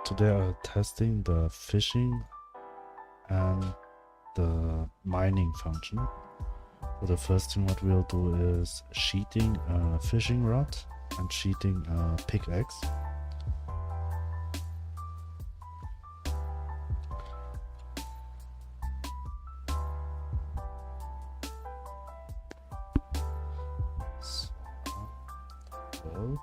Today I'm testing the fishing and the mining function. So the first thing what we'll do is sheeting a fishing rod and sheeting a pickaxe. So, load.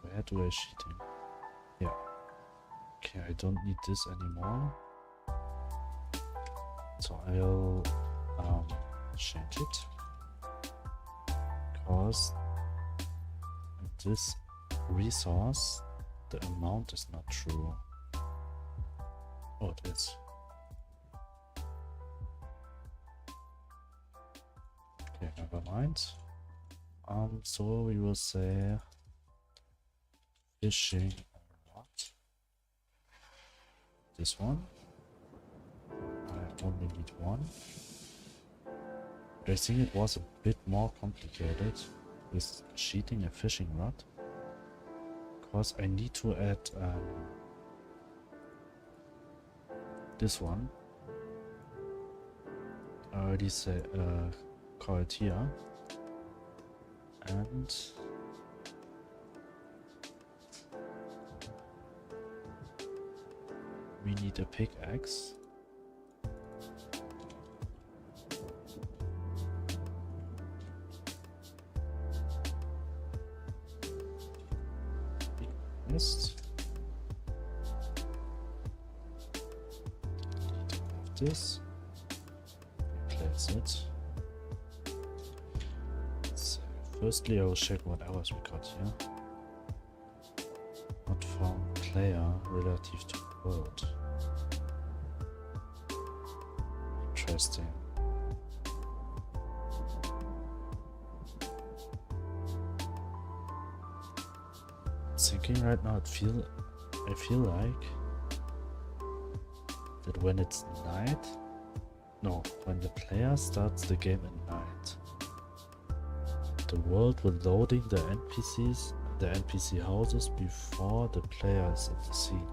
Where do I sheeting? Yeah. Okay, I don't need this anymore. So I'll change it. Because this resource, the amount is not true. Oh, it is. Okay, never mind. So we will say fishing rod. This one. I only need one. But I think it was a bit more complicated with sheeting a fishing rod. Because I need to add this one. I already say call it here. And we need a pickaxe. Mist. Need to have this. Replace it. So firstly, I will check what errors we got here. Not found player relative to world. Interesting. Thinking right now, I feel like that when it's night, no, when the player starts the game at night, the world will loading the NPCs, the NPC houses before the player is at the scene.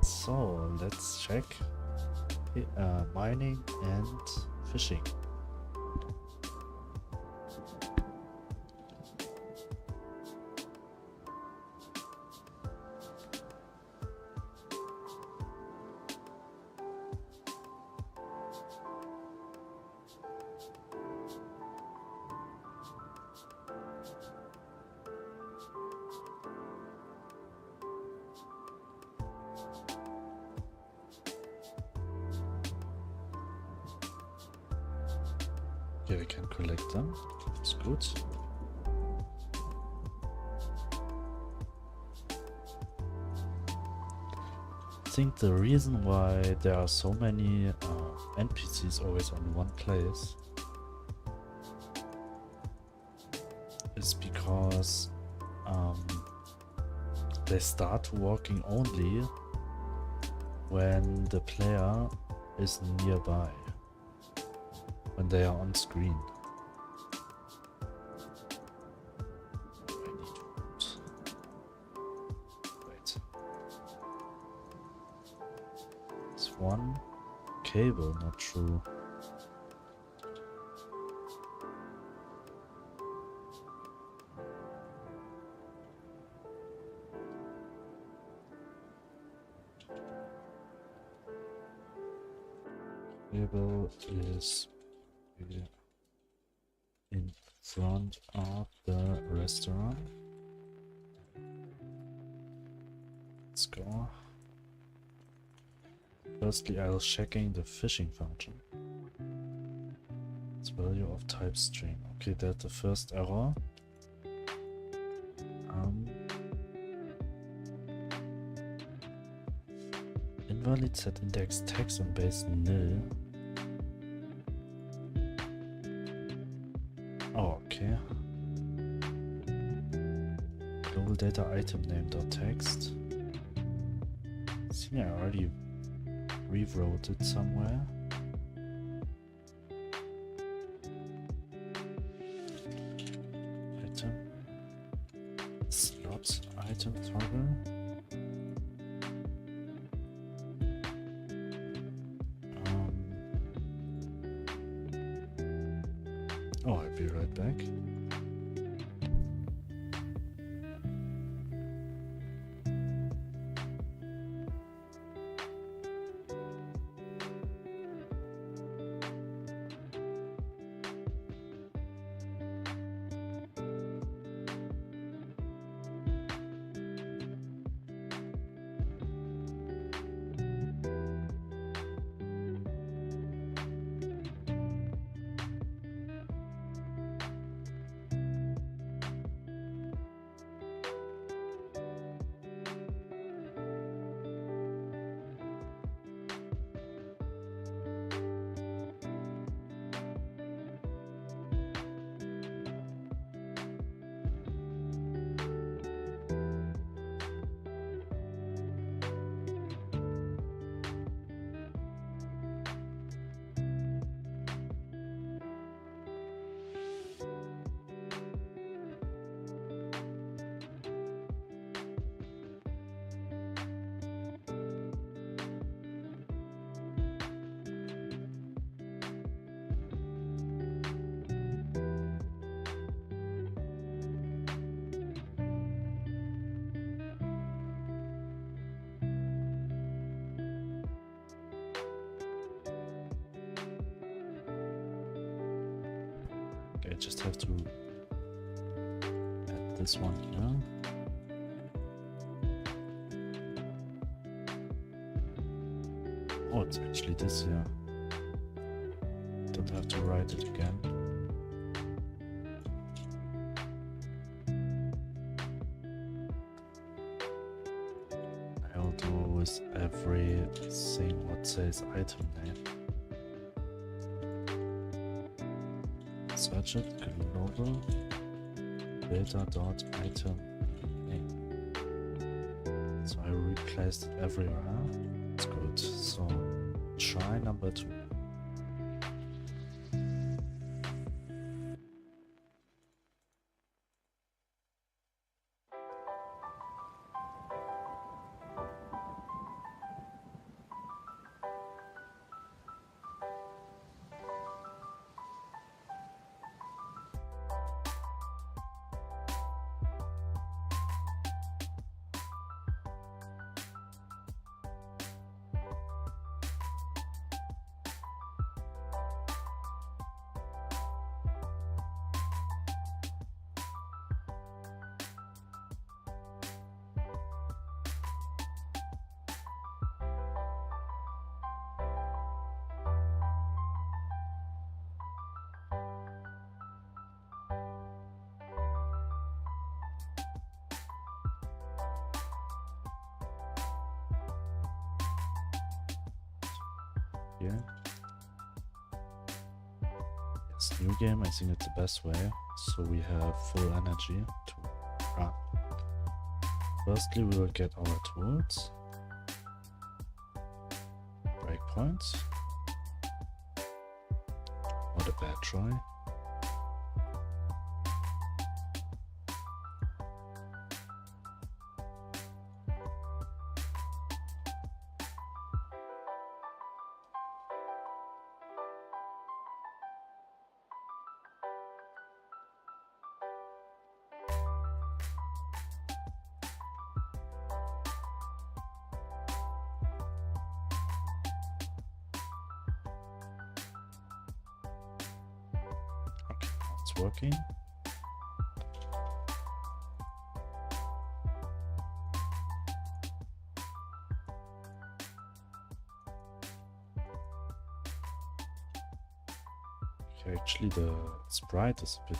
So let's check mining and fishing. Okay, we can collect them. That's good. I think the reason why there are so many NPCs always on one place is because they start walking only when the player is nearby. When they are on screen. I need wood. Wait. It's one cable, not true. variable is in front of the restaurant. Let's go. Firstly, I was checking the fishing function. It's value of type string. Okay, that's the first error. Invalid set index text and base nil. Oh, okay. Global data item name dot text. See, I already rewrote it somewhere. Item slot item toggle. Oh, I'll be right back. I just have to add this one here. Oh, it's actually this here. Don't have to write it again. I'll do with everything what says item name. Search it, global data dot item name. So I replaced it everywhere. It's good. So try number 2. Here. Yes, new game, I think it's the best way, so we have full energy to run. Firstly, we will get our tools, breakpoints, not a bad try. it's working. Okay, actually the sprite is a bit...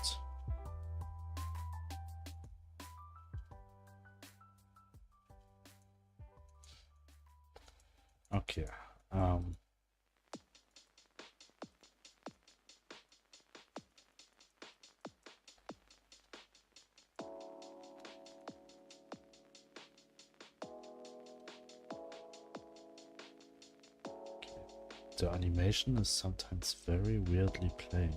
Okay, the animation is sometimes very weirdly playing.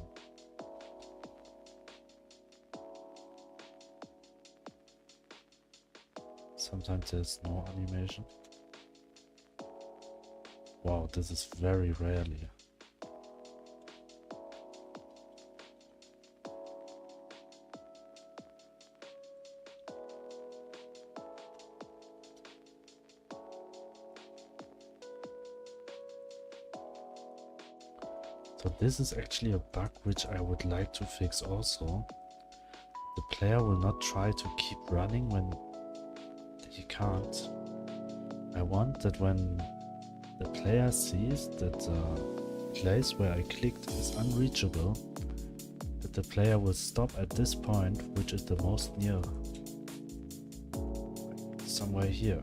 Sometimes there's no animation. Wow, this is very rarely. So this is actually a bug which I would like to fix also. The player will not try to keep running when he can't. I want that when the player sees that the place where I clicked is unreachable, that the player will stop at this point, which is the most near. Somewhere here.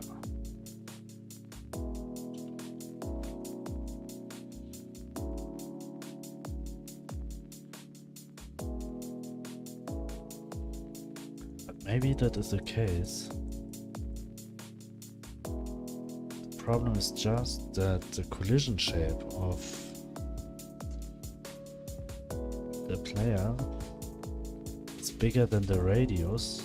But maybe that is the case. The problem is just that the collision shape of the player is bigger than the radius.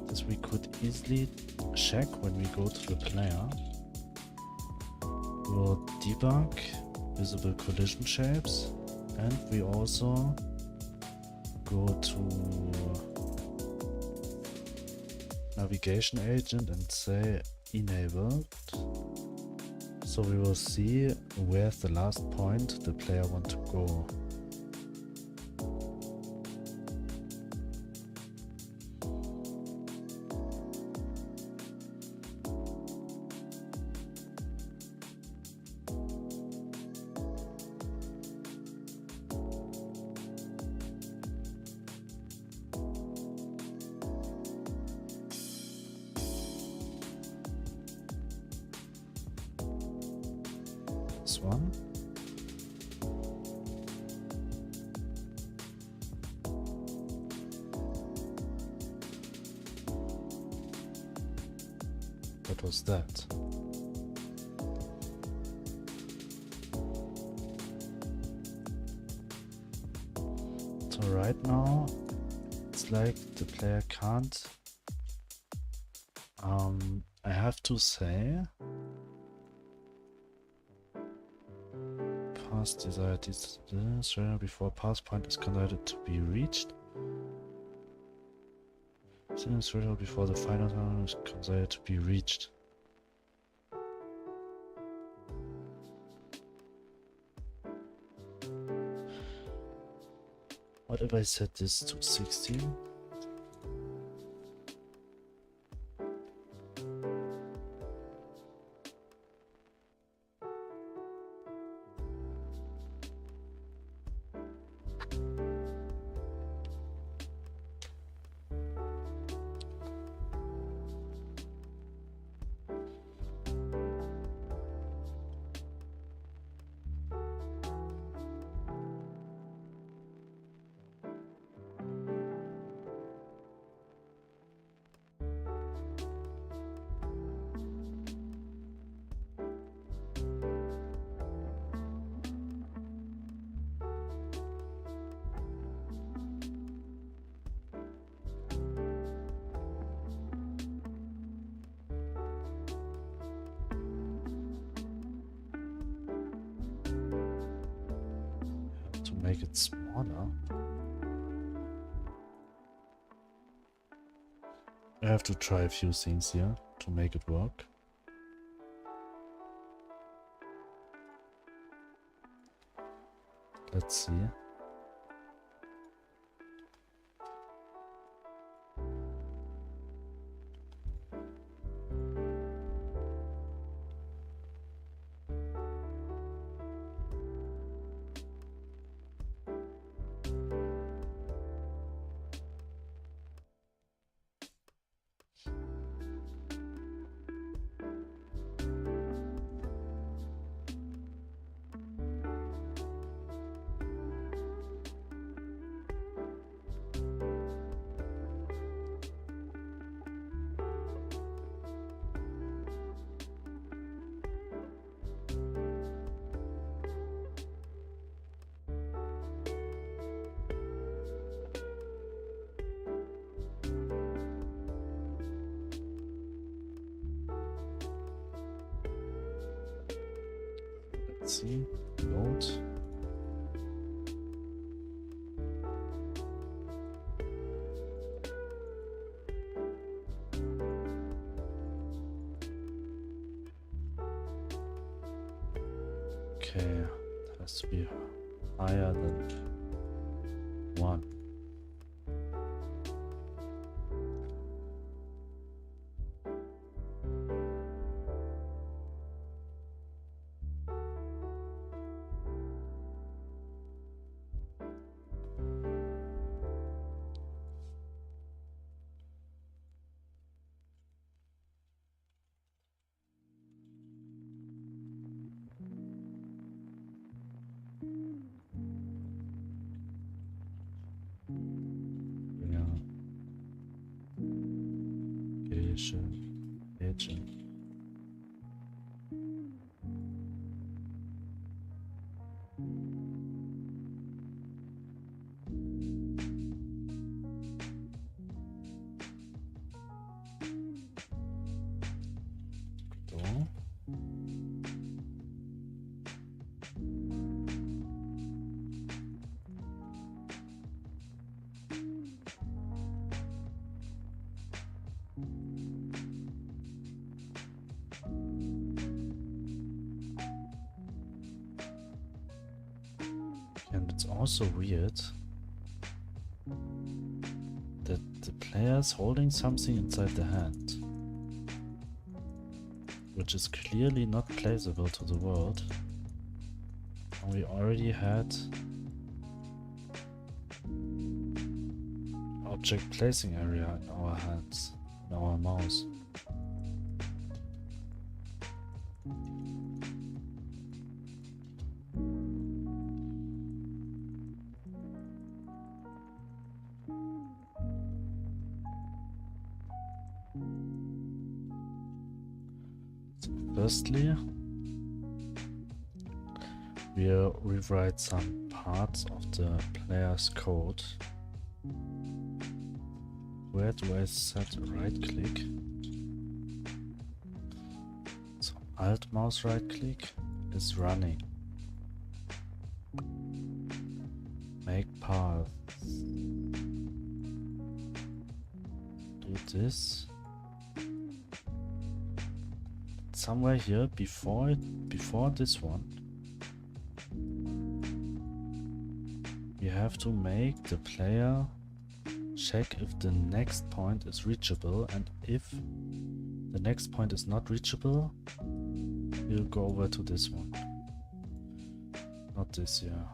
This we could easily check when we go to the player. We'll debug visible collision shapes, and we also go to navigation agent and say enabled, so we will see where's the last point the player wants to go. One. What was that? So right now it's like the player can't. I have to say pass desired this before pass point is considered to be reached. Since before the final time is considered to be reached. What if I set this to 16? Make it smaller. I have to try a few things here to make it work. Let's see. Let's see. Load. Okay, it has to be higher than 1. Agent. Godot. And it's also weird that the player's holding something inside the hand, which is clearly not placeable to the world. And we already had object placing area in our hands, in our mouse. Firstly, we'll rewrite some parts of the player's code. Where do I set right click? So Alt mouse right click is running. Make path. Do this. Somewhere here before this one, we have to make the player check if the next point is reachable, and if the next point is not reachable, we'll go over to this one. Not this here.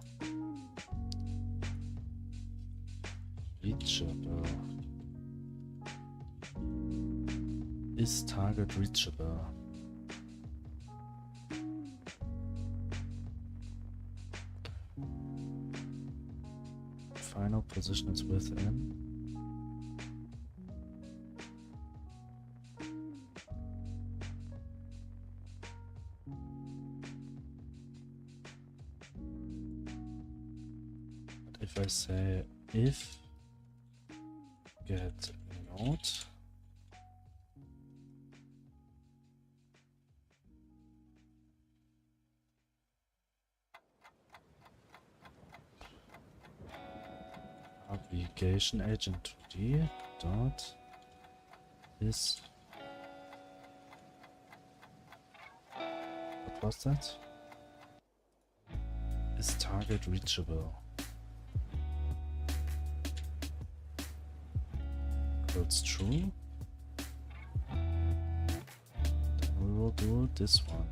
Reachable. Is target reachable? Final position is within. But if I say if get node, navigation agent 2D dot is, what was that? Is target reachable? That's true. Then we will do this one.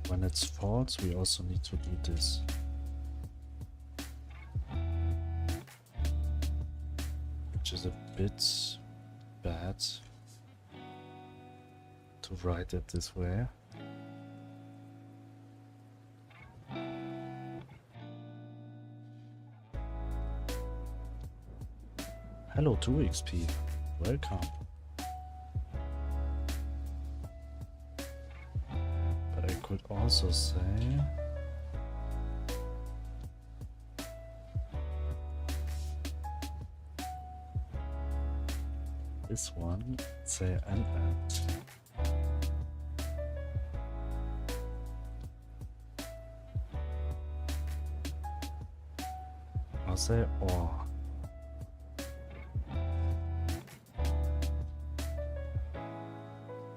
When it's false, we also need to do this. Which is a bit bad to write it this way. Hello 2XP, welcome. But I could also say this one, say an and. I'll say or.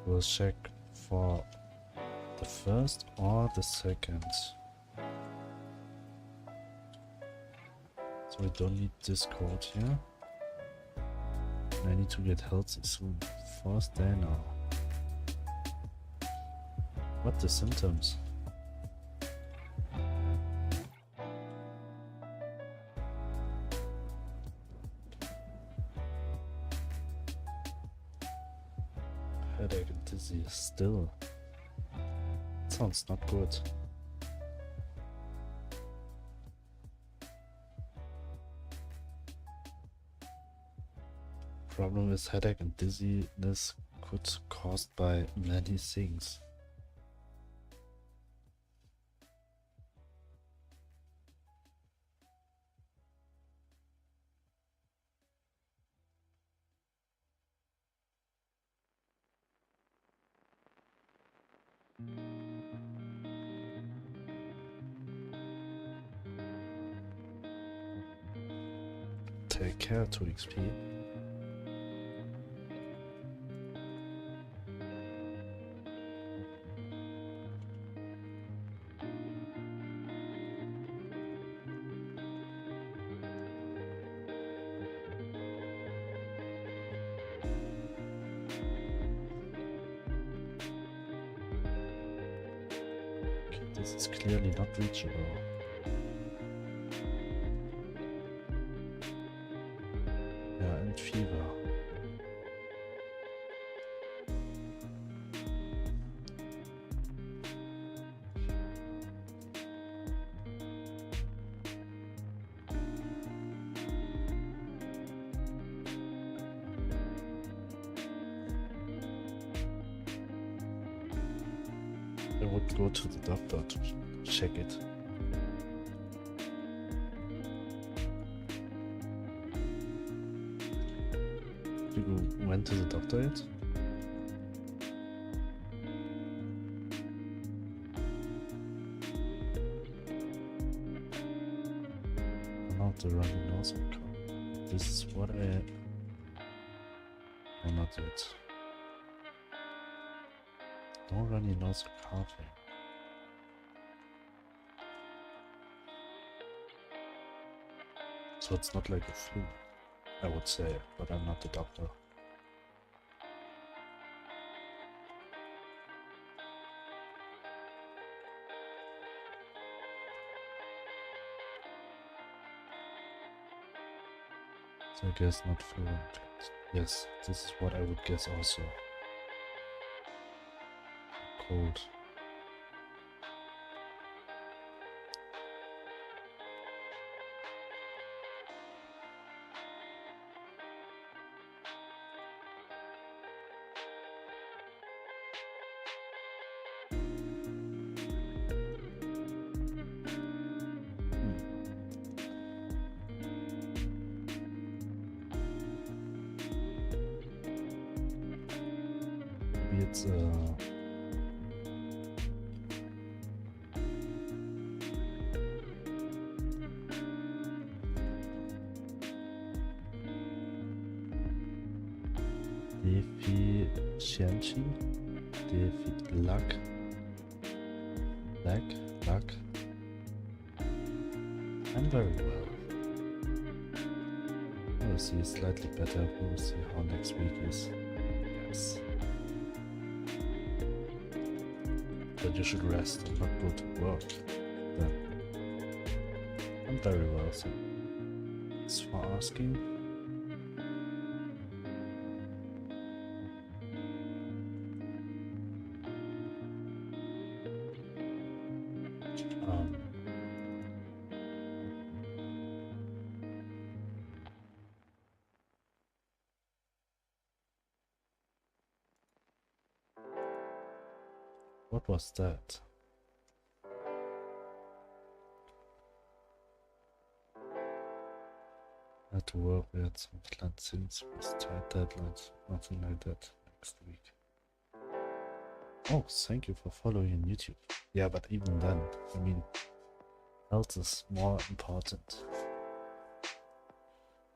We'll check for the first or the second. So we don't need this code here. And I need to get healthy soon. First day now. What the symptoms? Headache and dizzy still. Sounds not good. Problem is headache and dizziness could caused by many things. Take care 2XP. This is clearly not reachable. Yeah, and fever. I would go to the doctor to check it. You went to the doctor yet? Not the running nose and cough. This is what I... No, not yet. No runny nose or coughing. So it's not like a flu, I would say, but I'm not the doctor. So I guess not flu. Yes, this is what I would guess also. Cold. Maybe it's Deficiency, luck, luck. I'm very well. We'll see slightly better. We'll see how next week is. Yes. But you should rest and not go to work. Then I'm very well, so thanks for asking. What was that? Had to work, we had some planned things with tight deadlines, nothing like that next week. Oh, thank you for following on YouTube. Yeah, but even then, I mean, health is more important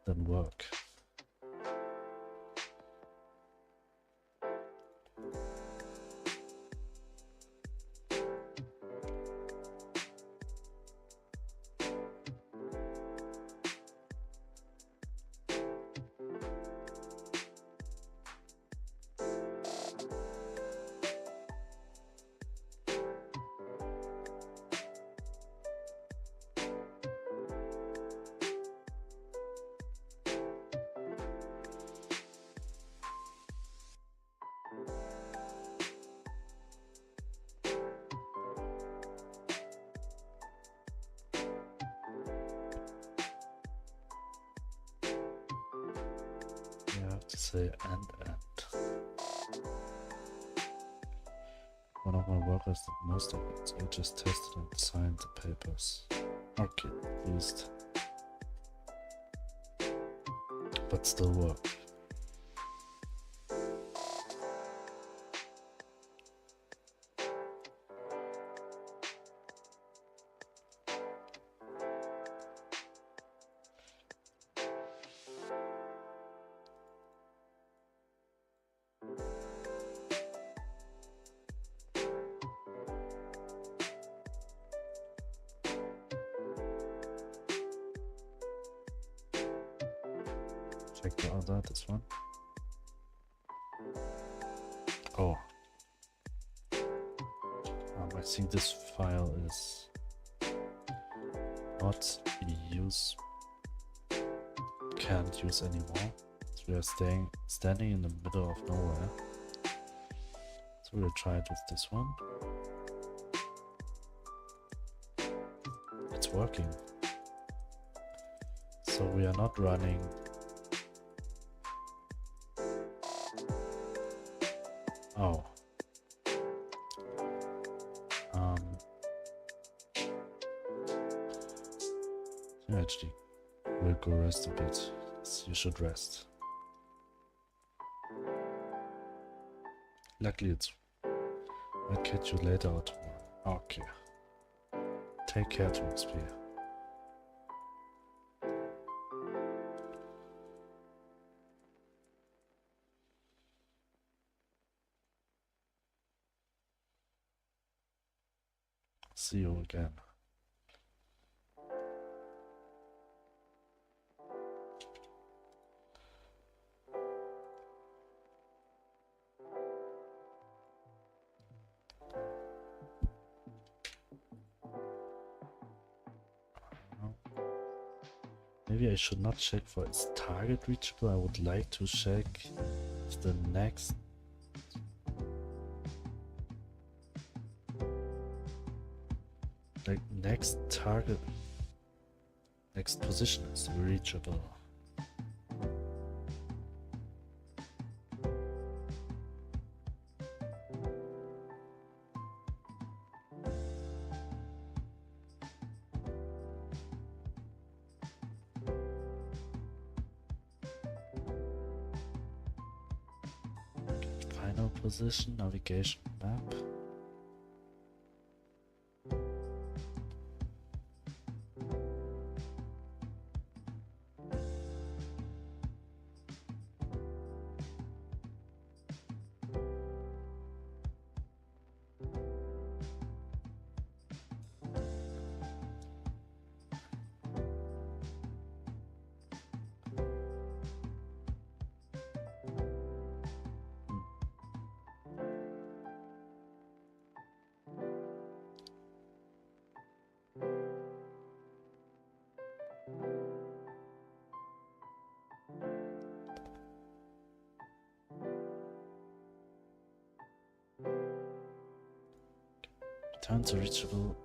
than work. To say and one of my workers did most of it, so I just tested and signed the papers. Okay, at least, but still work. Check the other, this one. Oh. I think this file is not can't use anymore. So we are standing in the middle of nowhere. So we'll try it with this one. It's working. So we are not running. Oh. Actually, we'll go rest a bit. You should rest. Luckily, I'll catch you later or tomorrow. Okay. Take care, Atmosphere. See you again. Maybe I should not check for its target reachable. I would like to check if the next target, next position is reachable. Final position, navigation map. Returns a reachable.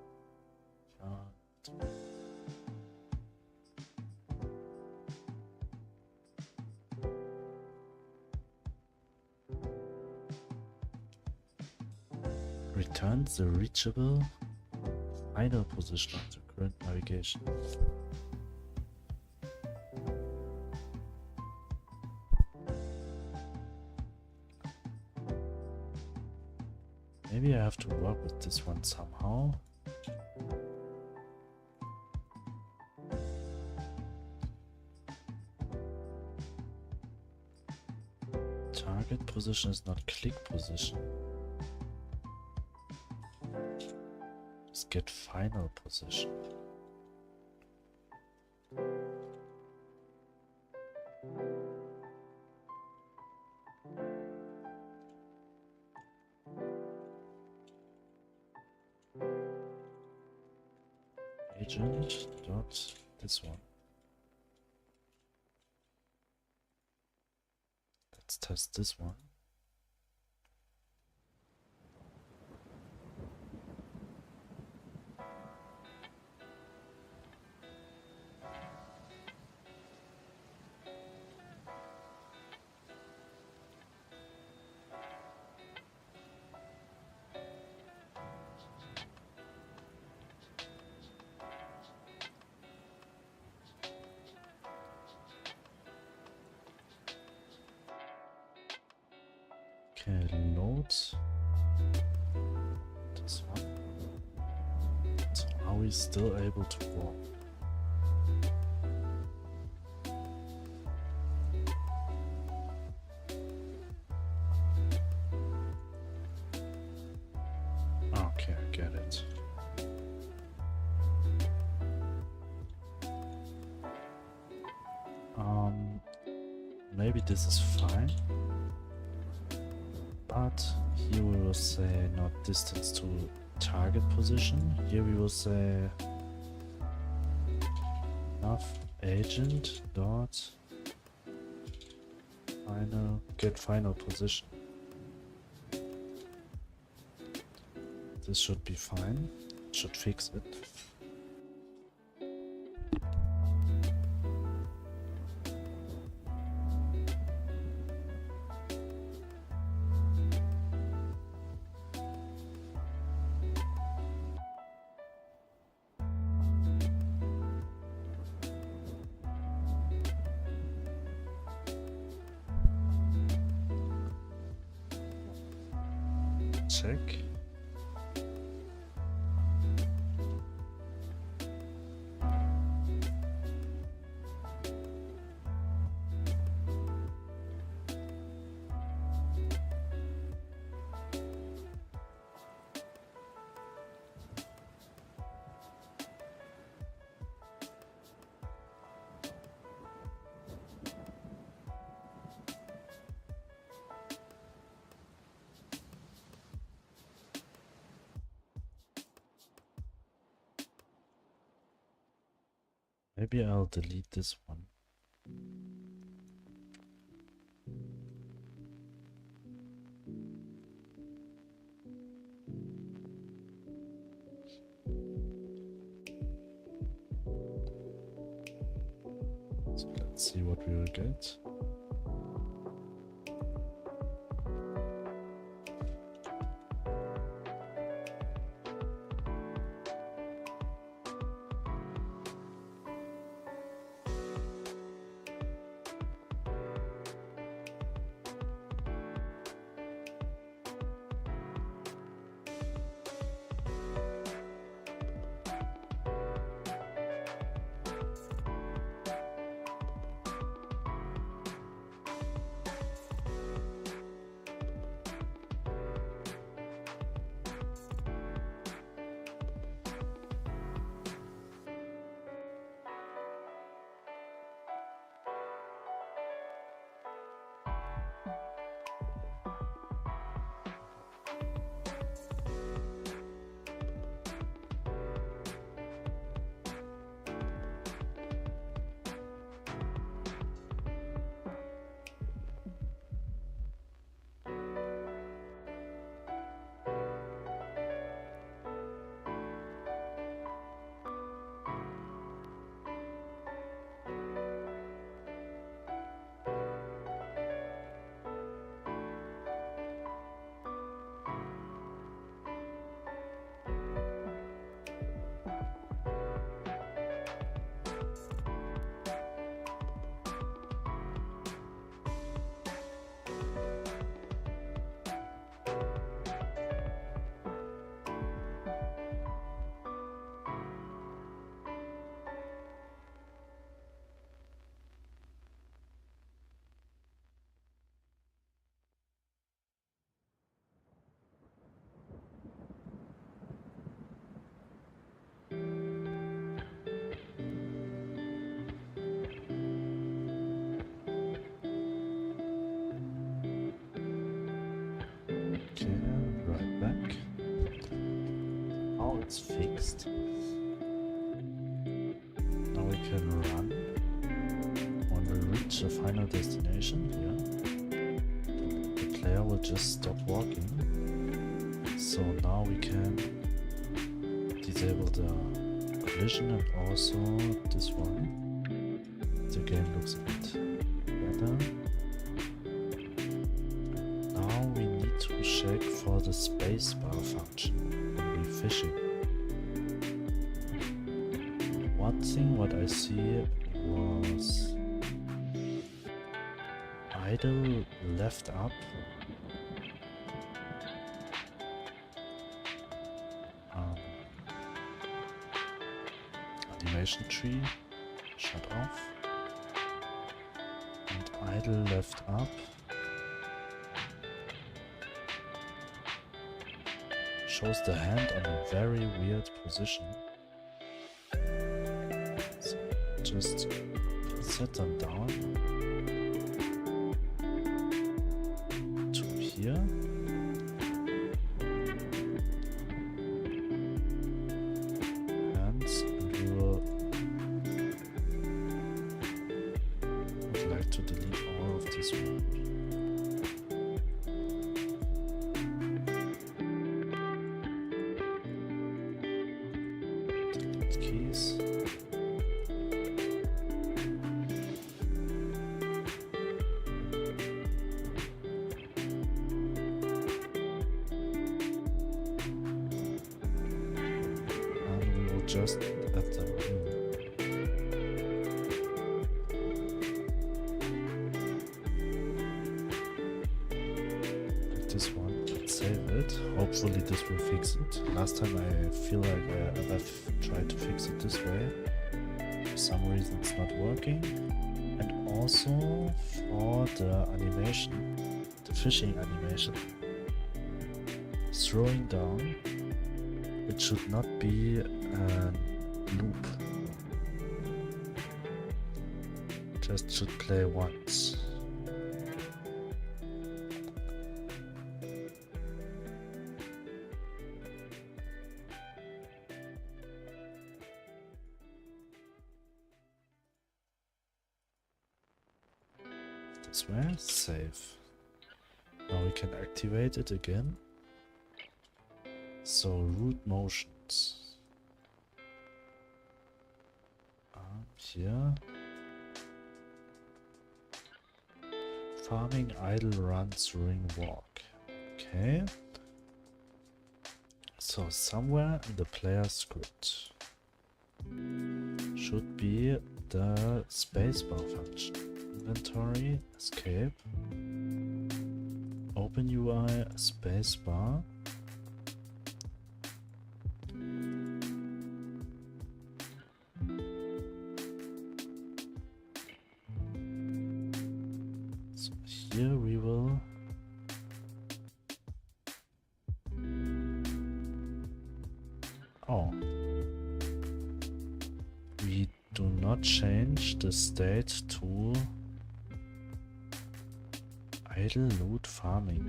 Returns the reachable idle position of the current navigation. Maybe I have to work with this one somehow. Target position is not click position. Let's get final position. Agent dot this one. Let's test this one. Okay, load this one. So are we still able to walk? Okay, I get it. Maybe this is fine. But here we will say not distance to target position. Here we will say enough agent dot final get final position. This should be fine. Should fix it. Check. Maybe I'll delete this one. So let's see what we will get. that's fixed. Now we can run. When we reach the final destination here, the player will just stop walking. So now we can disable the collision and also this one. The game looks a bit better. Now we need to check for the spacebar function when we're fishing. One thing what I see was idle left up. Animation tree shut off. And idle left up. Shows the hand on a very weird position. So just set them down to here. Hands, and we would like to delete all of this one. Keys. And we will just add them in. Like this one, let's save it. Hopefully this will fix it. Last time I feel like I've tried to fix it this way. For some reason it's not working. And also for the animation, the fishing animation, throwing down, it should not be a loop. Just should play once. This way, save. Now we can activate it again. So root motions. Here. Farming idle runs during walk. Okay. So somewhere in the player script should be the spacebar function. Inventory, escape, open UI, spacebar. So here we will we do not change the state to idle loot farming.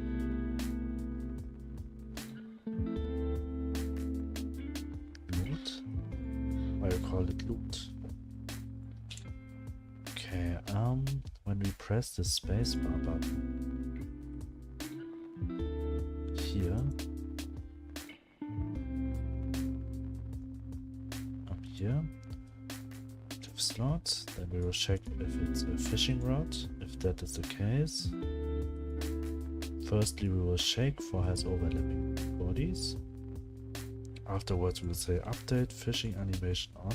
Loot? Why you call it loot? Okay, when we press the spacebar button here, up here, active slot, then we will check if it's a fishing rod. If that is the case, firstly we will check for has overlapping bodies. Afterwards we will say update fishing animation on.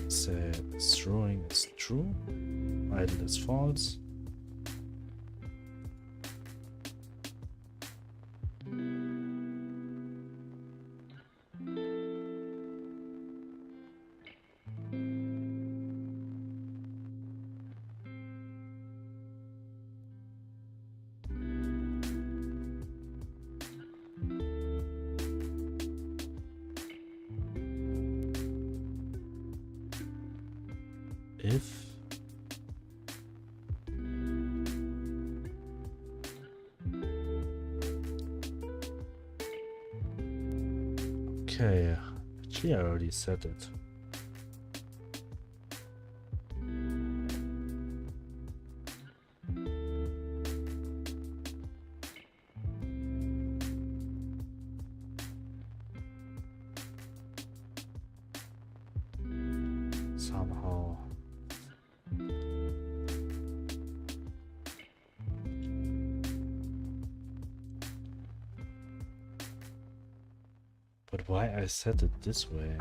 Say throwing is true, idle is false. If Okay, actually I already said it. Somehow. But why I set it this way?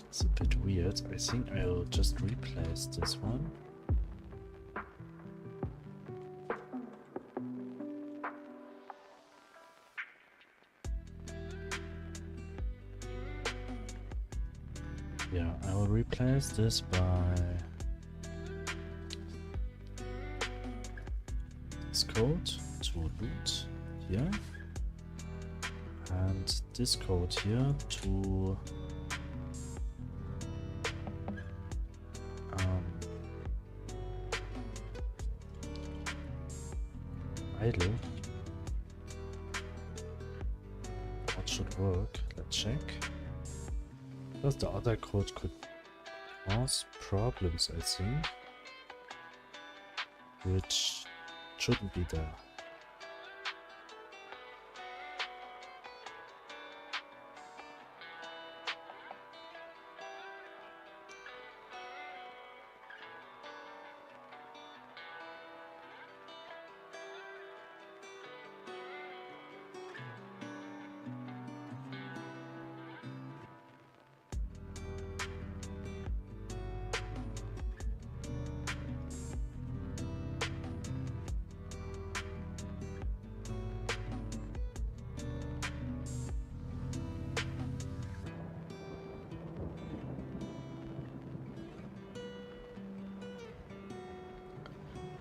It's a bit weird. I think I'll just replace this one. Yeah, I will replace this by this code to root here, and this code here to idle. What should work? Let's check. Because the other code could cause problems, I think, which shouldn't be there.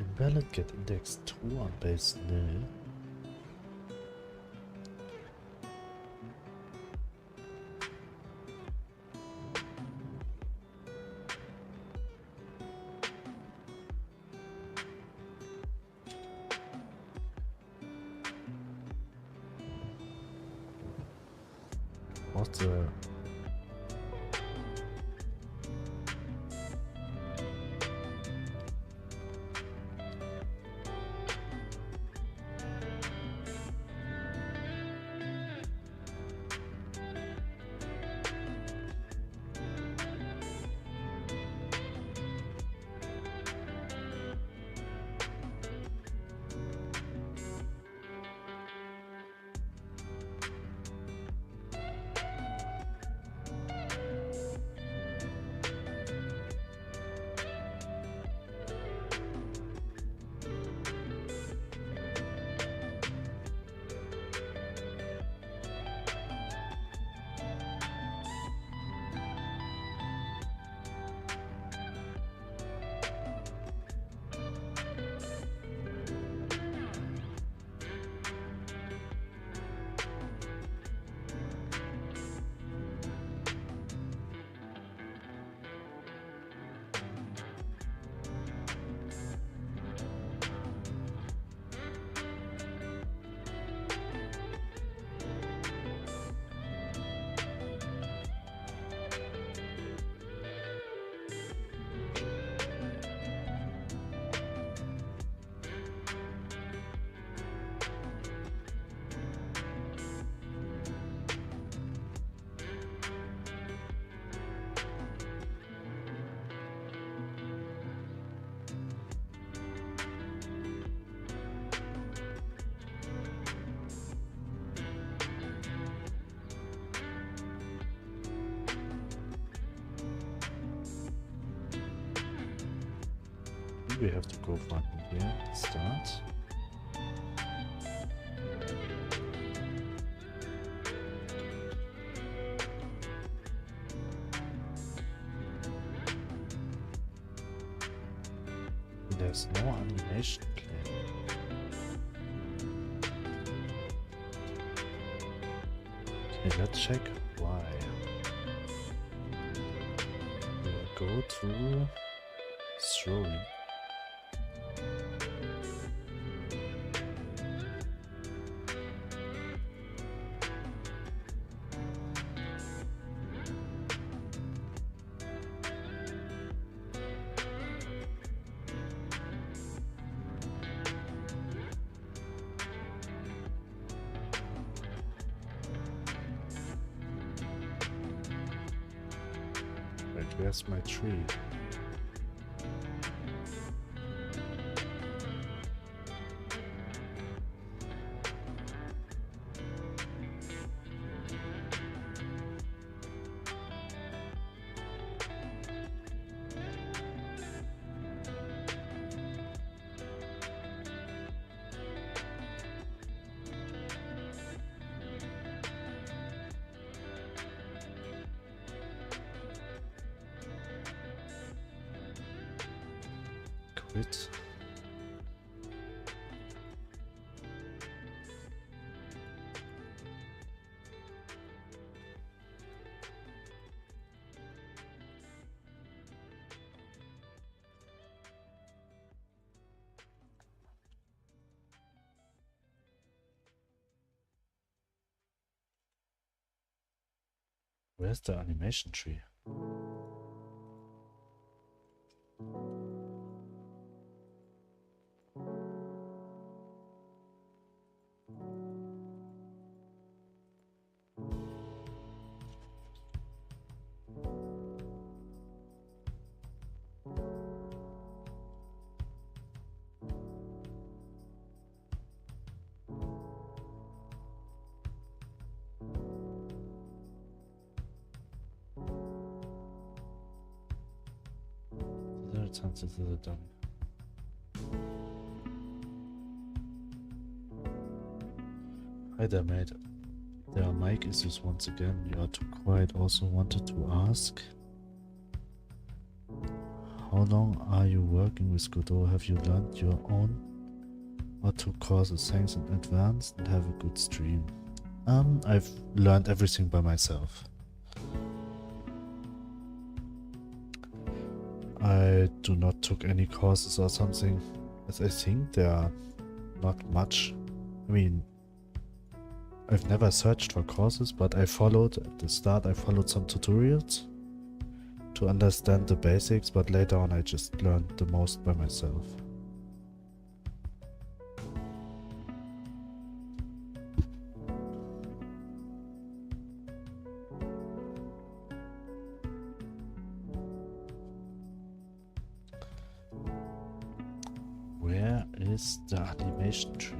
Invalid get index 2 on base nil. What the? We have to go from here, start. There's no animation playing. Okay, let's check why. We'll go to throwing. where's my tree? Quit. Where's the animation tree? Chances is it done? Hi there, mate. There are mic issues once again. You are too quiet. Also wanted to ask, how long are you working with Godot? Have you learned your own or took courses? Thanks in advance and have a good stream. I've learned everything by myself. I do not took any courses or something, as I think there are not much. I mean, I've never searched for courses, but I followed, at the start I followed some tutorials to understand the basics, but later on I just learned the most by myself. Where is the animation tree?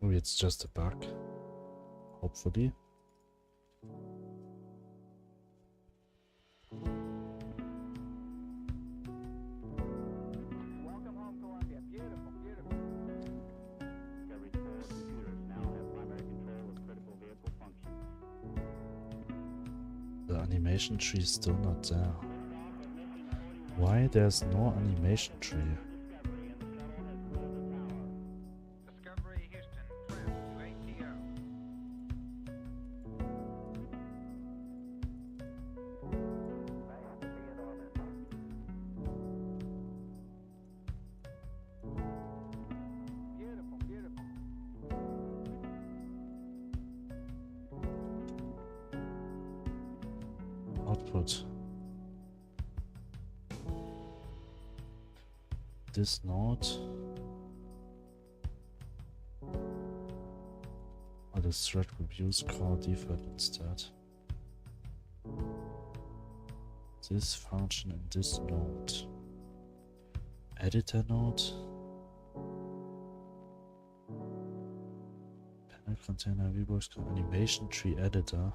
Maybe it's just a bug, hopefully. Welcome home, Columbia. Beautiful, beautiful. Discovery's core computers now have primary control of critical vehicle functions. The animation tree is still not there. Why there's no animation tree? Discovery Houston, trim to ATO. Beautiful, beautiful. Output. This node. Or the thread reviews core default instead. This function in this node. Editor node. Panel container VBox animation tree editor.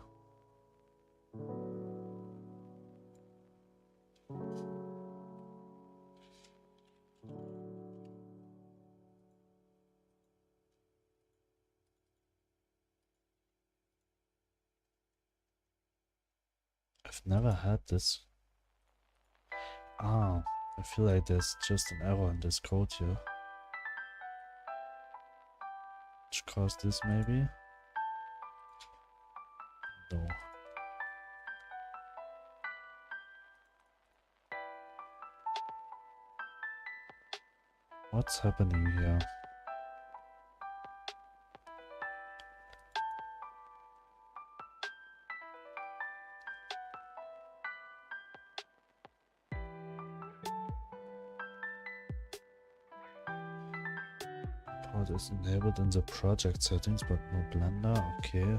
I've never had this. Ah, I feel like there's just an error in this code here. Which caused this maybe? No. What's happening here? export is enabled in the project settings, but no Blender. Okay.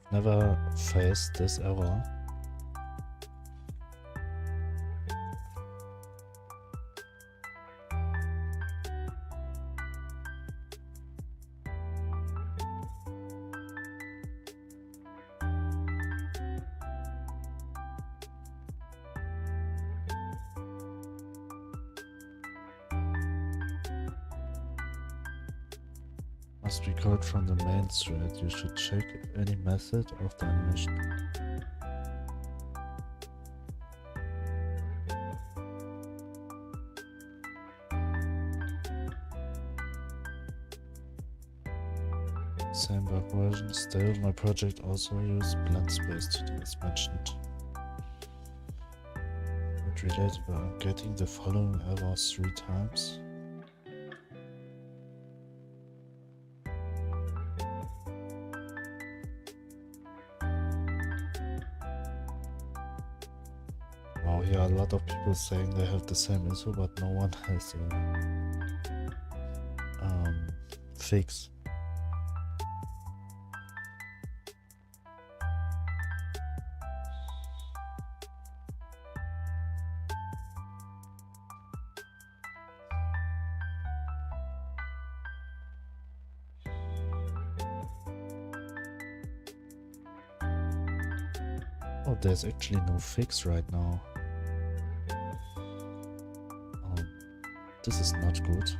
I've never faced this error. Must record from the main thread. You should check any method of the animation. Same bug version. Still, my project also uses blend space today as mentioned. But related, I'm getting the following error 3 times. Wow, here are a lot of people saying they have the same issue, but no one has a fix. Oh, there's actually no fix right now. This is not good.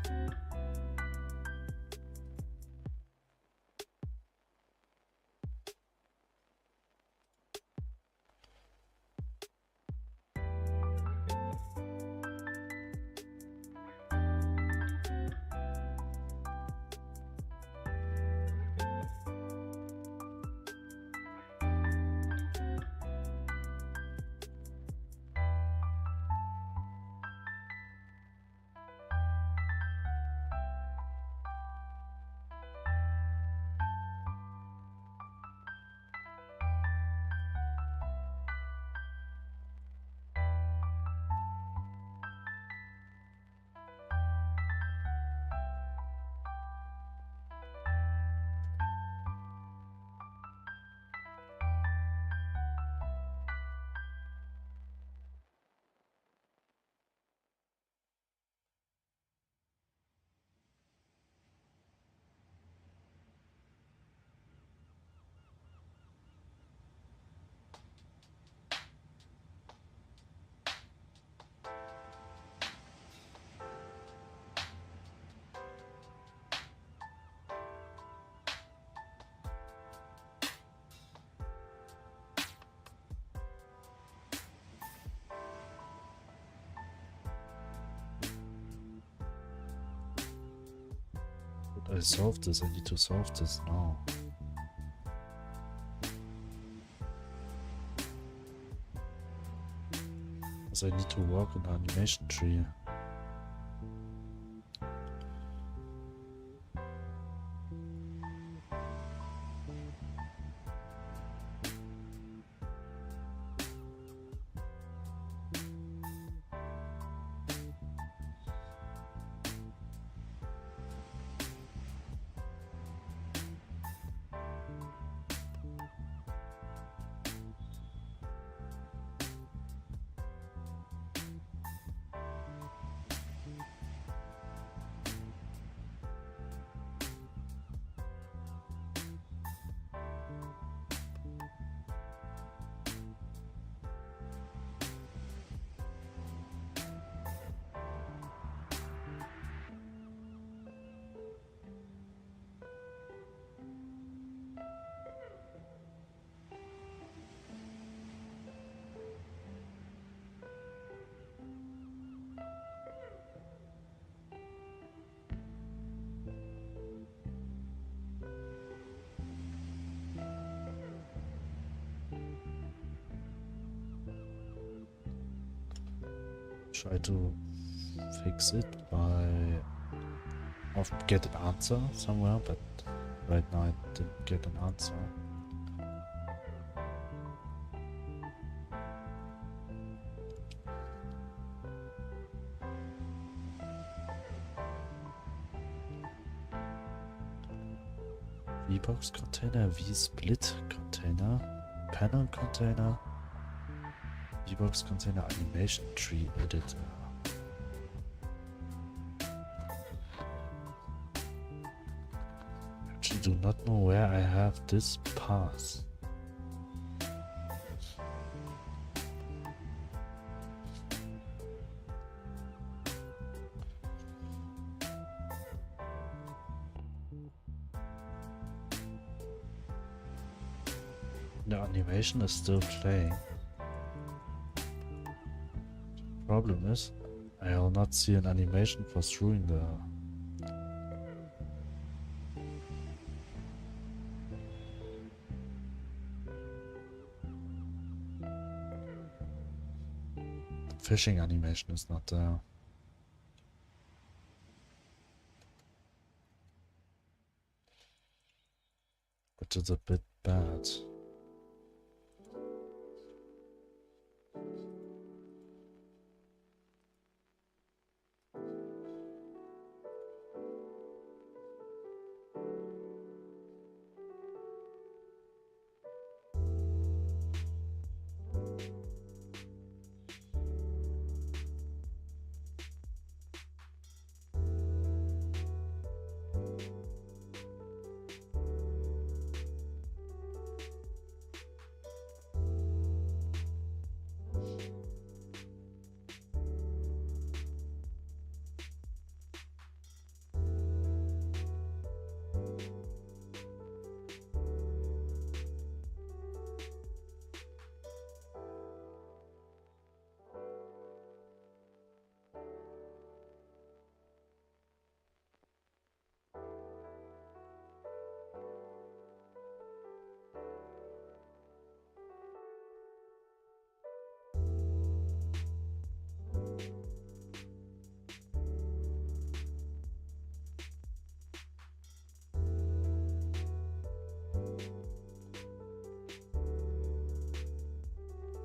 I solved this. I need to solve this now. Because I need to work on the animation tree. Try to fix it by get an answer somewhere, but right now I didn't get an answer. VBox container, vSplit container, panel container, VBox container, animation tree editor. Actually do not know where I have this path. The animation is still playing. Problem is, I will not see an animation for throwing the fishing animation is not there. Which is a bit bad.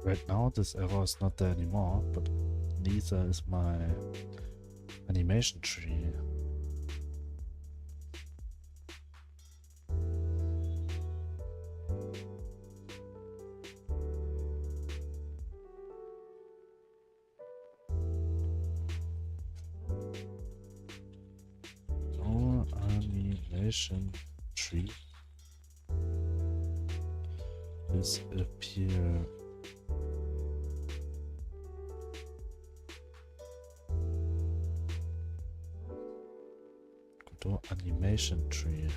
Right now this error is not there anymore, but neither is my animation tree. No animation tree disappear. Godot animation tree.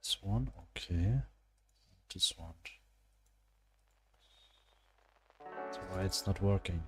This one, okay. This one. So why it's not working?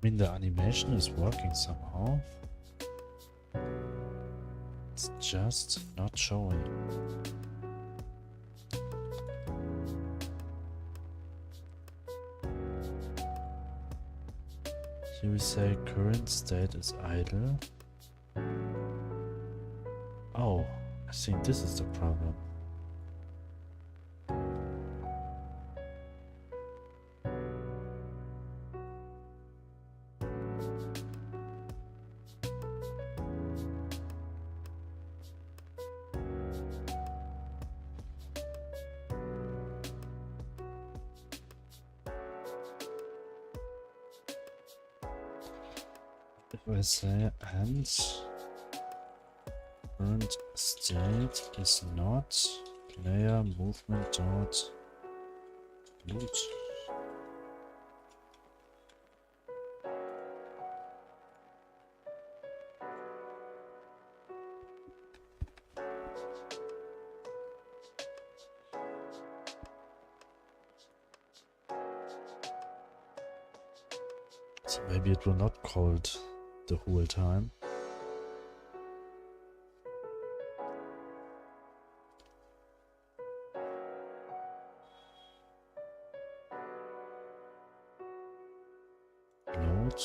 I mean, the animation is working somehow. Let's just not showing. Here we say current state is idle. Oh, I think this is the problem. If I say and current state is not player movement dot loot. So maybe it will not call it the whole time. Load.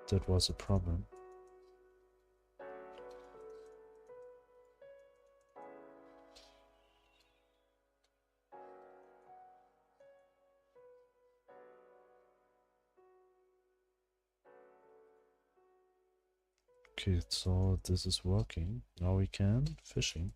That was a problem. Okay, so this is working. Now we can fishing.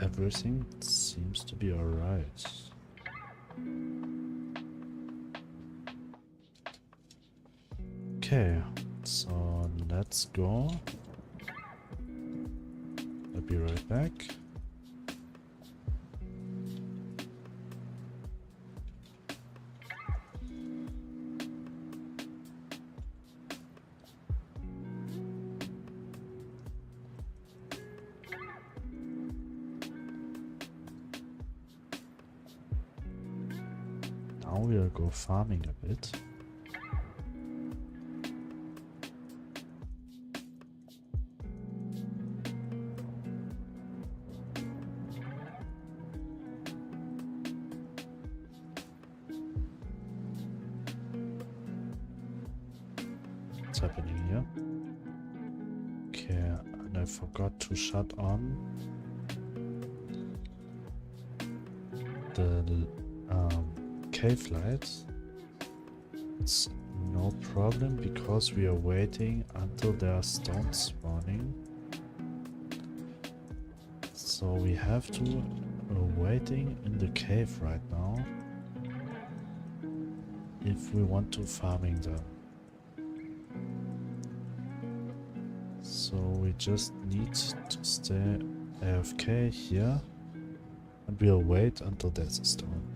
Everything seems to be alright. Okay, so let's go. I'll be right back. Now we'll go farming a bit. What's happening here? Okay, and I forgot to shut on the cave lights. It's no problem because we are waiting until there are stones spawning. So we have to waiting in the cave right now if we want to farming them. So we just need to stay AFK here and we'll wait until there's a stone.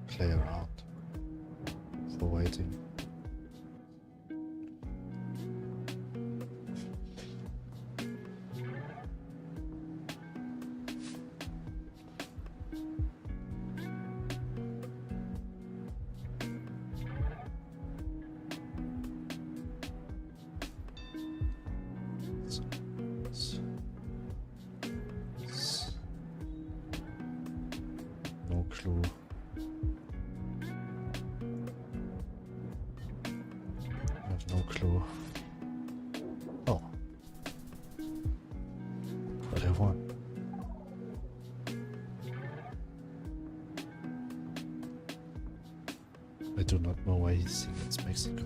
Play around for waiting. No clue. I have no clue. Oh. But I won. I do not know why he's saying it's Mexico.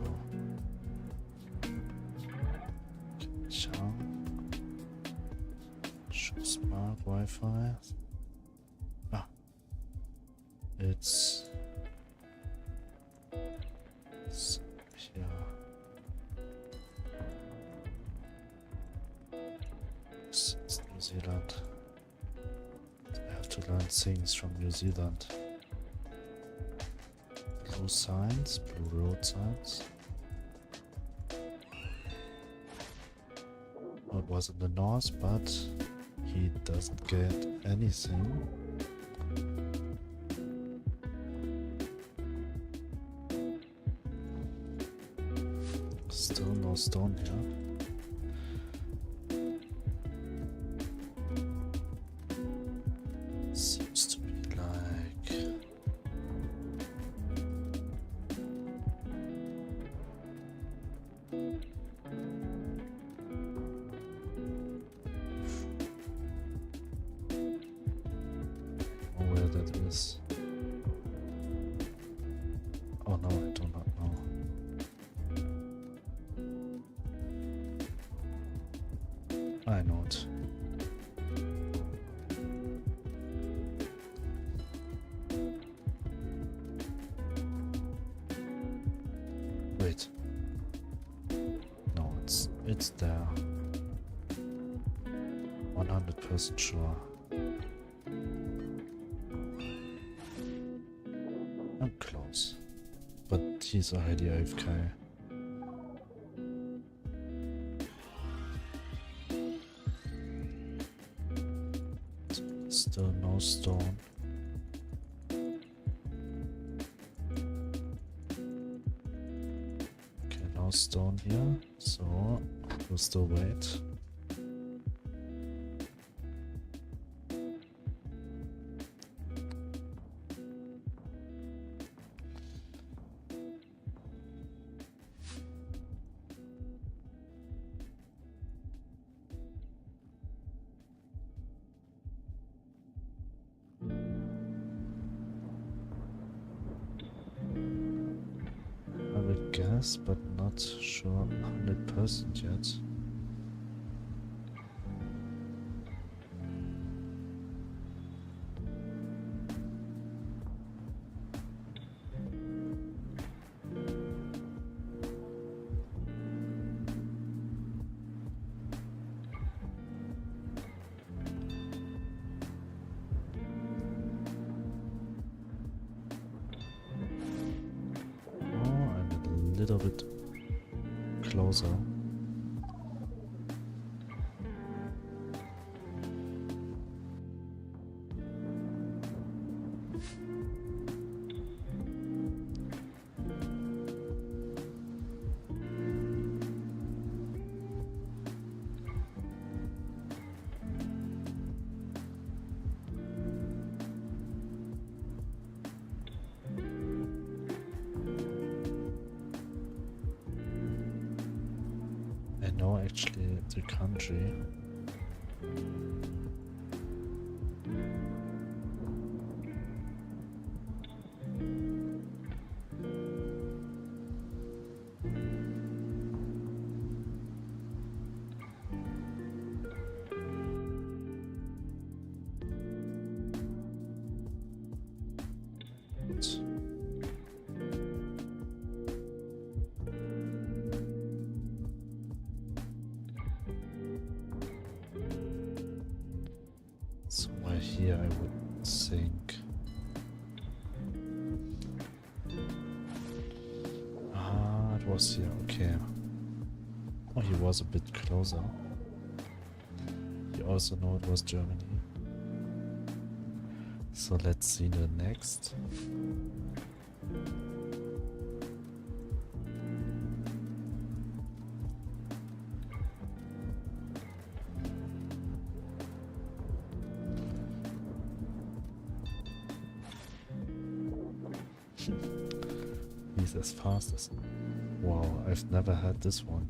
Chang. Show smart Wi-Fi. Ah. It's here. It's New Zealand. I have to learn things from New Zealand. Blue signs, blue road signs. It was in the north, but he doesn't get anything. Still no stone here. Seems to be like where that is. Oh no, I do not know. I know it. Wait. No, it's there. 100% sure. I'm close. But he's already AFK. Still no stone. Okay, no stone here, so we'll still wait. Guess, but not sure 100% yet. Little bit closer. No, actually, the country. Somewhere here, I would think. Ah, it was here, okay. Oh, he was a bit closer. You also know it was Germany. So let's see the next. He's as fast as... Wow, I've never had this one.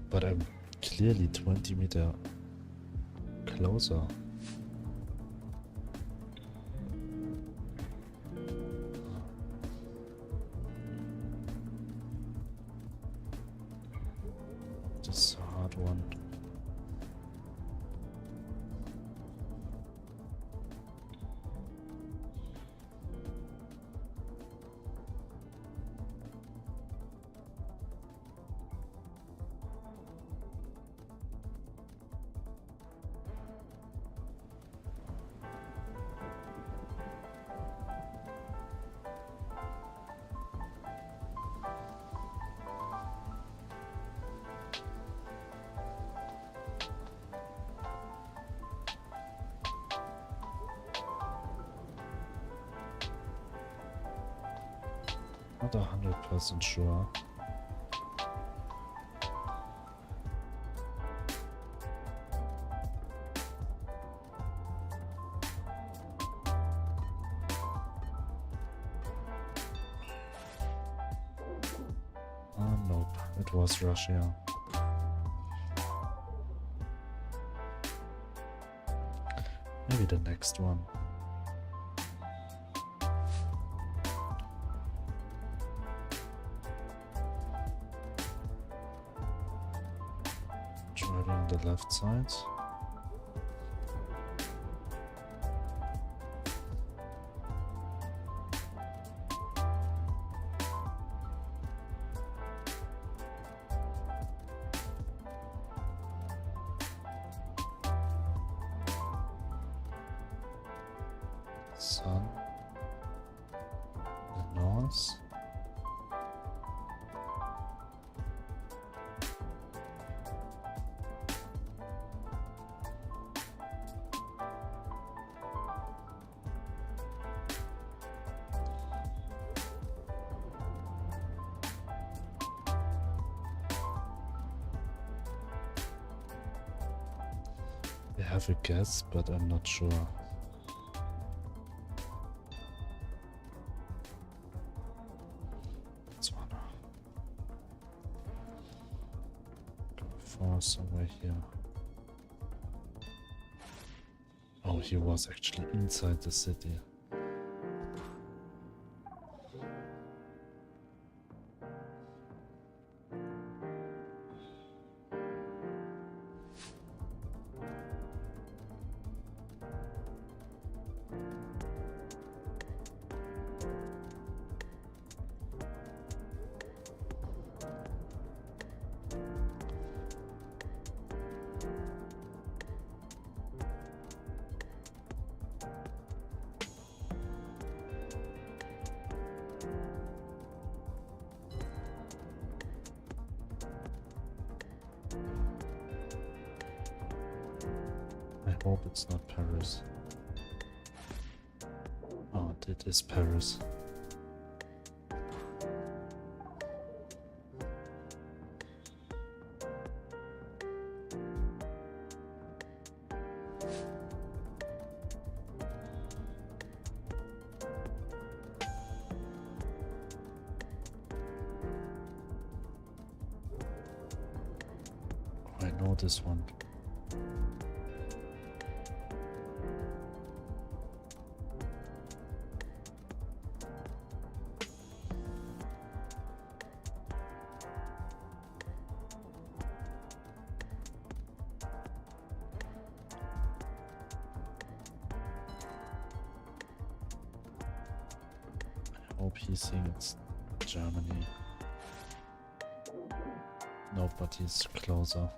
But I'm clearly 20 meters closer. is a hard one. Not 100% sure. Nope, it was Russia. Maybe the next one. Driving the left side. Sun. The north. I have a guess, but I'm not sure. Botswana. For somewhere here. Oh, he was actually inside the city. I hope it's not Paris. Oh, it is Paris. Oh, I know this one. I hope he's seeing it's Germany. No, but he's closer.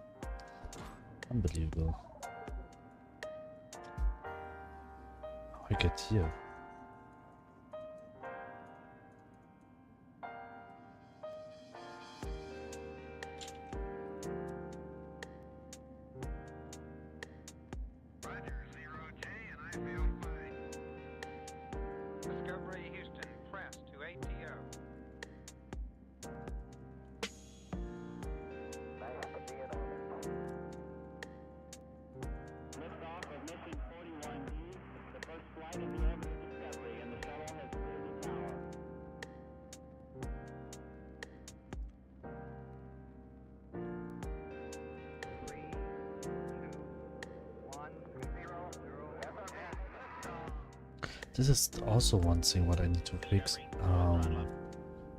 Unbelievable. How I get here? Discovery Houston, press to ATO. Liftoff of mission 41D, the first flight of the orbit of Discovery, and the shuttle has cleared the tower. 3, 2, 1, 0, 0. This is also one thing what I need to fix.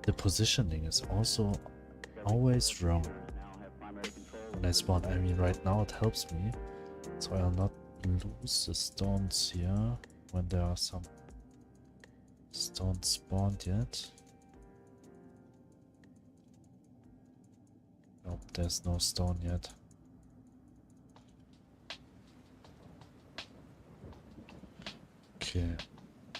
The positioning is also always wrong. Now have primary control when I spawn. I mean, right now it helps me, so I'll not lose the stones here when there are some stones spawned yet. Nope, there's no stone yet. Okay,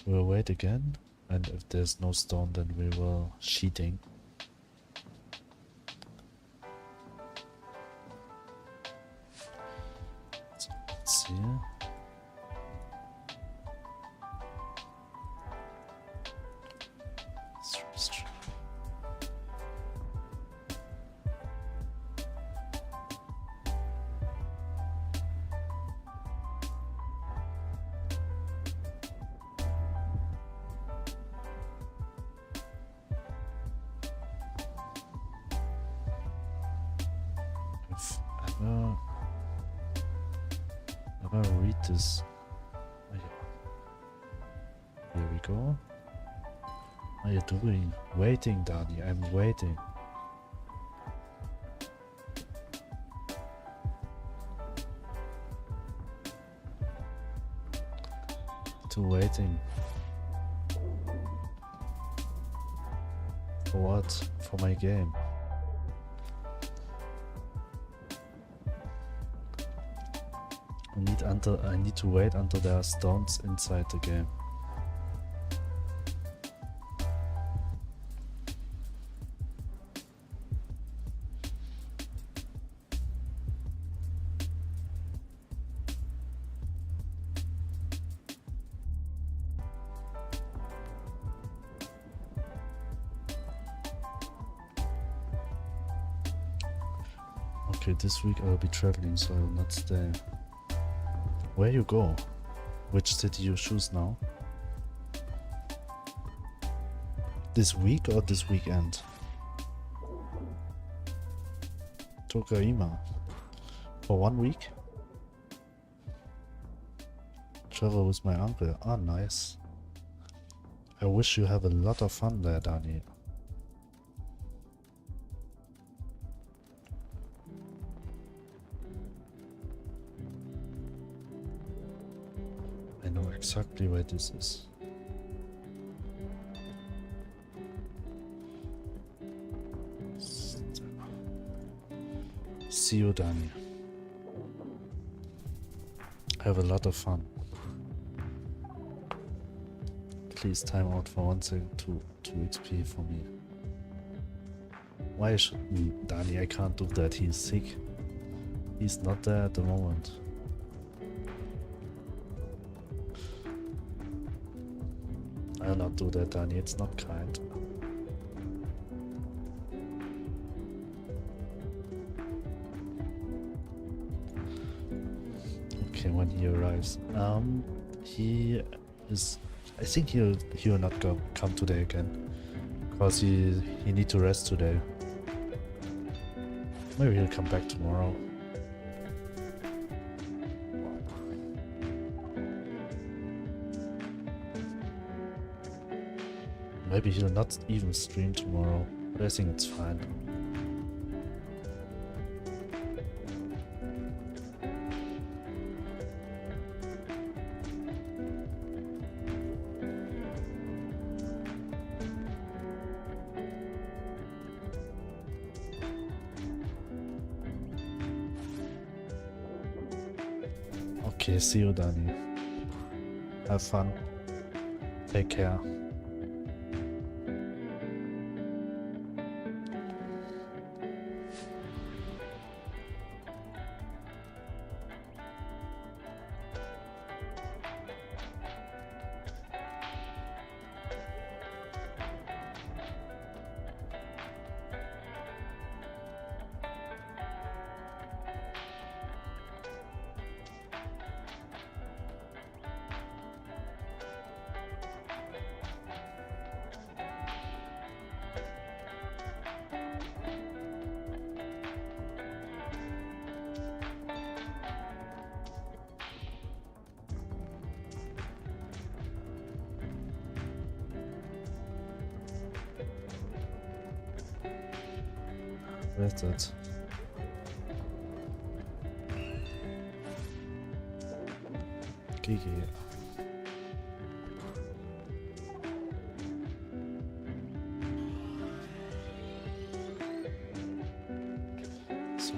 we'll wait again, and if there's no stone, then we will sheeting. So let's see. If ever read this. Oh, yeah. Here we go. What are you doing? Waiting, Danny. I'm waiting. Waiting. For what? For my game. I need to wait until there are stones inside the game. Okay, this week I'll be traveling, so I will not stay. Where you go? Which city you choose now? This week or this weekend? Tokaima. For 1 week? Travel with my uncle. Ah, nice. I wish you have a lot of fun there, Dani. I know exactly where this is. See you, Dani. Have a lot of fun. Please time out for 1 second to XP for me. Why should Dani? I can't do that. He's sick. He's not there at the moment. I'll not do that, Dani. It's not kind. Okay, when he arrives, he is. I think he'll not come today again, cause he need to rest today. Maybe he'll come back tomorrow. Maybe he'll not even stream tomorrow, but I think it's fine. Okay, see you, Dani. Have fun. Take care. Where's that? GG. So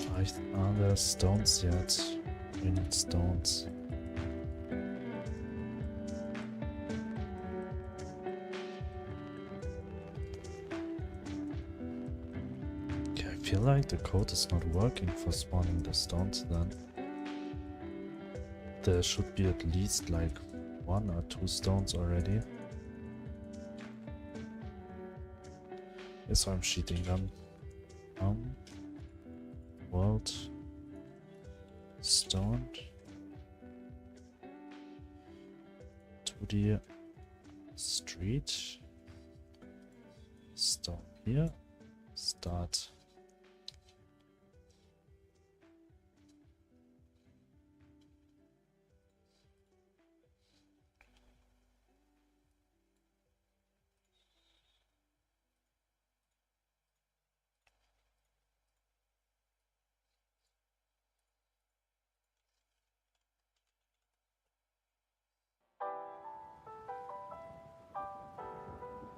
are there stones yet? We need stones. Okay, I feel like the code is not working for spawning the stones then. There should be at least like 1 or 2 stones already. Yeah, so I'm cheating them. World stone to the street. Stop here. Start.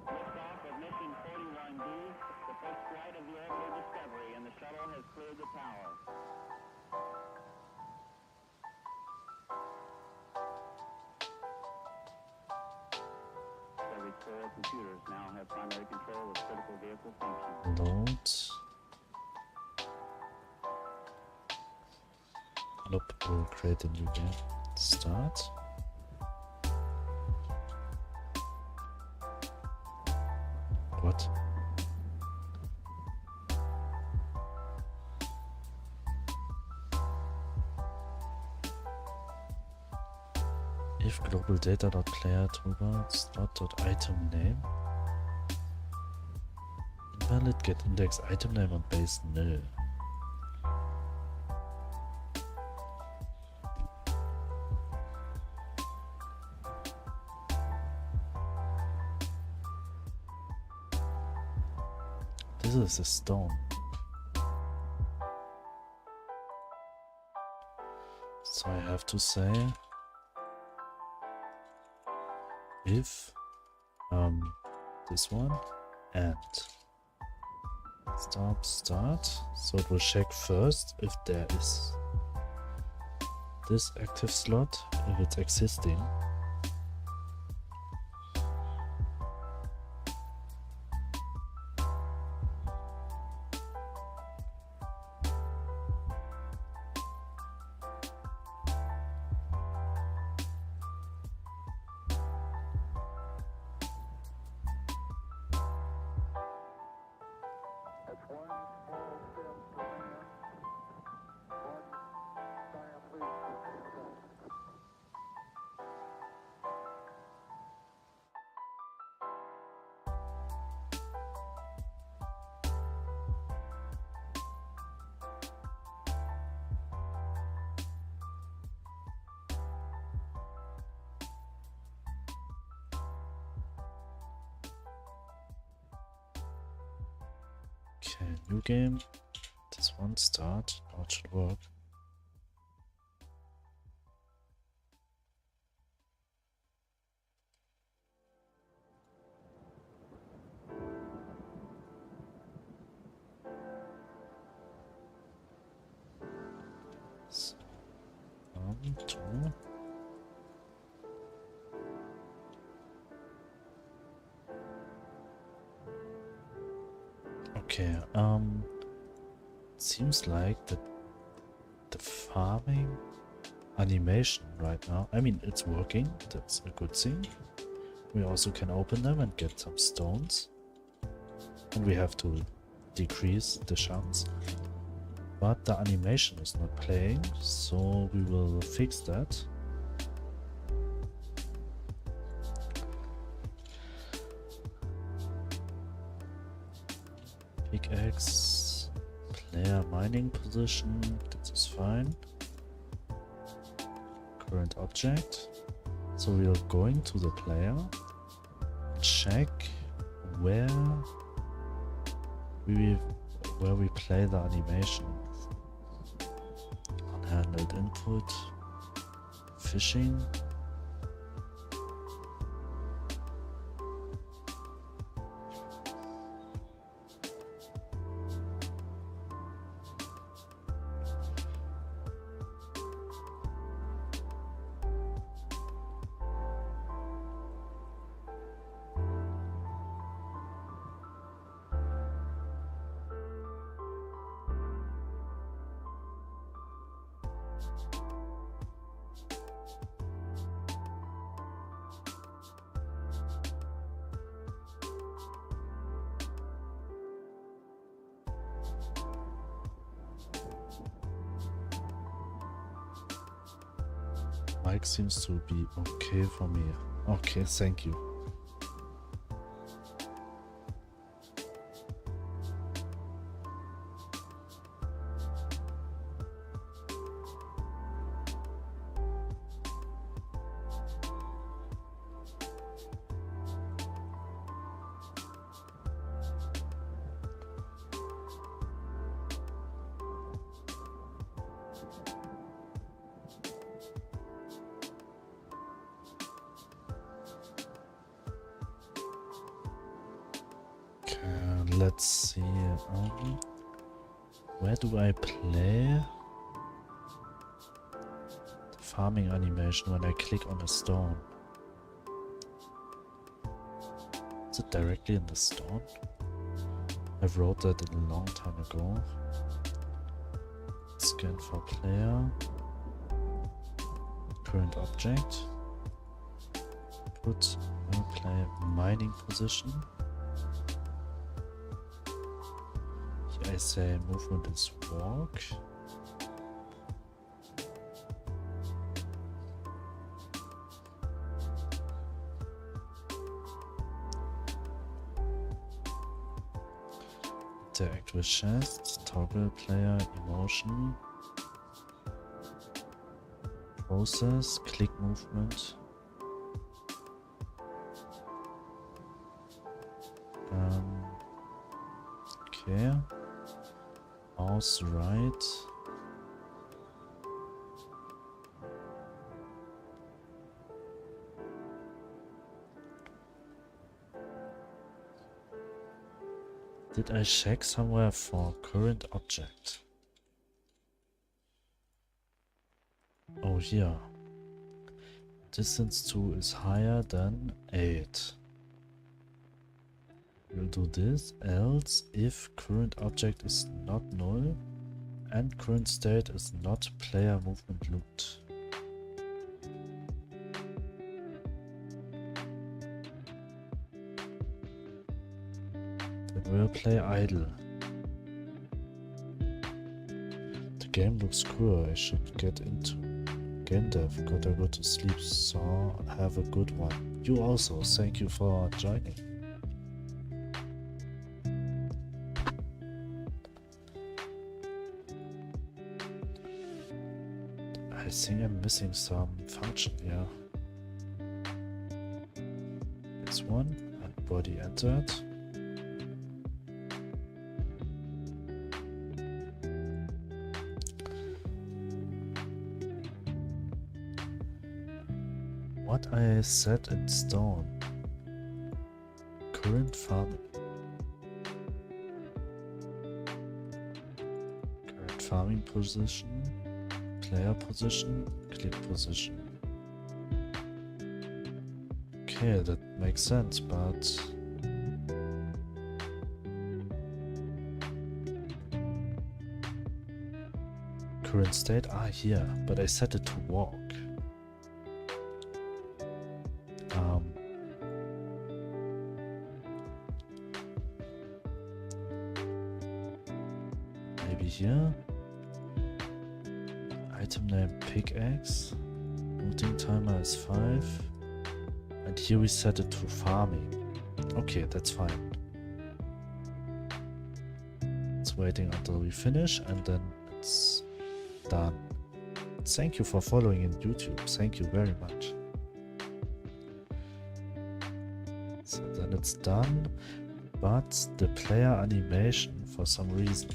Liftoff of mission 41B, the first flight of the orbital Discovery, and the shuttle has cleared the tower. Discovery's core computers now have primary control of critical vehicle functions. Load. Nope, we'll create a new game. Start. What? If global data.player toolbox item name invalid, get index item name on base nil. This is a stone. So I have to say if this one and start, so it will check first if there is this active slot, if it's existing. Okay, new game. This one start. Now it should work. So, 2. Okay, seems like the farming animation right now, I mean, it's working, that's a good thing. We also can open them and get some stones. And we have to decrease the chance. But the animation is not playing, so we will fix that. Pickaxe, player mining position, this is fine. Current object. So we are going to the player, check where we play the animation. Unhandled input, fishing, Mic seems to be okay for me. Okay, thank you. Let's see. Where do I play the farming animation when I click on a stone? Is it directly in the stone? I wrote that a long time ago. Scan for player. Current object. Put play mining position. I say movement is walk. Interact with chest, toggle player, emotion, process, click movement. Okay. Mouse right. Did I check somewhere for current object? Oh, here. Distance 2 is higher than 8. We'll do this, else if current object is not null and current state is not player movement looped. Then we'll play idle. The game looks cool, I should get into GameDev. Gotta go to sleep, so have a good one. You also, thank you for joining. I think I'm missing some function here. This one, and body entered. What I set in stone. Current farming. Current farming position. Player position, click position. Okay, that makes sense, but current state? Ah, here, but I set it to walk. Maybe here. Item name pickaxe, looting timer is 5, and here we set it to farming. Okay, that's fine. It's waiting until we finish and then it's done. Thank you for following in YouTube, thank you very much. So then it's done, but the player animation for some reason.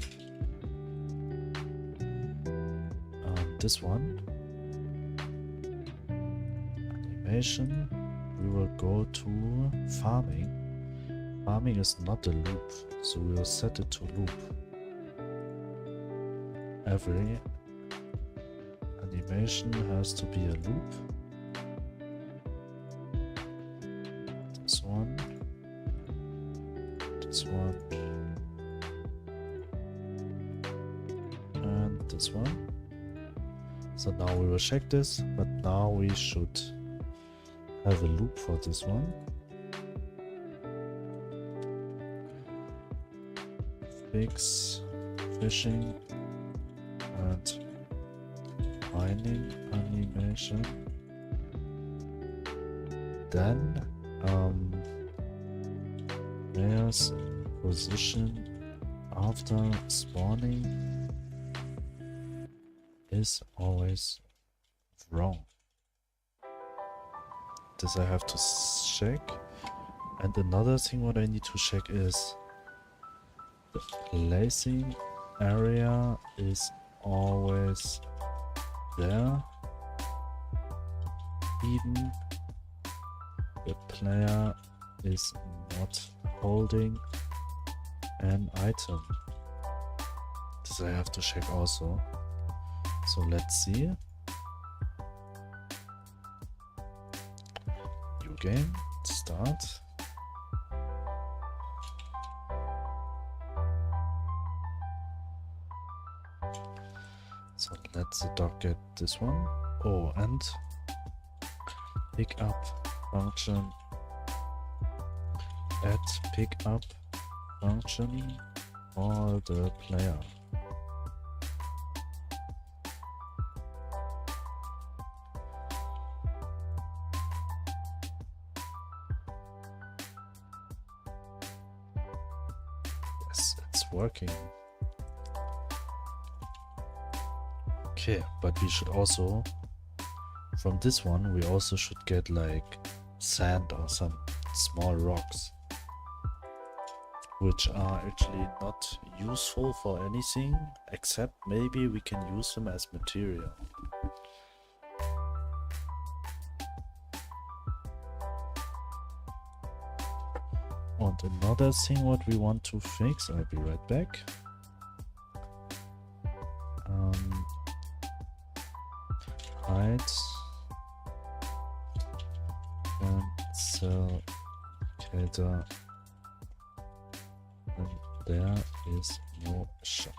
This one, animation, we will go to farming. Farming is not a loop, so we will set it to loop. Every animation has to be a loop. This one, and this one. So now we will check this, but now we should have a loop for this one. Fix, fishing, and mining animation. then player's position after spawning is always wrong. This I have to check. And another thing what I need to check is the placing area is always there, even the player is not holding an item. This I have to check also. So let's see. New game, start. So let's the dog get this one. Oh, and pick up function. Add pick up function for the player. Yes, it's working. Okay, but we should also, from this one, we also should get like sand or some small rocks, which are actually not useful for anything, except maybe we can use them as material. And another thing what we want to fix, I'll be right back. Height and cell cater, and there is no shop.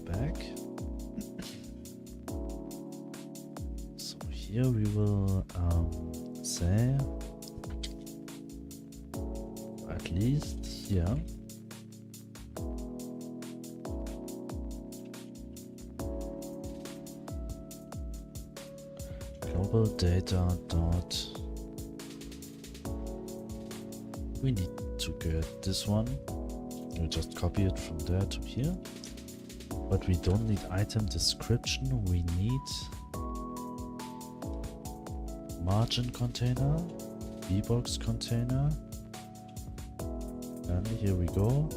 Back. So here we will say at least here global data dot, we need to get this one, we just copy it from there to here. But we don't need item description, we need margin container, VBox container, and here we go,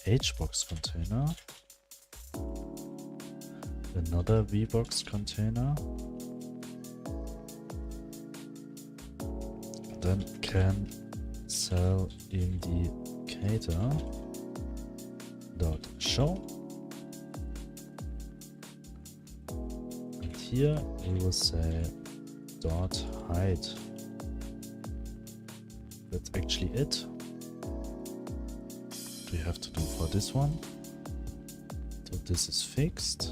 HBox container, another VBox container, then can cell indicator dot show, and here we will say dot height. That's actually it. What we have to do for this one. So this is fixed.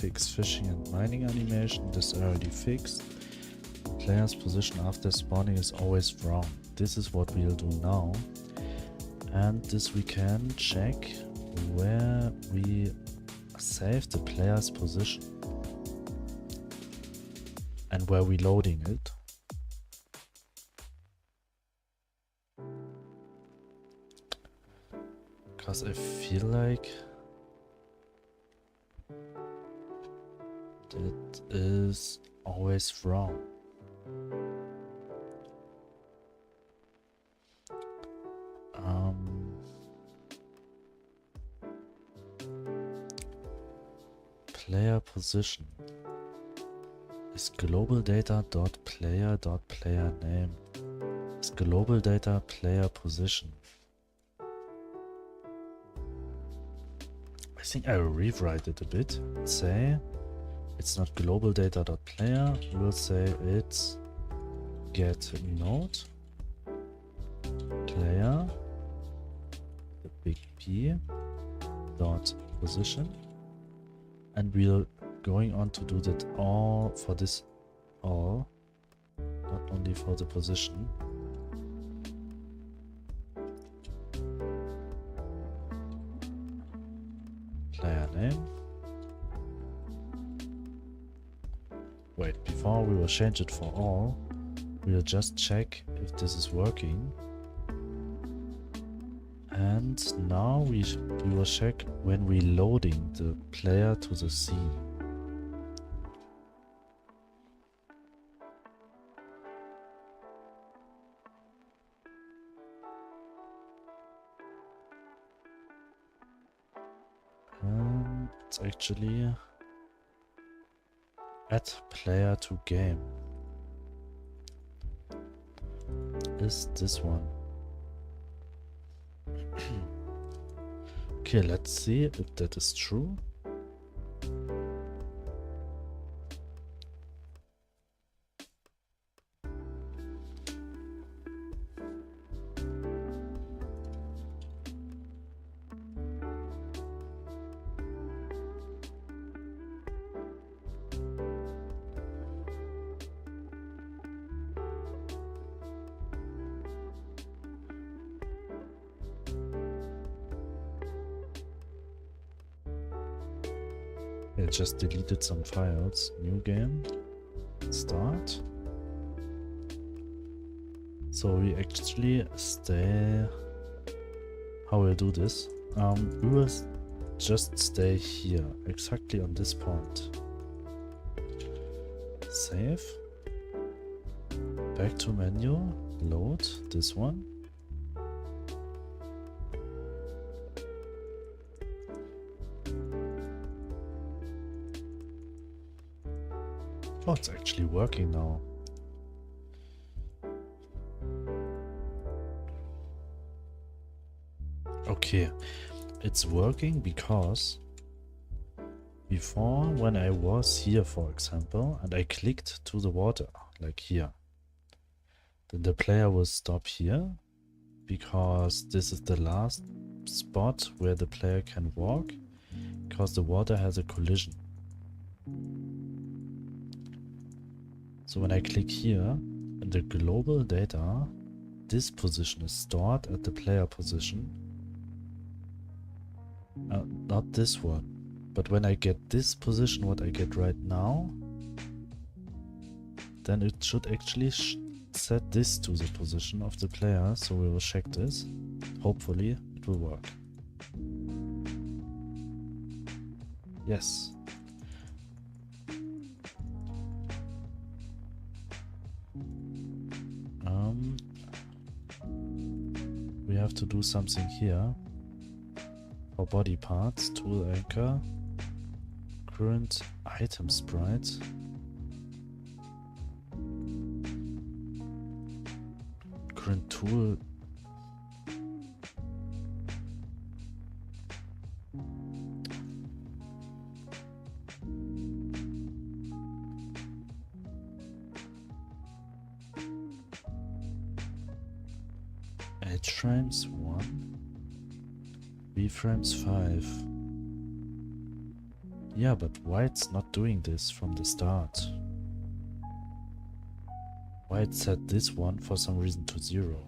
fix fishing and mining animation. This already fixed. Player's position after spawning is always wrong. This is what we'll do now. And this we can check where we save the player's position and where we loading it. Because I feel like that is always wrong. Player position is global data dot player name is global data player position. I think I will rewrite it a bit and say it's not global data dot player. We'll say it's get node player the big P dot position, and we're going on to do that all for this all, not only for the position. Player name. Wait, before we will change it for all, we'll just check if this is working. And now we will check when we loading the player to the scene. It's actually add player to game. Is this one? Okay, let's see if that is true. I just deleted some files. New game. Start. So we actually stay. How we'll do this? We will just stay here, exactly on this point. Save. Back to menu. Load this one. Oh, it's actually working now. Okay, it's working because before, when I was here, for example, and I clicked to the water, like here, then the player will stop here because this is the last spot where the player can walk, because the water has a collision. So when I click here, in the global data, this position is stored at the player position. Not this one. But when I get this position, what I get right now, then it should actually set this to the position of the player. So we will check this. Hopefully it will work. Yes. We have to do something here. For body parts, tool anchor, current item sprite. Current tool. Frames 1, B frames 5. Yeah, but why it's not doing this from the start? Why it set this one for some reason to 0?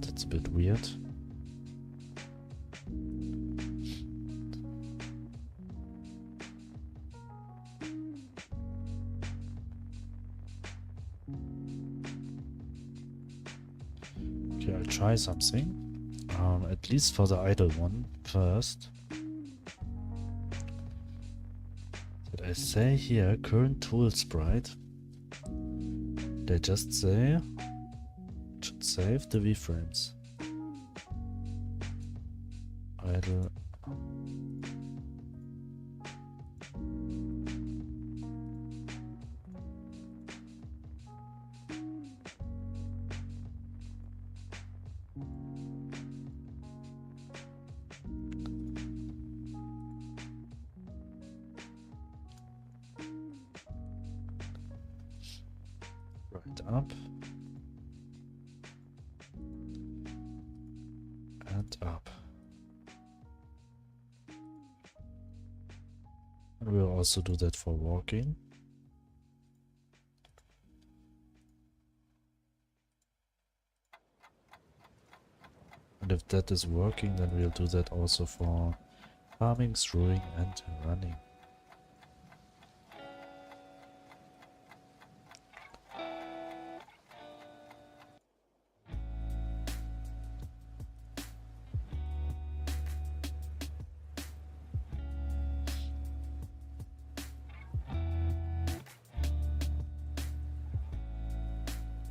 That's a bit weird. Okay, I'll try something. At least for the idle one first. Did I say here current tool sprite? They just say should save the V-frames. Idle. Right up. And up. And we'll also do that for walking. And if that is working, then we'll do that also for farming, throwing, and running.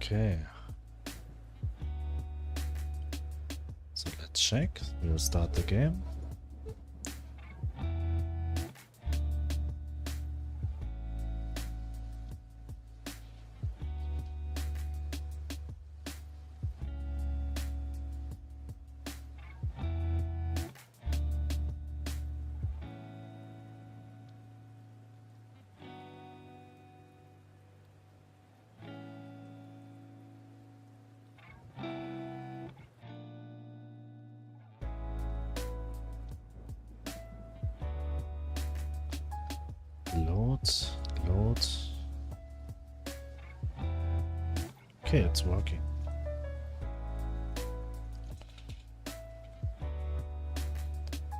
Okay. So let's check. We'll start the game. Load. Okay, it's working.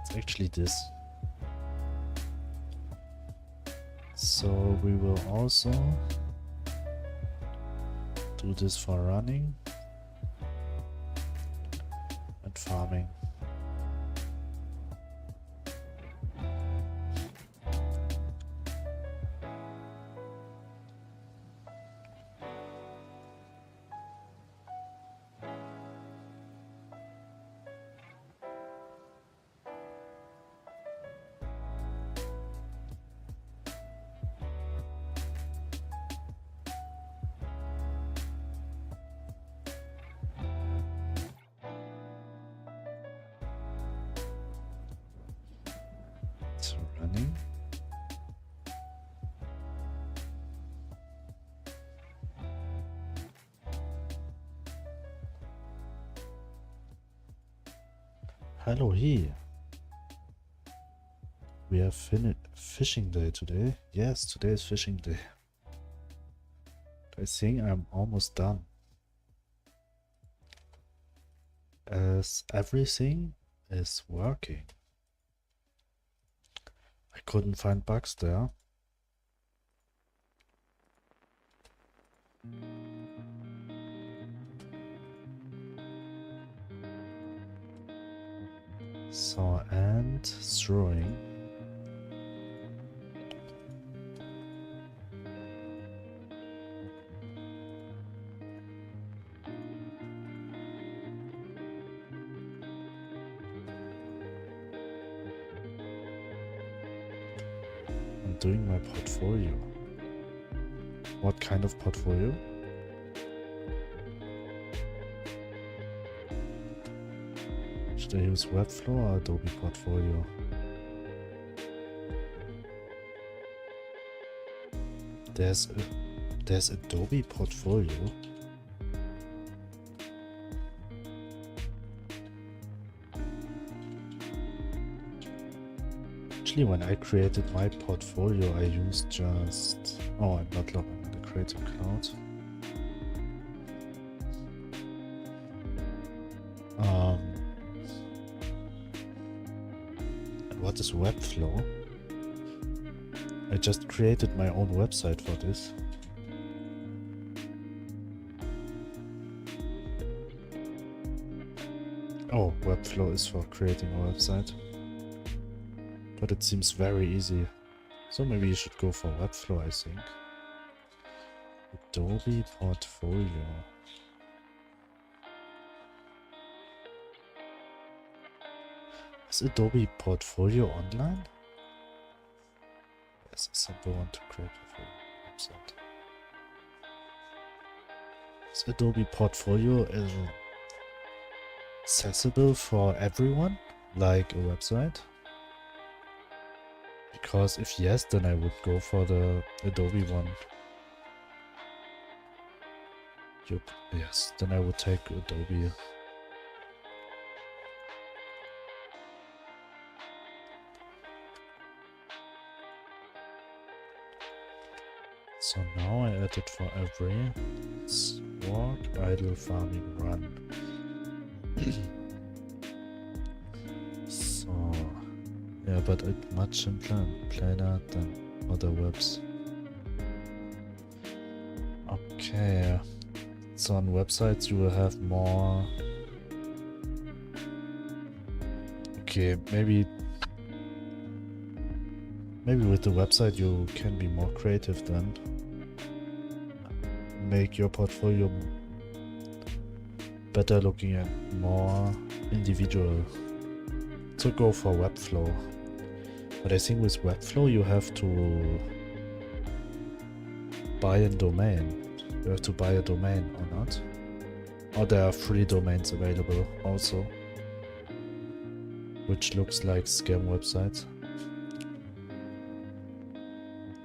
It's actually this. So we will also do this for running and farming. Running. Hello here. We have fishing day today. Yes, today is fishing day. I think I'm almost done. As everything is working. I couldn't find bugs there. So, and throwing. Doing my portfolio. What kind of portfolio? Should I use Webflow or Adobe Portfolio? There's Adobe Portfolio. Actually, when I created my portfolio, I used just... Oh, I'm not logging in the Creative Cloud. And what is Webflow? I just created my own website for this. Oh, Webflow is for creating a website. But it seems very easy. So maybe you should go for Webflow, I think. Adobe Portfolio. Is Adobe Portfolio online? Yes, I simply want to create a website. Is Adobe Portfolio accessible for everyone, like a website? Because if yes, then I would go for the Adobe one. Yup, yes, then I would take Adobe. So now I add it for every walk, idle, farming, run. So, yeah, but it's much simpler and plainer than other webs. Okay, so on websites you will have more... Okay, maybe with the website you can be more creative then. Make your portfolio better looking and more individual. So go for Webflow. But I think with Webflow you have to buy a domain. You have to buy a domain or not. Or there are free domains available also. Which looks like scam websites.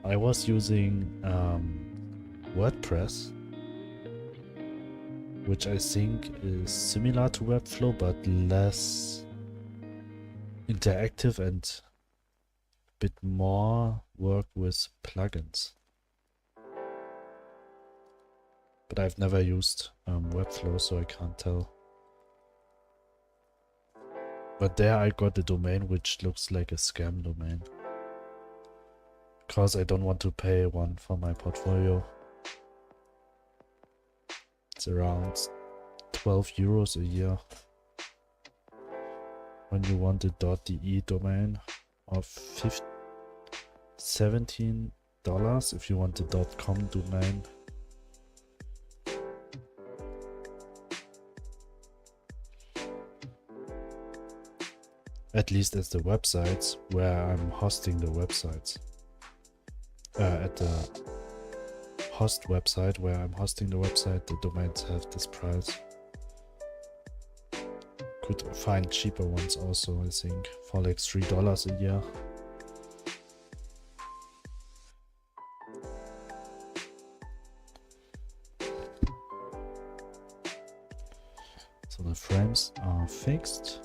I was using WordPress, which I think is similar to Webflow but less interactive and a bit more work with plugins. But I've never used Webflow, so I can't tell. But there I got a domain which looks like a scam domain. Because I don't want to pay one for my portfolio. It's around 12 euros a year. When you want a .de domain, or $17 if you want a .com domain. At least as the websites where I'm hosting the websites. At the host website where I'm hosting the website, the domains have this price. Could find cheaper ones also, I think, for like $3 a year. So the frames are fixed.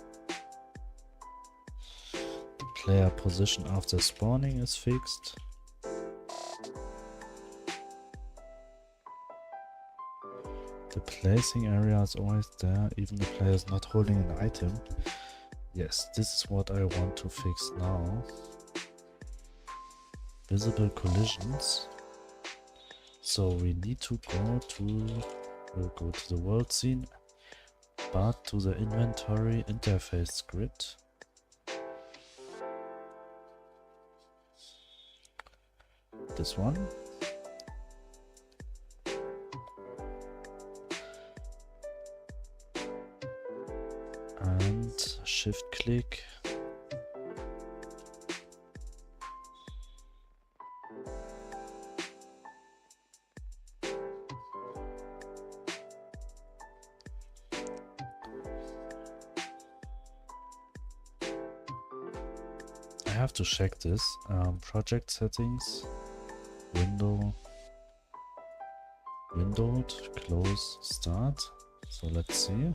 The player position after spawning is fixed. The placing area is always there, even the player is not holding an item. Yes, this is what I want to fix now. Visible collisions. So we need to we'll go to the world scene, but to the inventory interface script. This one. And shift click. have to check this. Project settings, window, windowed, close, start. So let's see.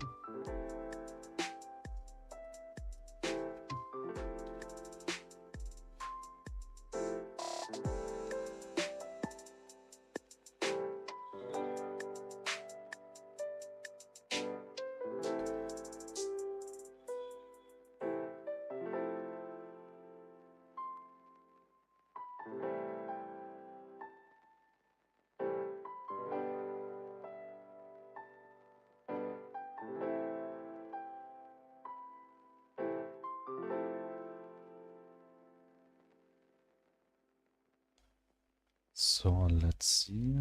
So let's see.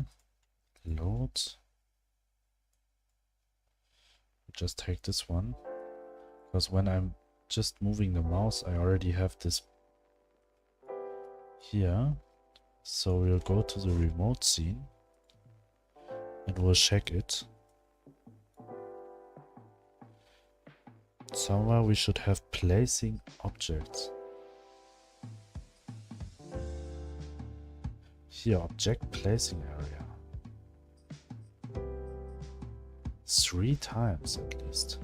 Load. Just take this one. Because when I'm just moving the mouse, I already have this here. So we'll go to the remote scene and we'll check it. Somewhere we should have placing objects. Here, object placing area. 3 times at least.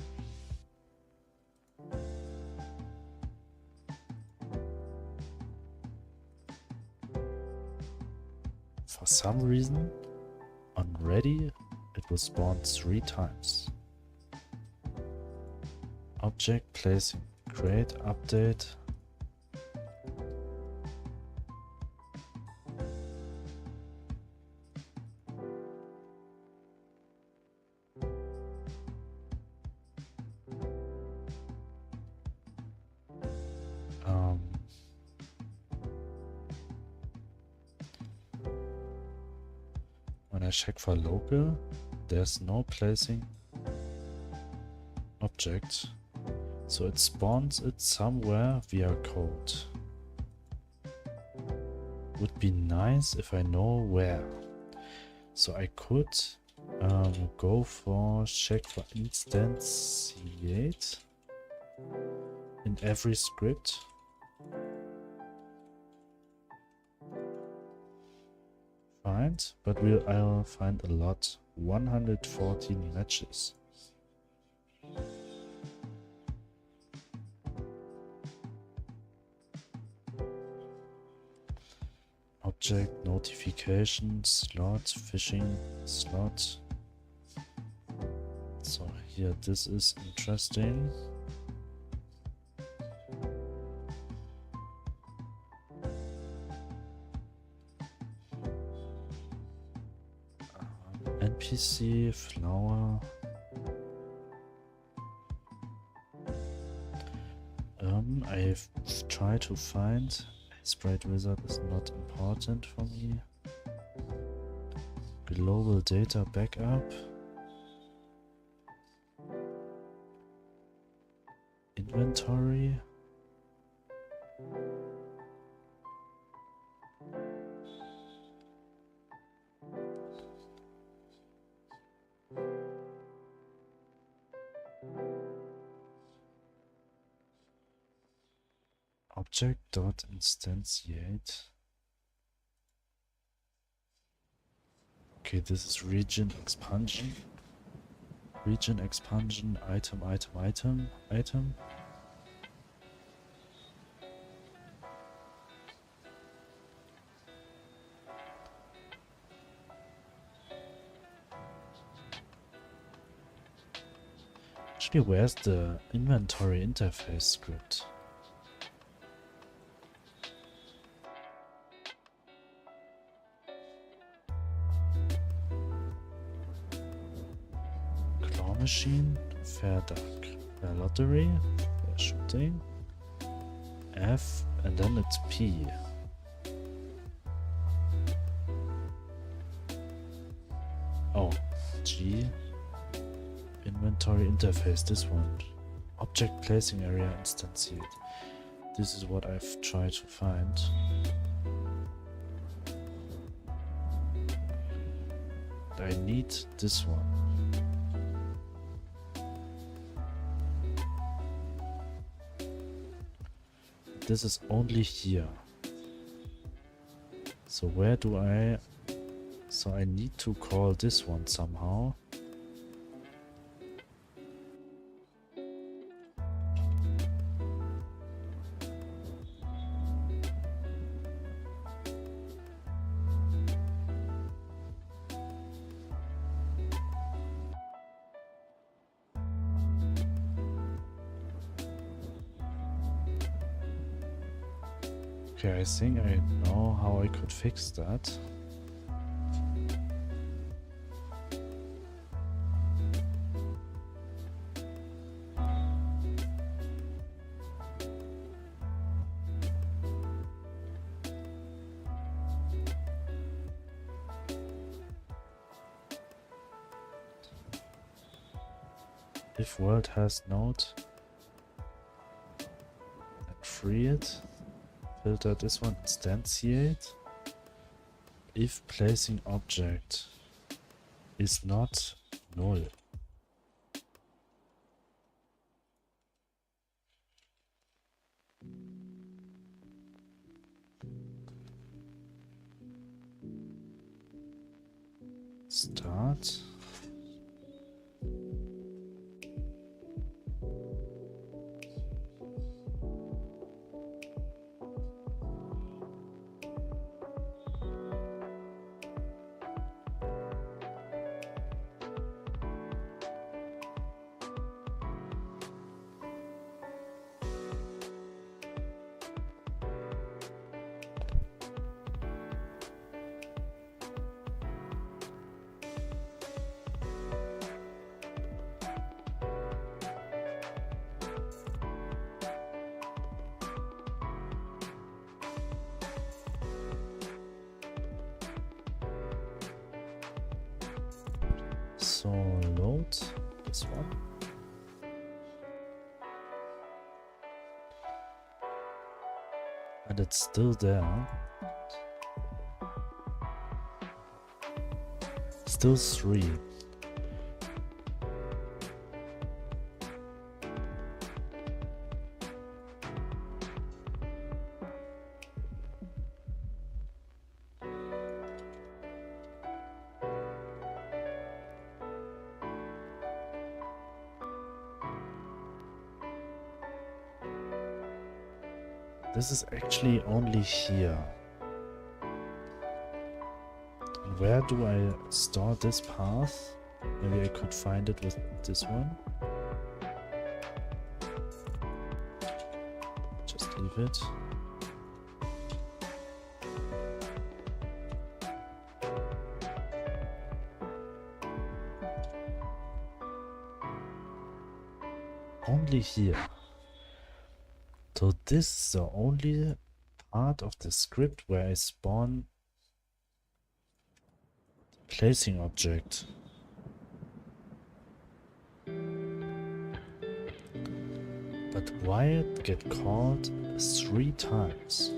For some reason, on ready, it was spawned 3 times. Object placing, create, update. When I check for local, there's no placing object, so it spawns it somewhere via code. Would be nice if I know where. So I could go for check for instantiate in every script. But I'll find a lot. 114 matches. Object notification slot, phishing slot. So here this is interesting. NPC, flower. I've tried to find Sprite Wizard is not important for me. Global data backup. Inventory. Object.instantiate. Okay, this is region expansion. Region expansion, item. Actually, where's the inventory interface script? Claw machine, fair duck, fair lottery, fair shooting, F, and then it's P. Oh, G. Inventory interface, this one. Object placing area instantiate. This is what I've tried to find. I need this one. this is only here. So where do I... So I need to call this one somehow. Okay, I think I know how I could fix that. If world has node, then free it. Filter this one, instantiate. If placing object is not null. Start. So load this one. And it's still there. Still 3. This is actually only here. And where do I store this path? Maybe I could find it with this one. Just leave it. Only here. So this is the only part of the script where I spawn the placing object. But why it get called 3 times?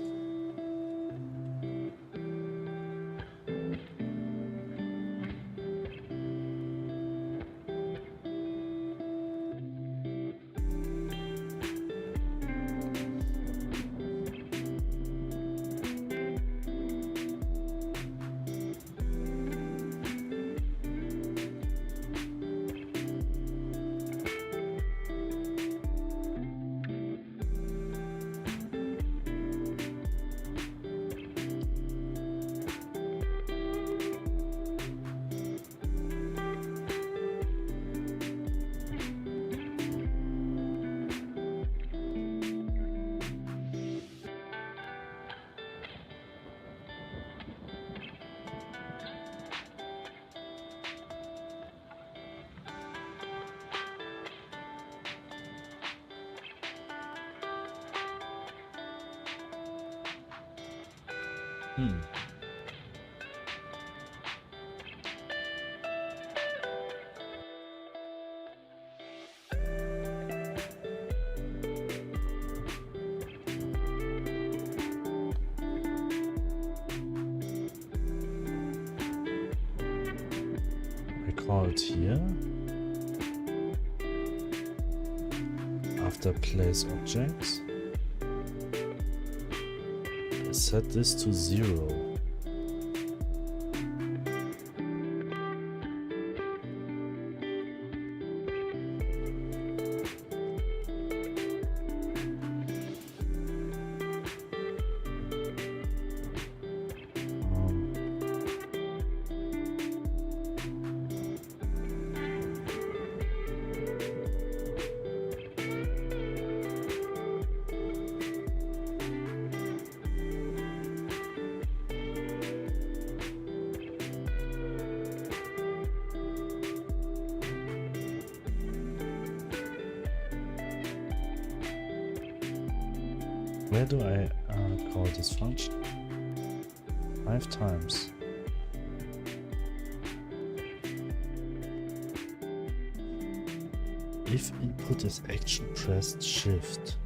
Call it here. After place objects. set this to 0. Where do I call this function? 5 times. If input is action, press shift.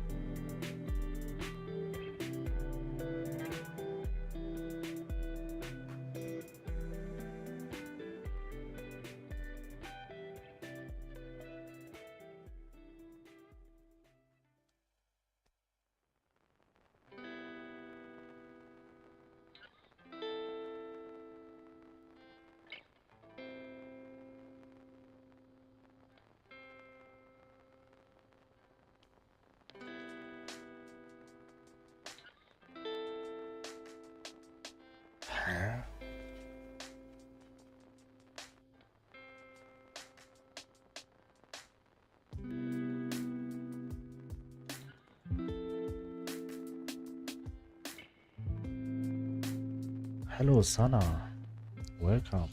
Hello, Sana. Welcome.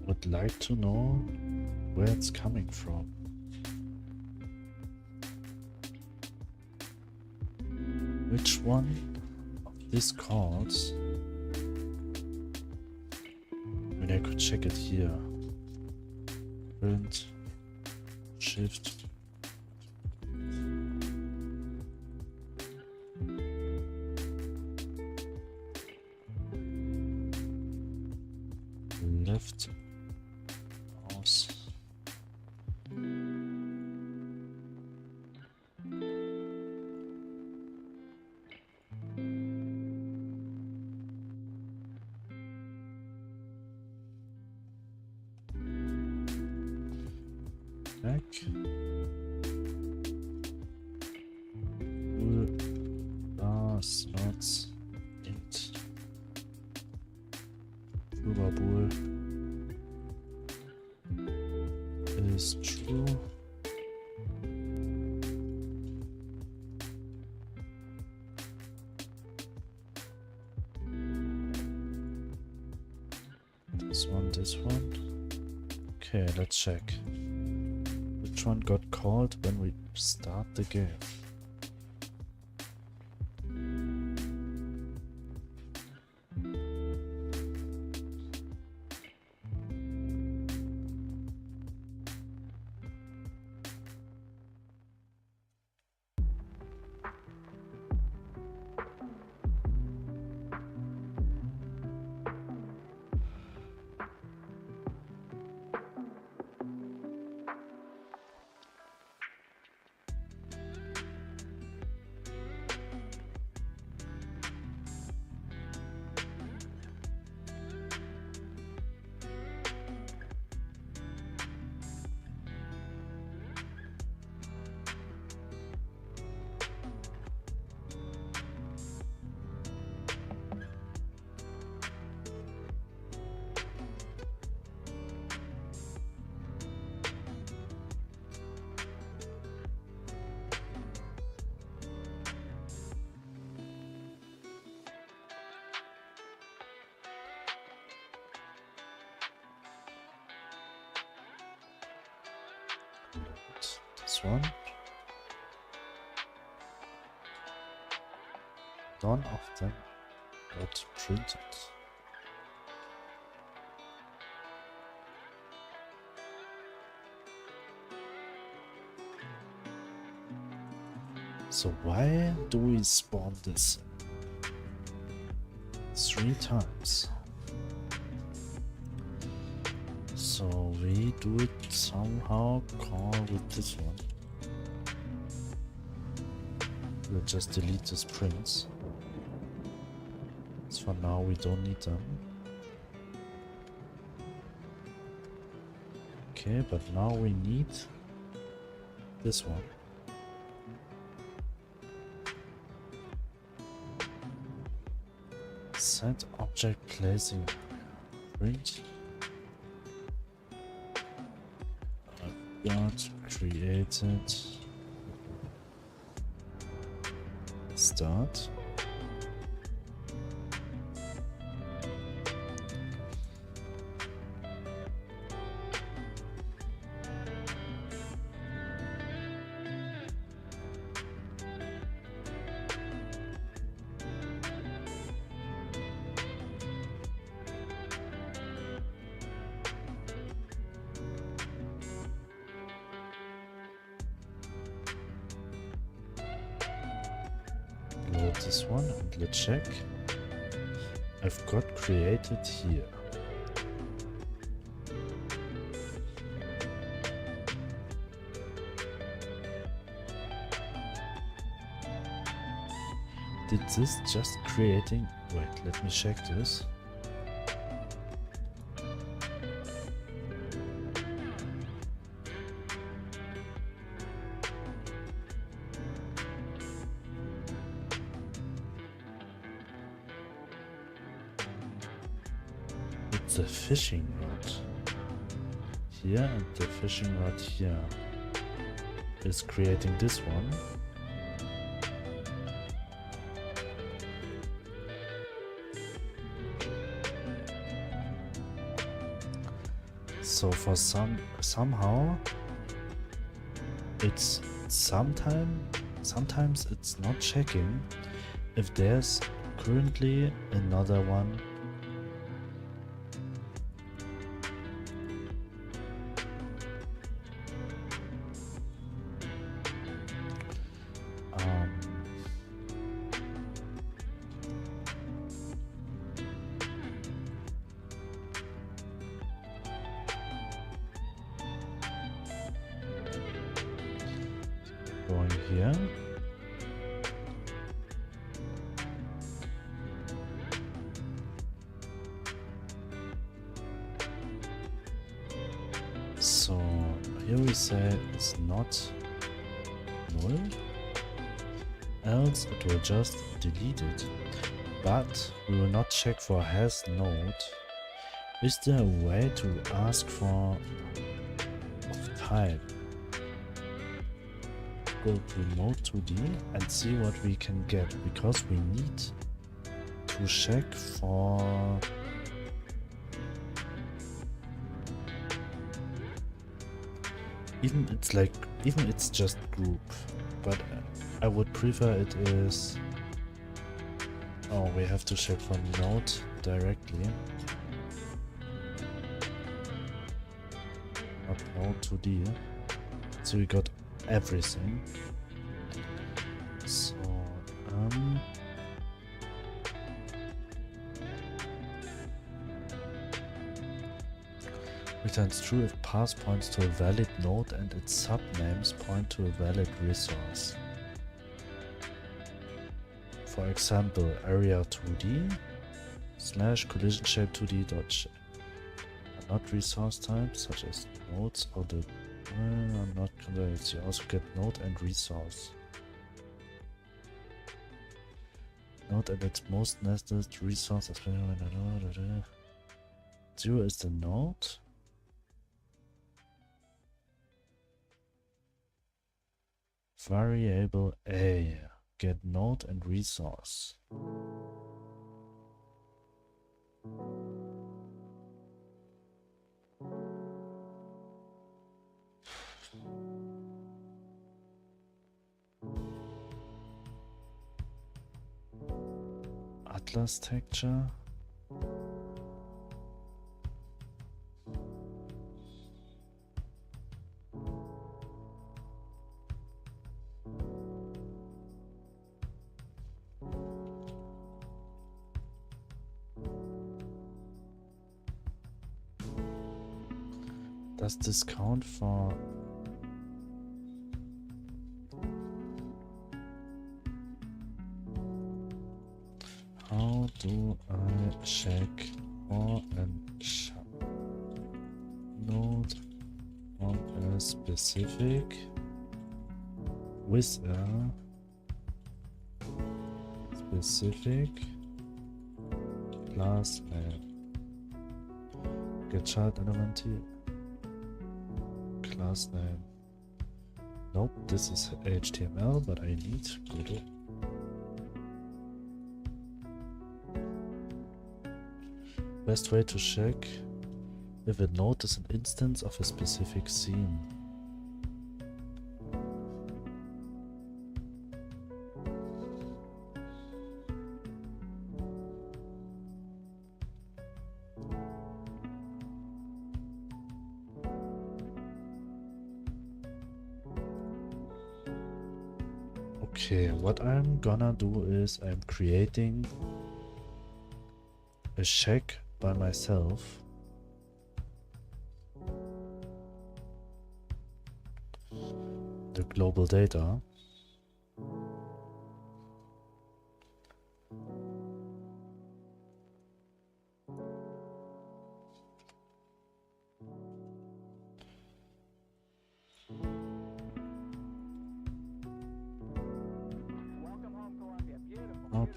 Would like to know where it's coming from. Which one of these calls? I mean, I could check it here. Print, shift. Left. Mouse. Back. Slots. Int. Bool is true. This one. Okay, let's check. Which one got called when we start the game? this one. None of them got printed. So why do we spawn this 3 times? So we do it somehow, call with this one. We'll just delete this prints. So for now we don't need them. Okay, but now we need this one. Set object placing print. Got created. Start. Load this one and let's check. I've got created here. Did this just creating? Wait, let me check this. The fishing rod here and the fishing rod here is creating this one. So for somehow it's sometimes it's not checking if there's currently another one. Going here. So here we say it's not null, else it will just delete it. But we will not check for has node. Is there a way to ask for of type? Go to mode 2D and see what we can get, because we need to check for even it's just group, but I would prefer it is. Oh, we have to check for node directly, not node 2D. So we got everything. So returns true if pass points to a valid node and its subnames point to a valid resource. For example, area 2D / collision shape 2D dot shape. Not resource types such as nodes or the not converted. You also get node and resource. Node and its most nested resource. 0 is the node. Variable A. Get node and resource. class texture. Does this count for how do I check for an node on a specific with a specific class name? Get child element here. Class name. Nope, this is HTML, but I need Godot. Best way to check if a node is an instance of a specific scene. Okay, what I'm gonna do is I'm creating a check by myself. The global data. Welcome home, Columbia. Beautiful.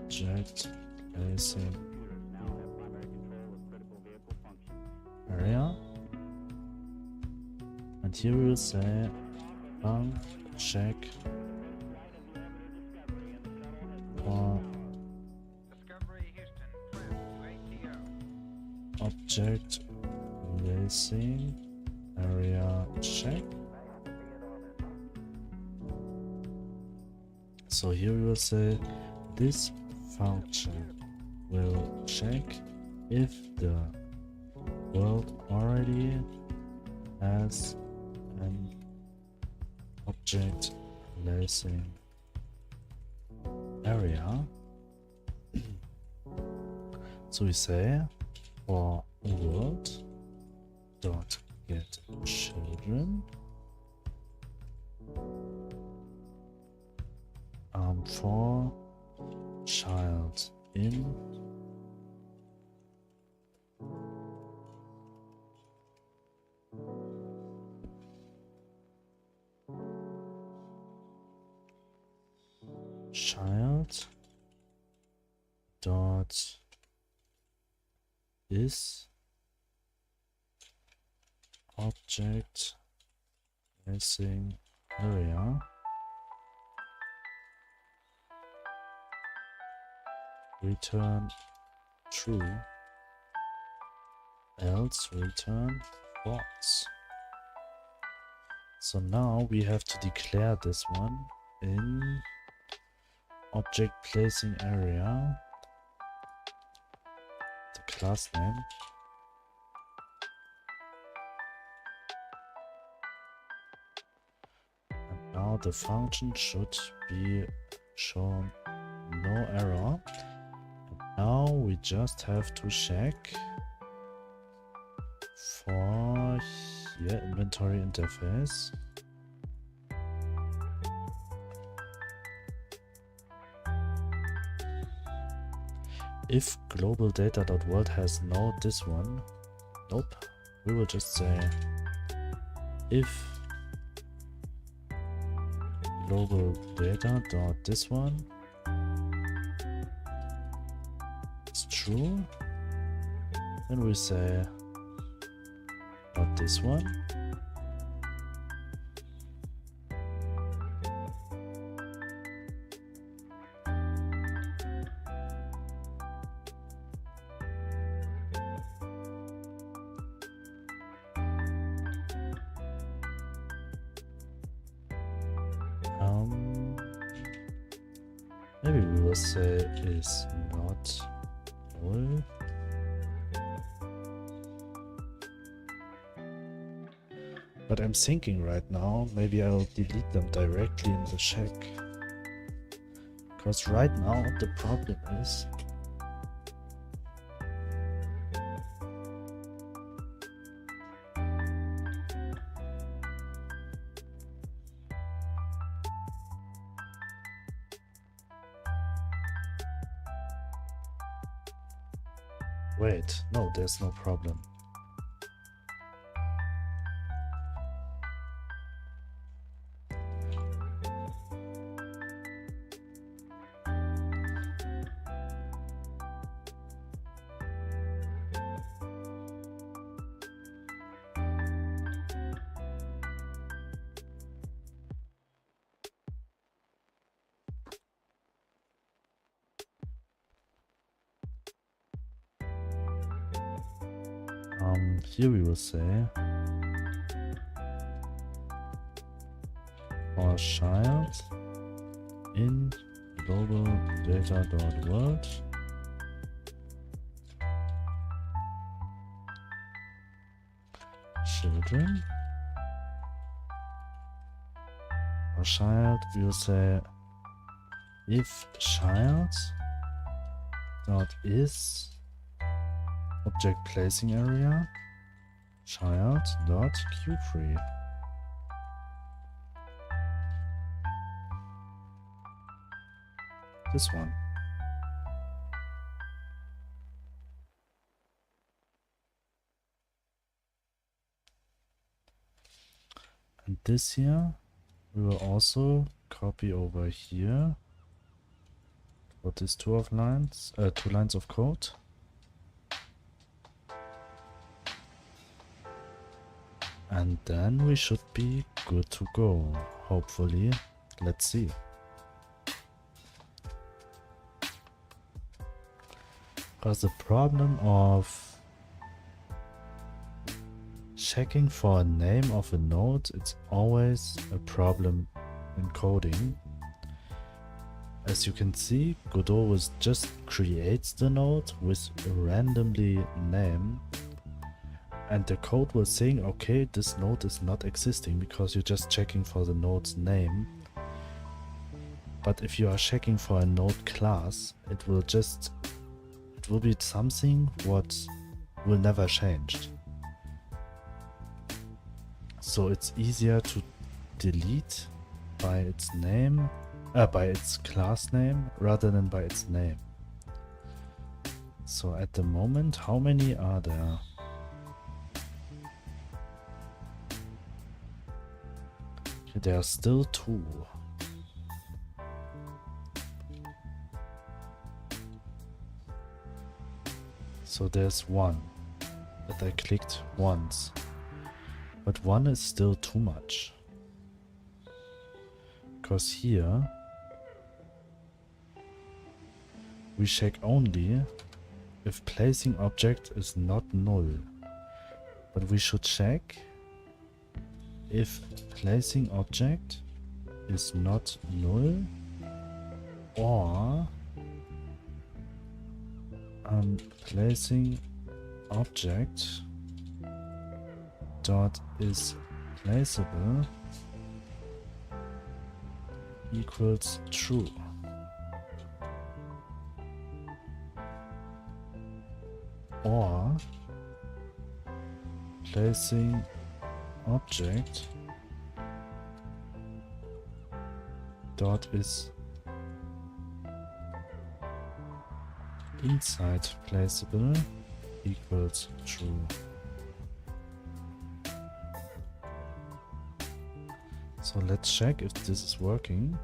Object placing Computers now have primary control of critical vehicle functions. area. And here we will say check for Discovery Houston, press to ATO. object placing area check. So here we will say this function will check if the world already has an object placing area. So we say for world dot get children for child in child dot is object placing area return true, else return false. So now we have to declare this one in object placing area, the class name. And now the function should be shown no error. Now we just have to check for here inventory interface. If global data.world has no this one, nope, we will just say if global data dot this one is true, then we say not this one. maybe we will say is not null. But I'm thinking right now, maybe I'll delete them directly in the check. Because right now the problem is wait, no, there's no problem. Here we will say our child in global data.world children. Our child will say if child dot is object placing area child dot q3. This one. And this here we will also copy over here for these two lines of code. And then we should be good to go, hopefully. Let's see. Because the problem of checking for a name of a node, it's always a problem in coding. As you can see, Godot just creates the node with a randomly name. And the code was saying, okay, this node is not existing because you're just checking for the node's name. But if you are checking for a node class, it will be something what will never change. So it's easier to delete by its name, by its class name rather than by its name. So at the moment, how many are there? There are still 2. So there's 1 that I clicked once. But 1 is still too much. Because here we check only if placing object is not null. But we should check if placing object is not null or placing object dot is placeable equals true. Or placing object dot is inside placeable equals true. So let's check if this is working.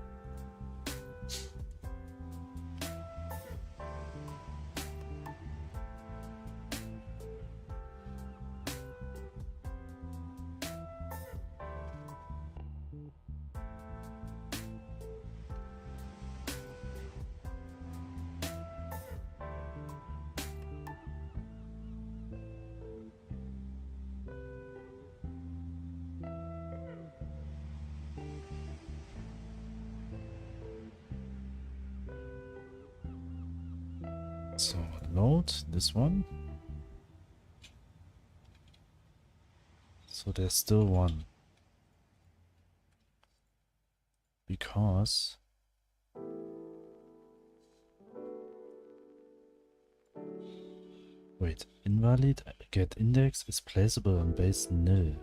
load, this one. So there's still one. Because wait, invalid get index is placeable on base nil.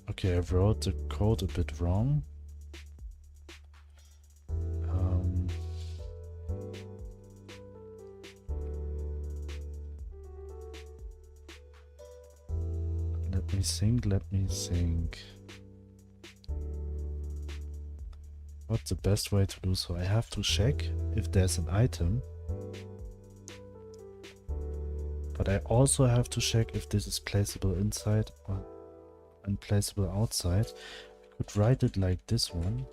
Okay, I wrote the code a bit wrong. Let me think. What's the best way to do so? I have to check if there's an item. But I also have to check if this is placeable inside or unplaceable outside. I could write it like this one.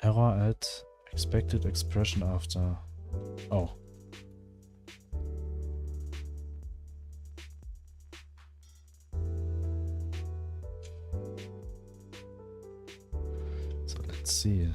Error at expected expression after. Oh. So let's see.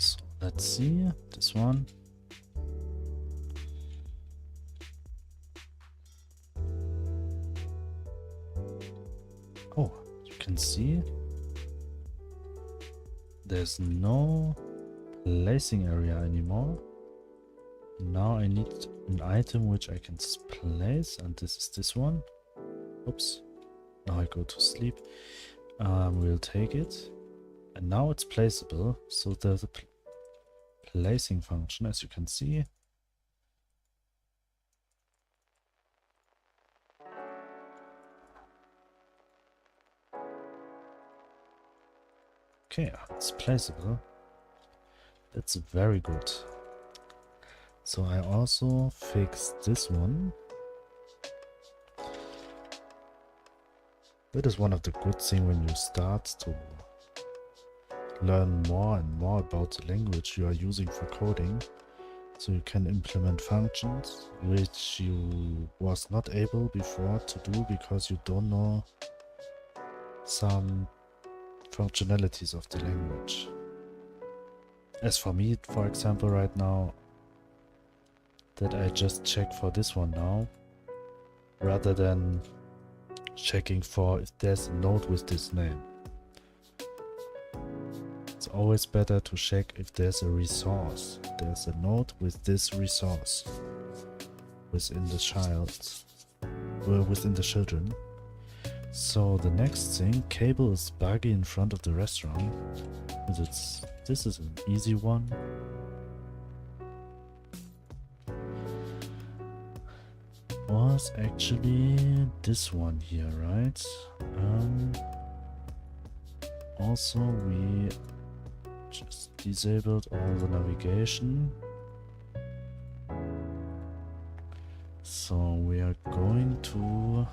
So let's see this one. Oh, you can see there's no placing area anymore. Now I need an item which I can place, and this is this one. Oops. Now I go to sleep. We'll take it. And now it's placeable, so there's a placing function, as you can see. Okay, it's placeable. That's very good. So I also fixed this one. That is one of the good things when you start to learn more and more about the language you are using for coding. So you can implement functions which you was not able before to do because you don't know some functionalities of the language. As for me, for example, right now, that I just check for this one now, rather than checking for if there's a node with this name. It's always better to check if there's a resource. There's a node with this resource within the within the children. So the next thing, cable is buggy in front of the restaurant. This is an easy one. Was actually this one here, right? Also we just disabled all the navigation. So we are going to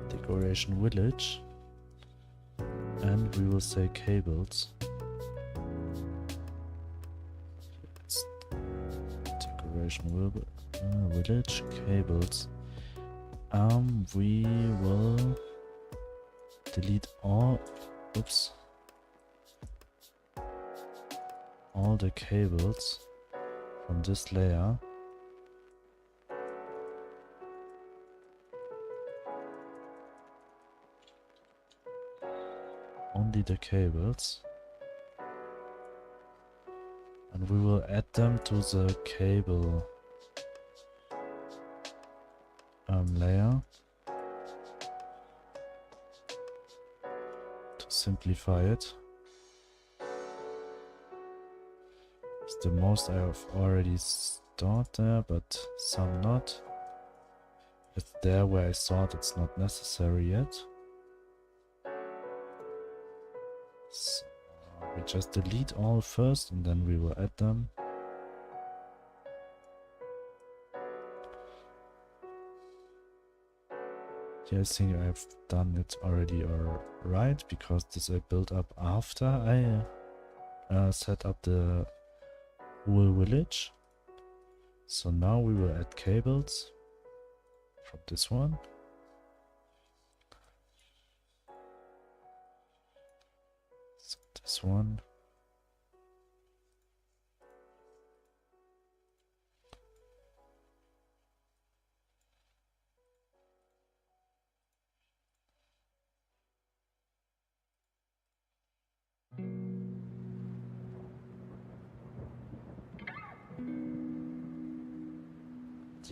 decoration village and we will say cables. It's decoration village cables. We will delete all the cables from this layer. only the cables. And we will add them to the cable layer to simplify it. It's the most I have already stored there, but some not. It's there where I thought it's not necessary yet. So we just delete all first and then we will add them. Yeah, I think I've done it already right, because this I built up after I set up the whole village. So now we will add cables from this one. So this one.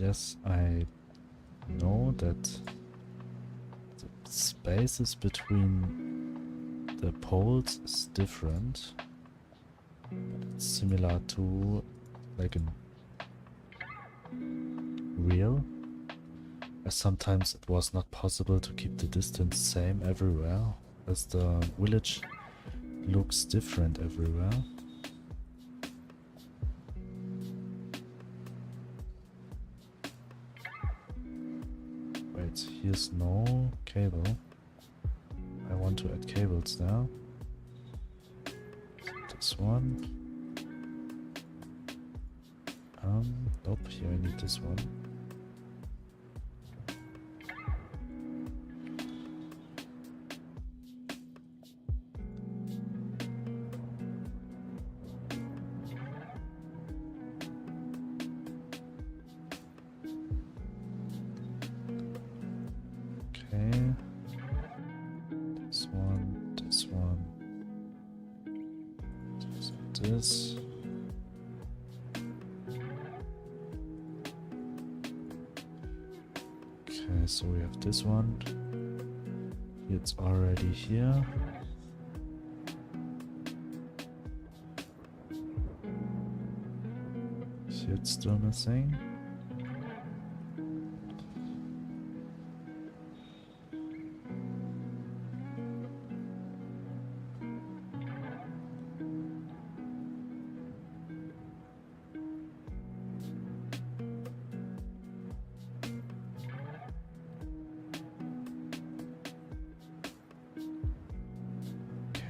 Yes, I know that the spaces between the poles is different. It's similar to like in real. As sometimes it was not possible to keep the distance same everywhere, as the village looks different everywhere. Wait, here's no cable. I want to add cables now. This one. Nope, here I need this one. Okay. This one. This. Okay, so we have this one. It's already here. Here it's still missing.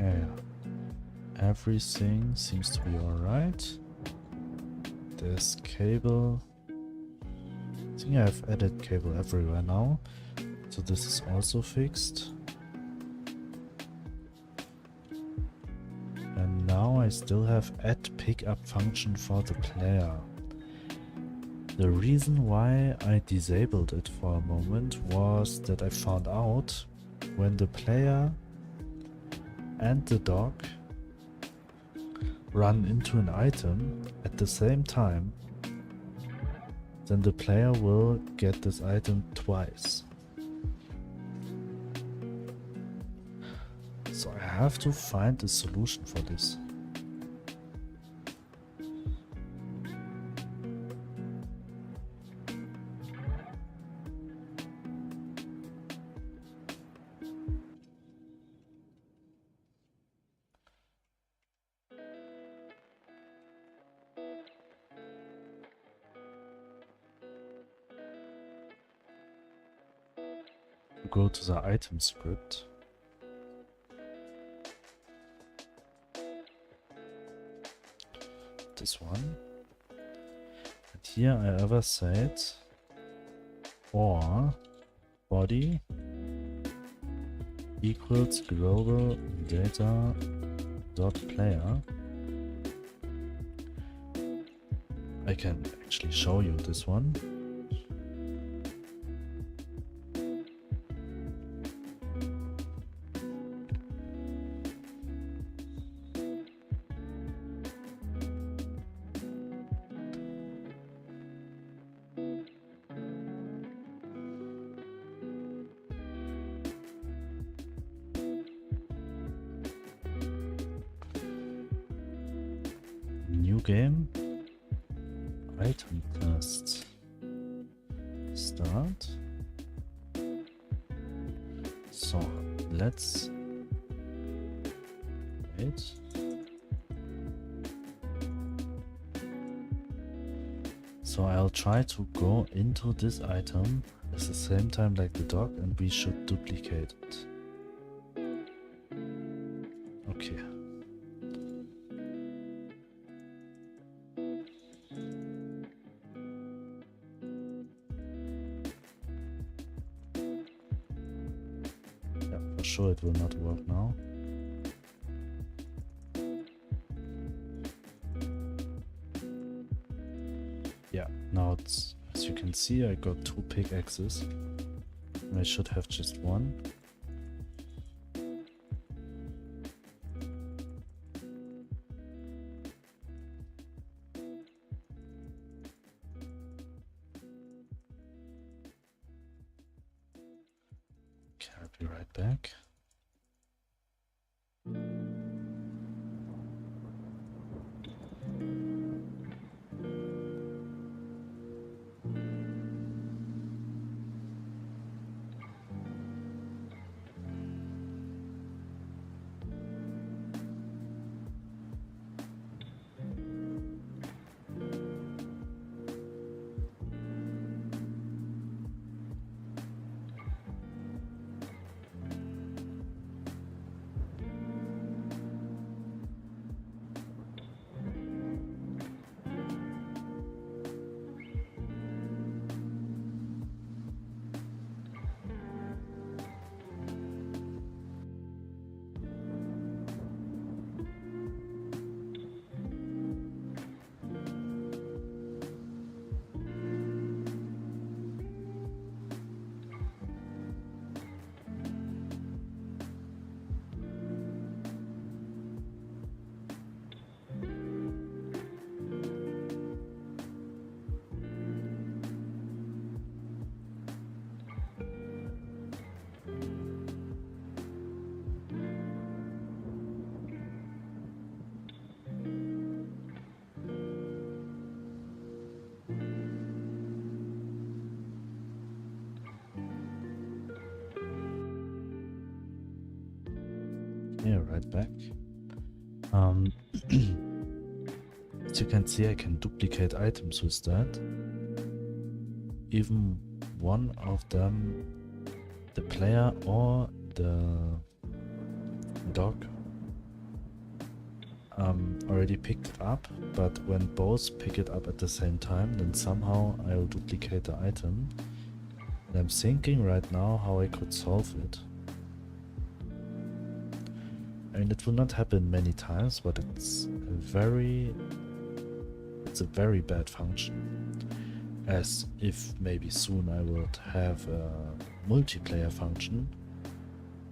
Okay, everything seems to be alright. There's cable. I think I've added cable everywhere now, so this is also fixed. And now I still have add pickup function for the player. The reason why I disabled it for a moment was that I found out when the player and the dog run into an item at the same time, then the player will get this item twice. So I have to find a solution for this. Go to the item script. This one. And here I ever said or body equals global data dot player. I can actually show you this one. New game. Item test. Start. So let's wait. So I'll try to go into this item at the same time like the dog, and we should duplicate it. Okay. Yeah, for sure it will not work now. Yeah, now it's, as you can see, I got 2 pickaxes. I should have just one. Okay, I'll be right back. Yeah, right back. As you can see, I can duplicate items with that. Even one of them, the player or the dog, already picked it up, but when both pick it up at the same time, then somehow I'll duplicate the item. And I'm thinking right now how I could solve it. And it will not happen many times, but it's a very bad function. As if maybe soon I would have a multiplayer function,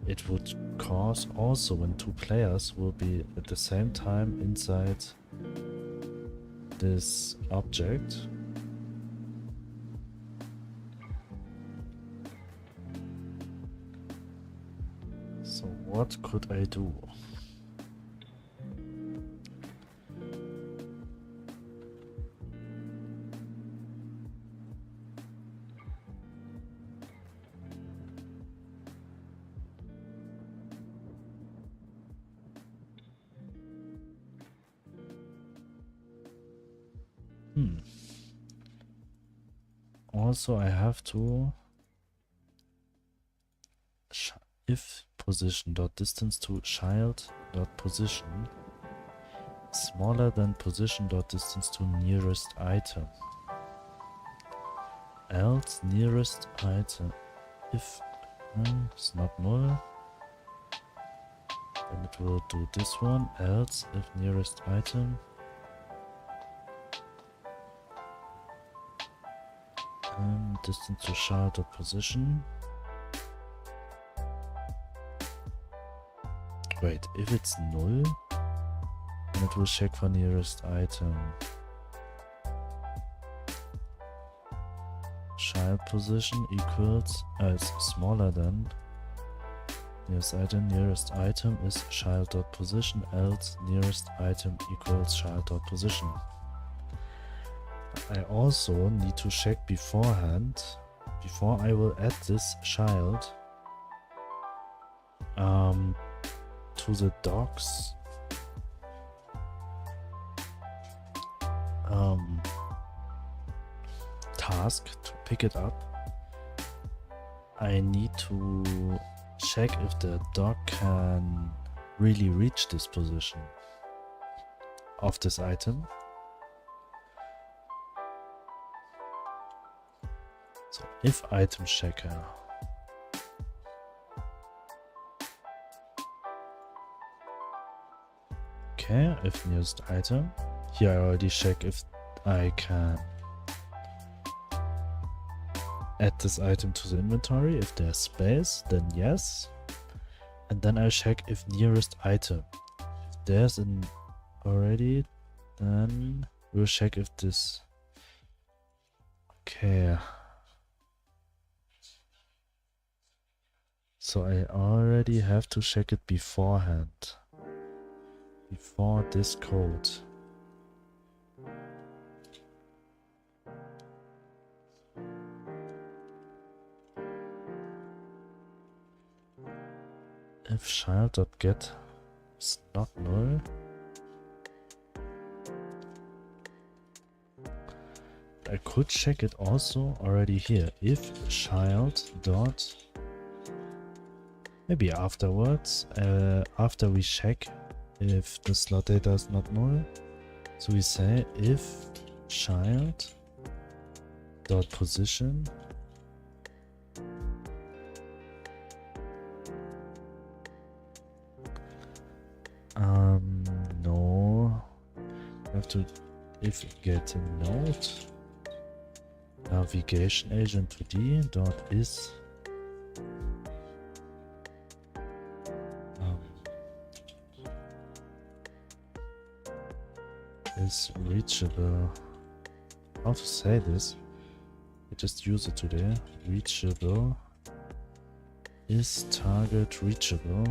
it would cause also when 2 players will be at the same time inside this object. So what could I do? Also, I have to if position dot distance to child dot position smaller than position dot distance to nearest item, else nearest item if it's not null, then it will do this one, else if nearest item distance to child dot position. Wait, if it's null, then it will check for nearest item. Child position equals as smaller than nearest item is child.position, else nearest item equals child.position. I also need to check beforehand, before I will add this child to the docs task to pick it up. I need to check if the dog can really reach this position of this item. So if item checker okay, if nearest item, here I already check if I can add this item to the inventory. If there's space, then yes. And then I check if nearest item. If there's an already, then we'll check if this. Okay. So I already have to check it beforehand. Before this code. If child.get is not null, I could check it also already here. If child dot, maybe afterwards, after we check if the slot data is not null, so we say if child dot position no, we have to, if we get a node navigation agent 2D dot is reachable. How to say this? I just use it today. Reachable is target reachable.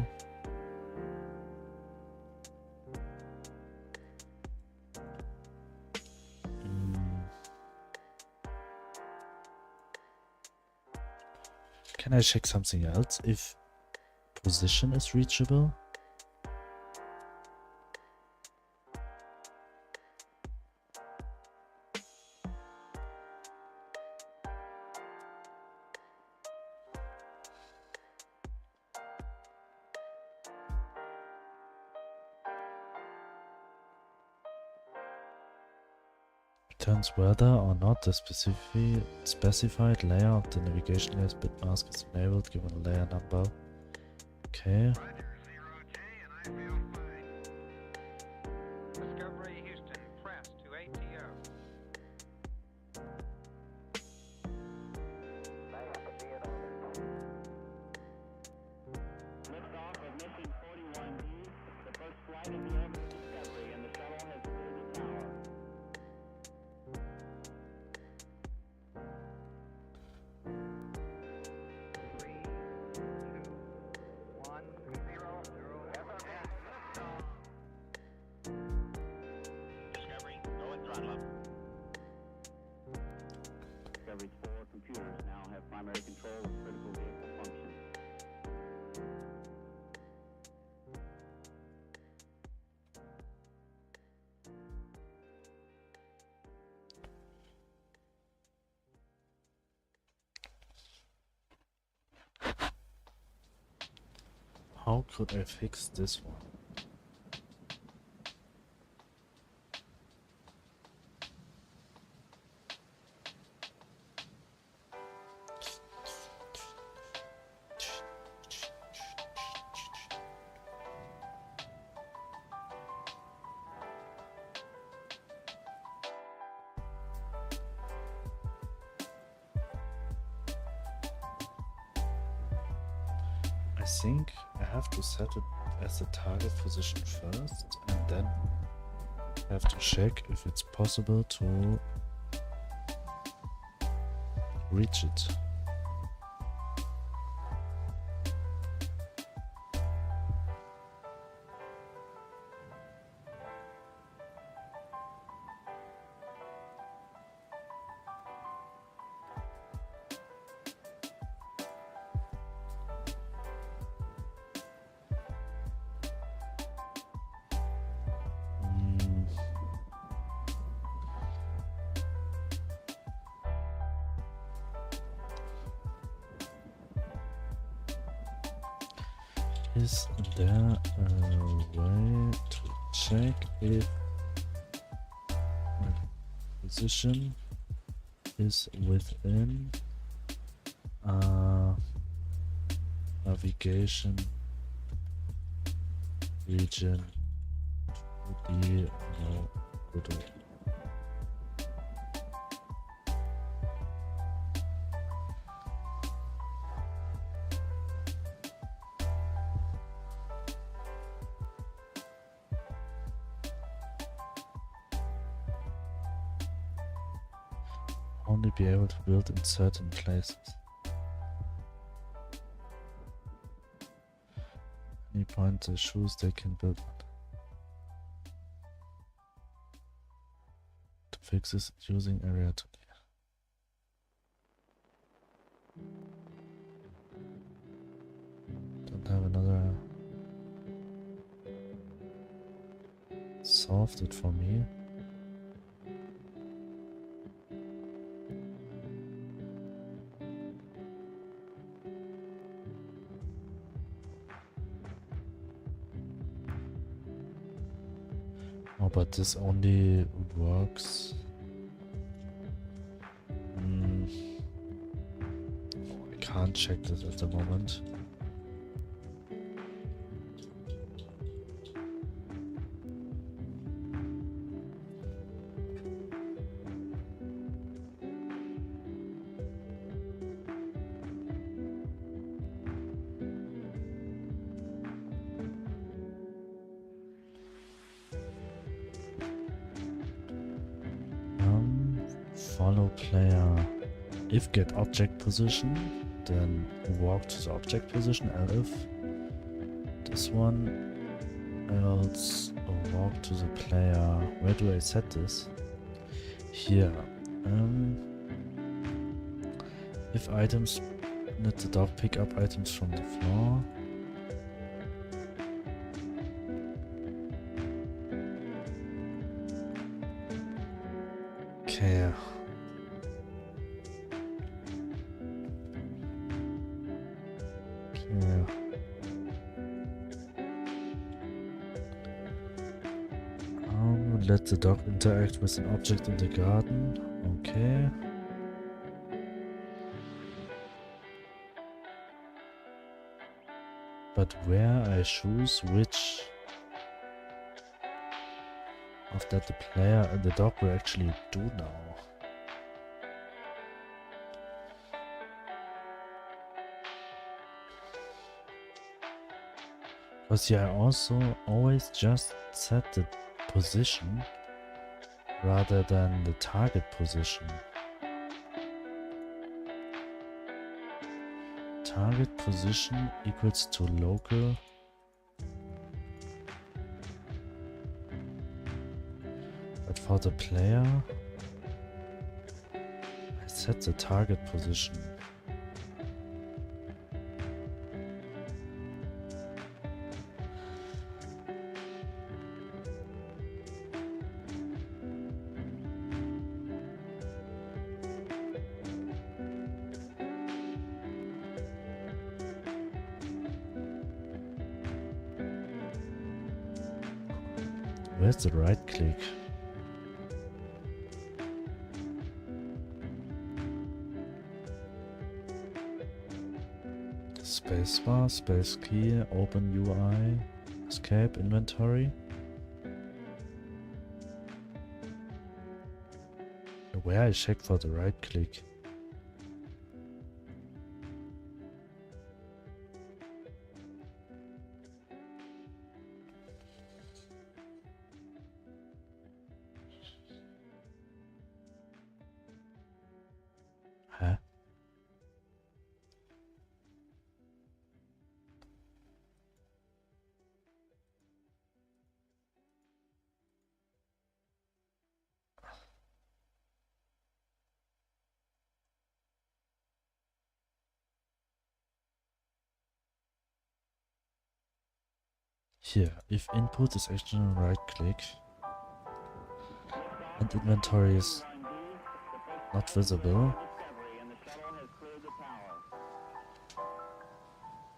Can I check something else? If position is reachable? Returns whether or not the specified layer of the navigation layer's bit mask is enabled given a layer number. Okay. Discovery Houston, press to ATO. Liftoff of mission 41B, the first flight of the orbit Discovery, and the shuttle has cleared the tower. 3, 2, 1, 0, 0. Discovery, go and throttle up. Discovery's 4 computers now have primary control of critical vehicle functions. How could I fix this one? I think I have to set it as the target position first and then have to check if it's possible to reach it. Is there a way to check if position is within navigation region to be no Godot? Only be able to build in certain places. Any point they choose, they can build on. To fix this using area to don't have another solved it for me. Oh, but this only works. I can't check this at the moment. Follow player. If get object position, then walk to the object position. If this one, else walk to the player. Where do I set this? Here. If items, let the dog pick up items from the floor. Okay. Let the dog interact with an object in the garden. Okay. But where I choose which of that the player and the dog will actually do now. Because yeah, I also always just set the position rather than the target position. Target position equals to local but for the player I set the target position. Where's the right click? Spacebar, space key, open UI, escape, inventory. Where I check for the right click? Huh? Here, if input is actually right click and inventory is not visible,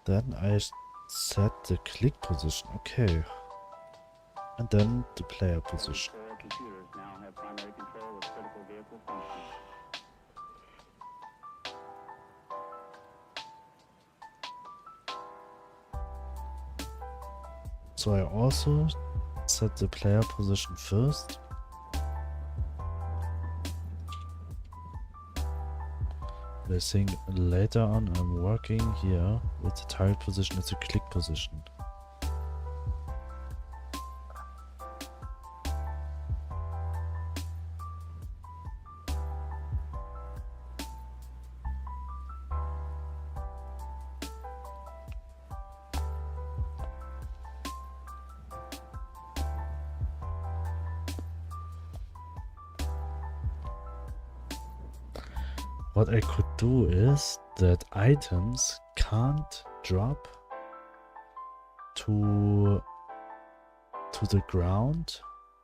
then I set the click position, okay. And then the player position. Four computers now have primary control of critical vehicle functions. So I also set the player position first. I think later on I'm working here with the target position as a click position. What I could do is that items can't drop to the ground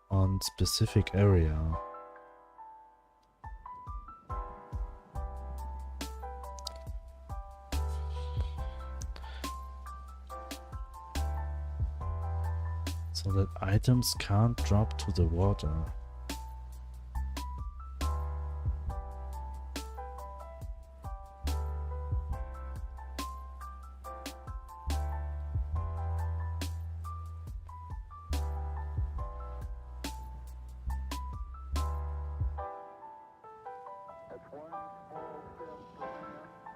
on specific area. So that items can't drop to the water. That's one small step for man, one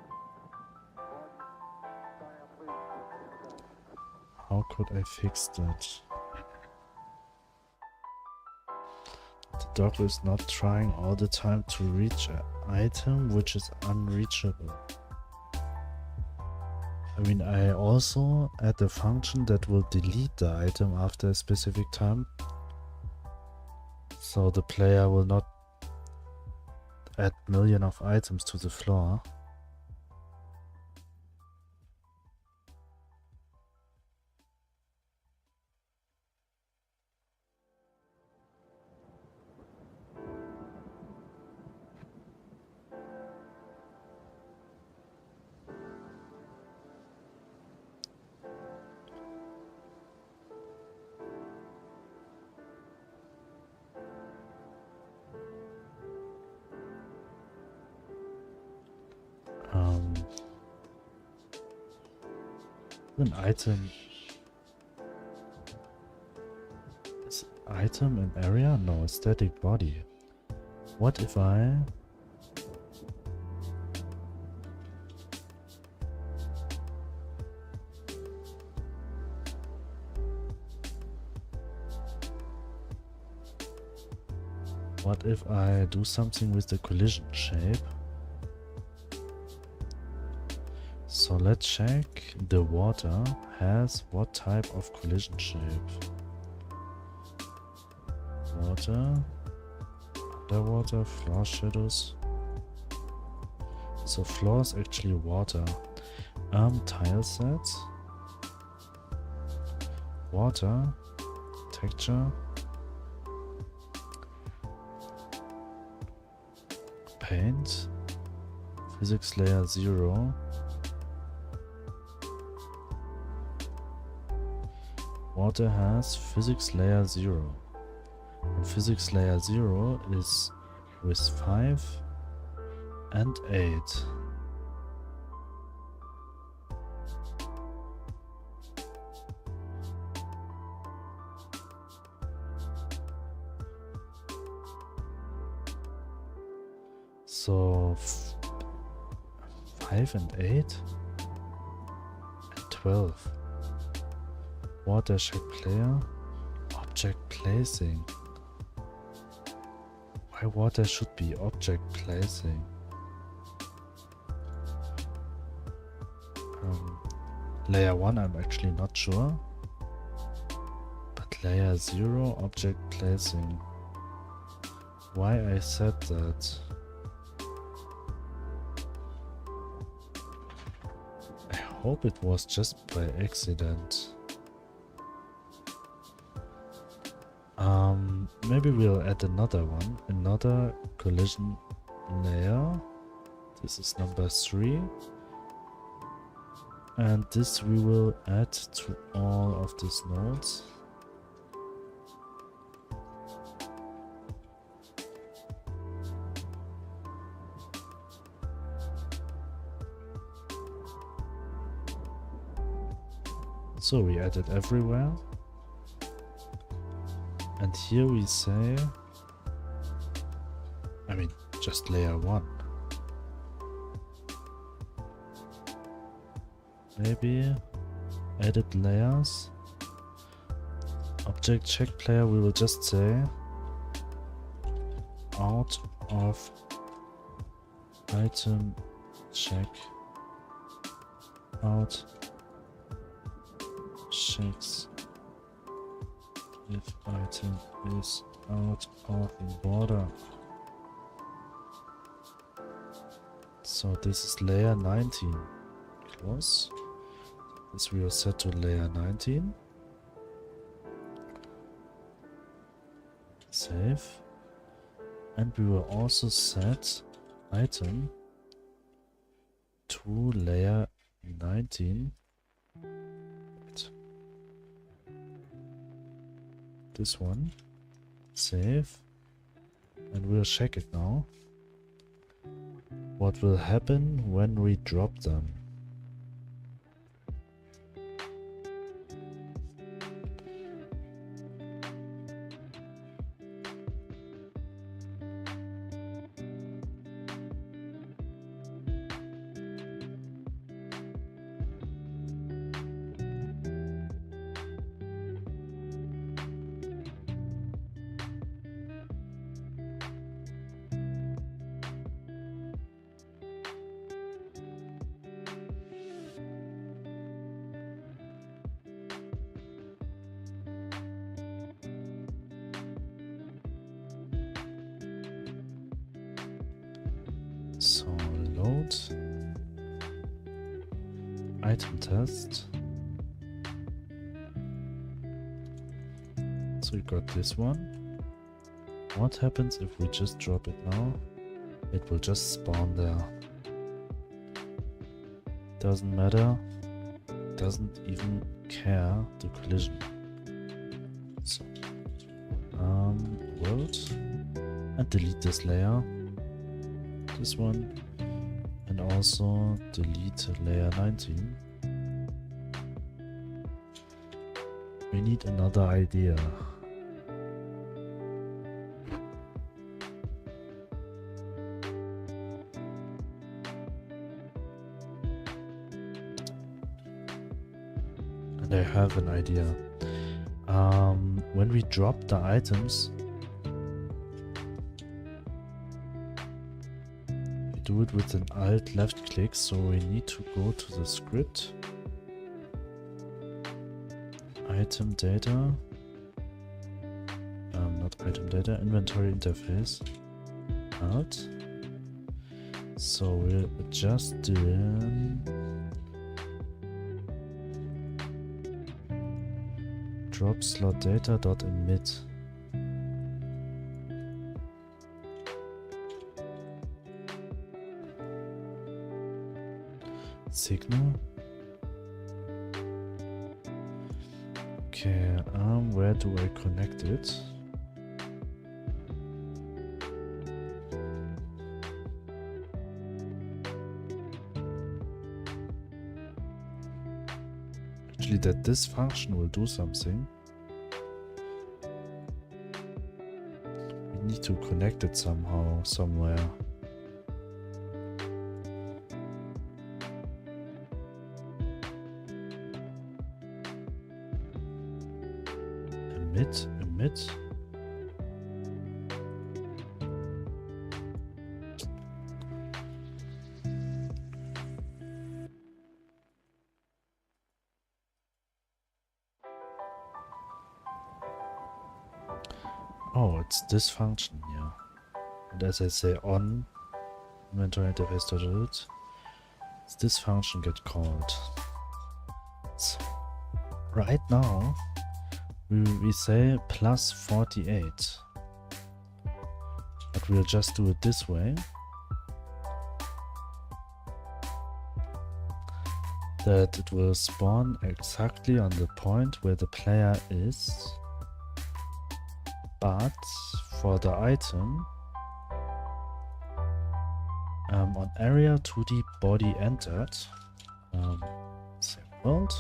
giant leap for How could I fix that? The dog is not trying all the time to reach an item which is unreachable. I mean, I also add a function that will delete the item after a specific time. So the player will not add million of items to the floor. An item. Is item an area? No, a static body. What if I do something with the collision shape? So let's check the water has what type of collision shape. Water, underwater, floor shadows. So floor is actually water. Tile sets, water, texture, paint, physics layer 0. Water has physics layer 0. And physics layer 0 is with 5 and 8. So 5 and 8 and 12. Watershed player, object placing. Why water should be object placing? Layer 1 I'm actually not sure. But layer 0 object placing. Why I said that? I hope it was just by accident. Maybe we'll add another one, another collision layer. This is number 3. And this we will add to all of these nodes. So we add it everywhere. And here we say, I mean, just layer 1. Maybe edit layers. Object check player, we will just say out of item check out checks if item is out of border. So this is layer 19. Close. This we will set to layer 19. Save. And we will also set item to layer 19. Wait. This one. Save. And we'll check it now. What will happen when we drop them? So load item test. So we got this one. What happens if we just drop it now? It will just spawn there. Doesn't matter. Doesn't even care the collision. So world and delete this layer. This one, and also delete layer 19. We need another idea. And I have an idea. When we drop the items, do it with an alt left click, so we need to go to the script, item data, not item data, inventory interface, alt. So we'll just do drop slot data dot emit. Signal. Okay, where do I connect it? Actually, that this function will do something. We need to connect it somehow, somewhere. Emit. Oh, it's this function here. And as I say on inventory interface.root, it's this function get called. So right now we say plus 48, but we'll just do it this way. that it will spawn exactly on the point where the player is, but for the item on area 2D body entered, say world,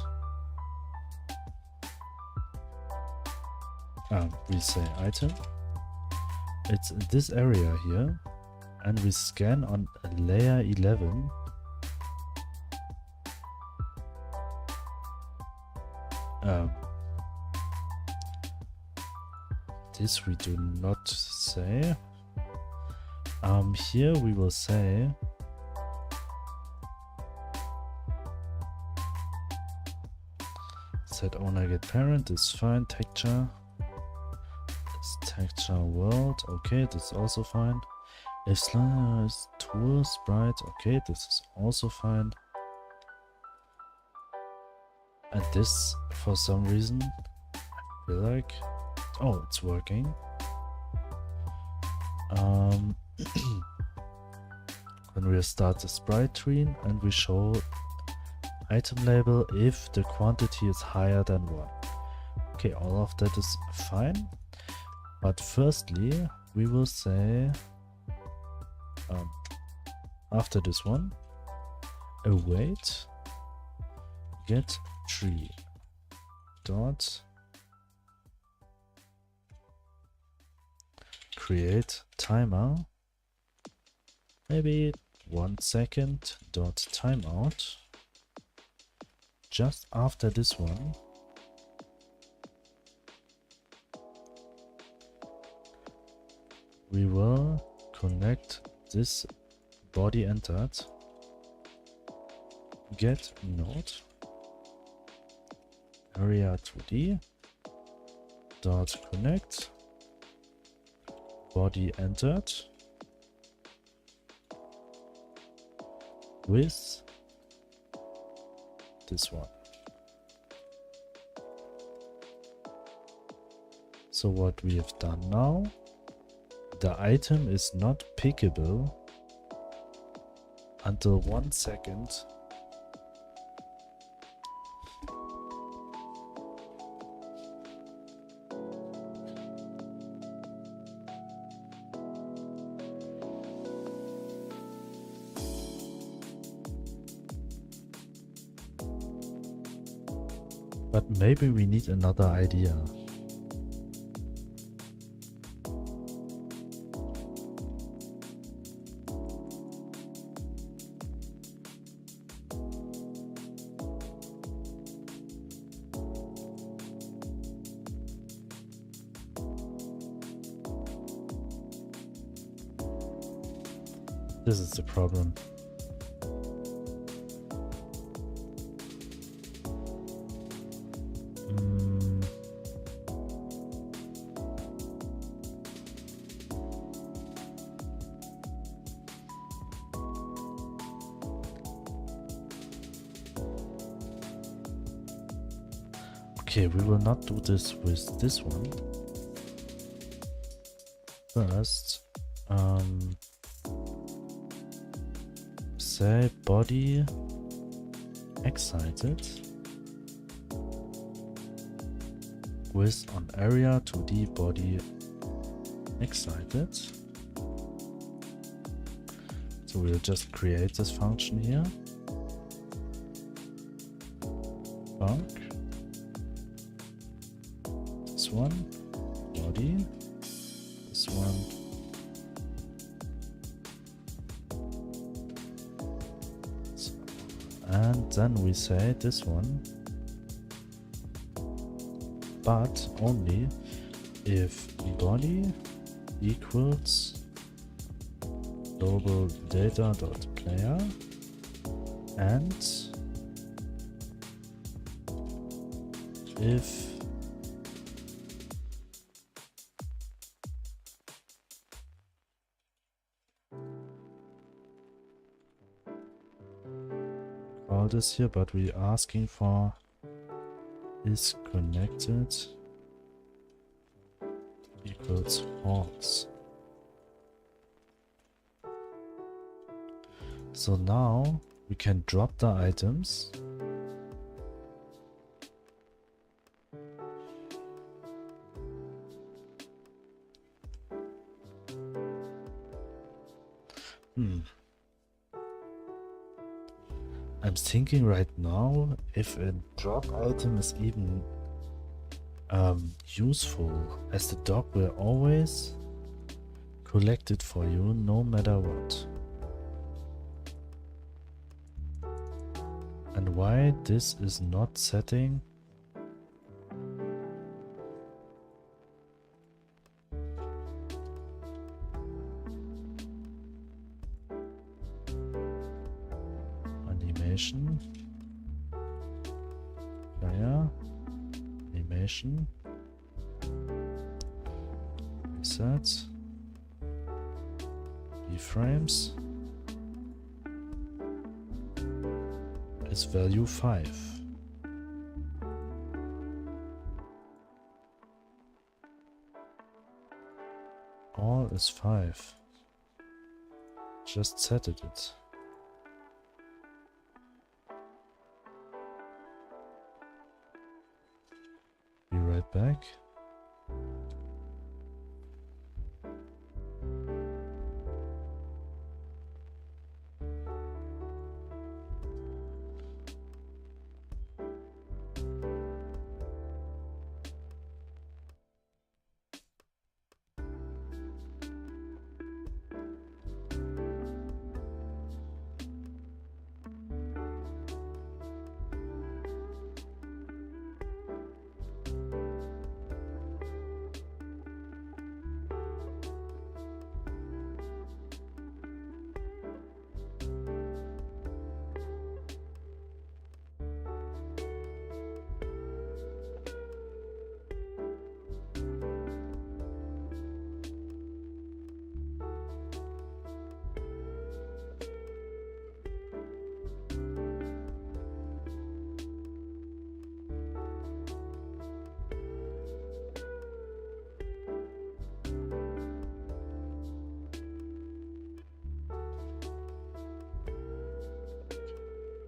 we say item, it's in this area here, and we scan on layer 11. This we do not say. Here we will say set owner get parent is fine. Texture is texture world. Okay, this is also fine. If slider is tool sprite, okay, this is also fine. And this, for some reason, I feel like, oh, it's working. When we start the sprite tree and we show item label if the quantity is higher than 1. Okay, all of that is fine. But firstly, we will say after this one, await get tree dot create timer, maybe 1 second dot timeout. Just after this one, we will connect this body entered get node area 2D dot connect body entered with this one. So what we have done now, the item is not pickable until 1 second but maybe we need another idea. This is the problem. Okay, we will not do this with this one. First, say body excited with on area 2D body excited. So we'll just create this function here. Func. This one, body. This one. And then we say this one, but only if body equals global data.player and if all this here, but we're asking for is connected equals false. So now we can drop the items I'm thinking right now if a drop item is even useful, as the dog will always collect it for you no matter what. And why this is not setting? Animation. Player. Animation. Reset. Keyframes. Is value 5. All is 5. Just set it. Be right back.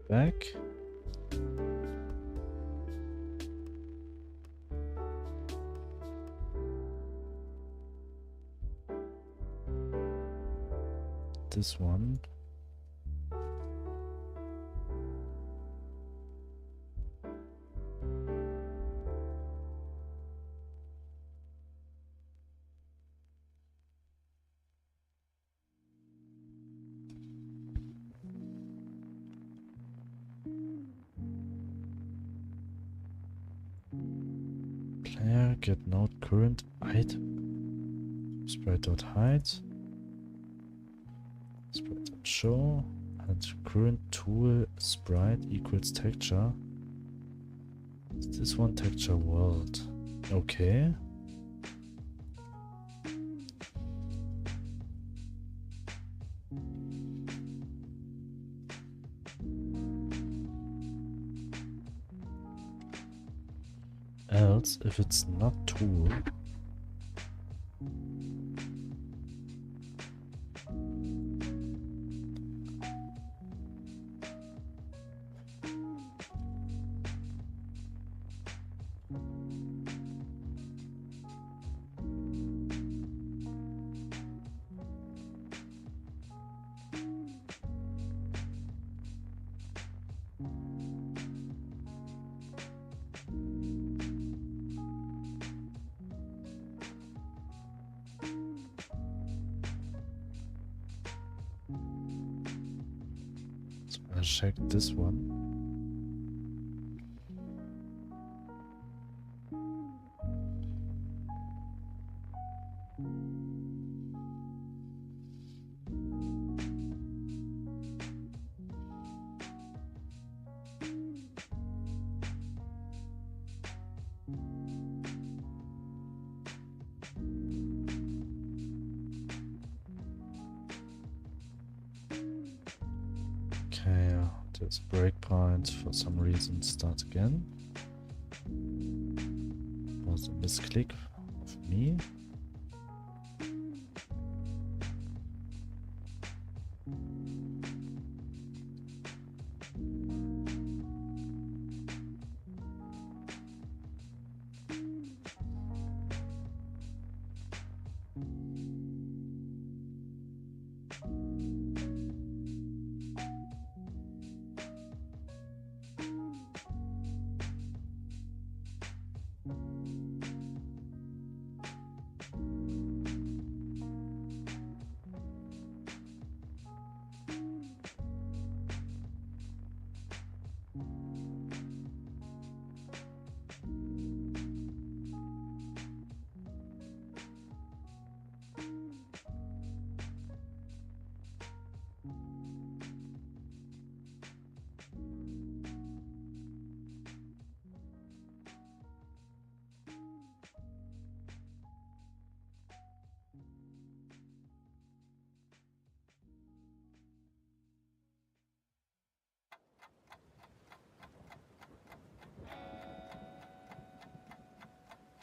Back. This one. Player get node current item. Sprite.height. Sprite.show. And current tool sprite equals texture. Is this one texture world? Okay. Else, if it's not tool, I'll check this one. Okay, there's breakpoint for some reason. Start again. Was a misclick of me.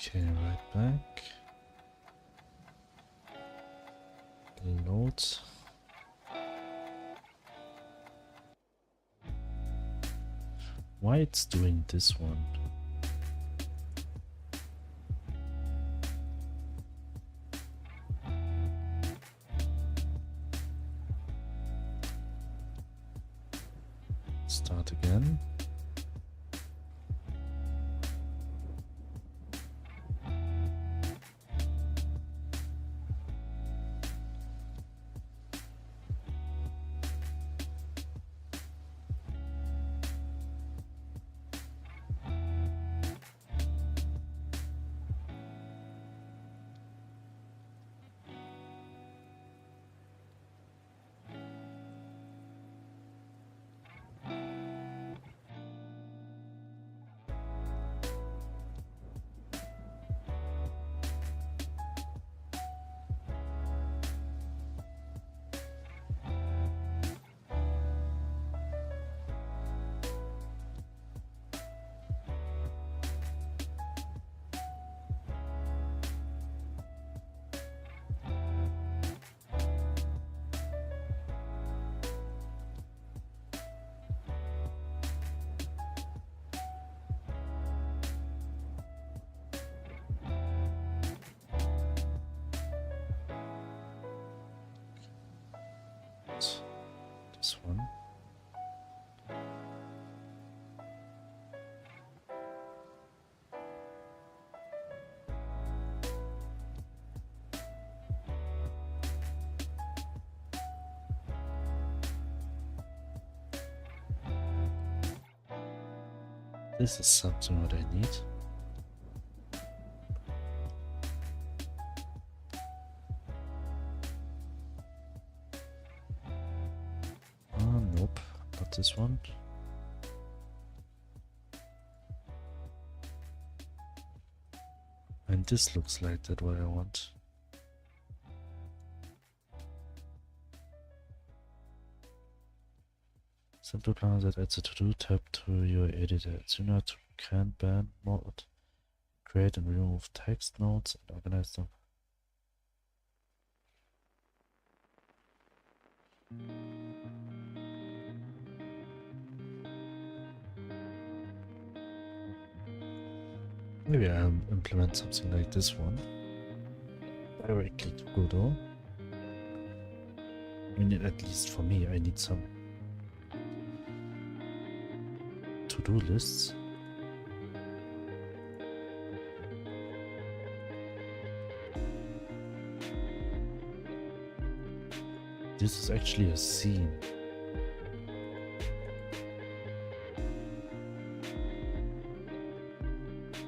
Okay, right back. Load. Why it's doing this one? Start again. This one. This is something what I need. Nope, not this one. And this looks like that what I want. Simple plan that adds a to-do tab to your editor. It's similar to Kanban mode. Create and remove text notes and organize them. Maybe I'll implement something like this one directly to Godot. I mean, at least for me, I need some to-do lists. This is actually a scene.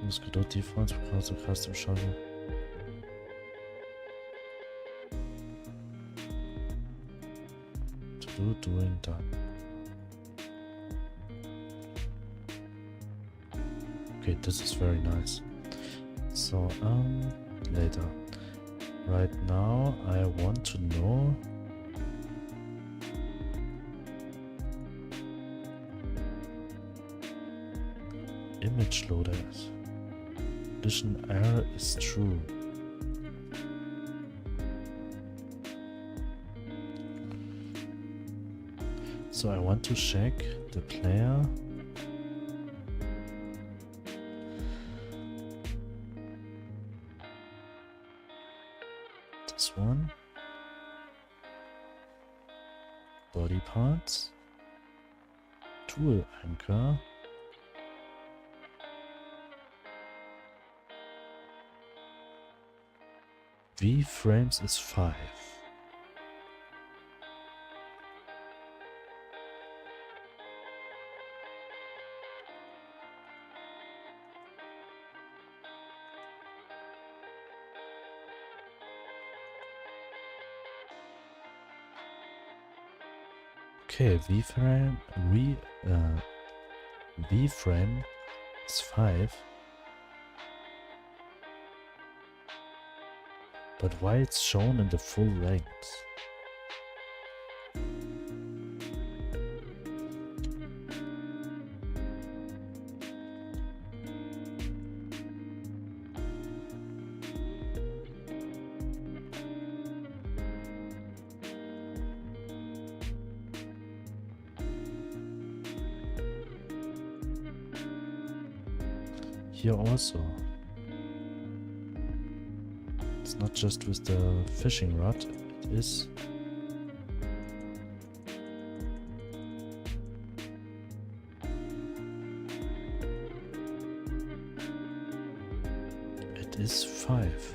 Use Godot defaults because of custom shuttle. To do, doing, done. Okay, this is very nice. So, later. Right now, I want to know image loaders. Condition error is true. So I want to check the player. This one. Body parts. Tool anchor. V frames is 5. Okay, V frame is 5. But why it's shown in the full length? here also. It's not just with the fishing rod, it is it is 5.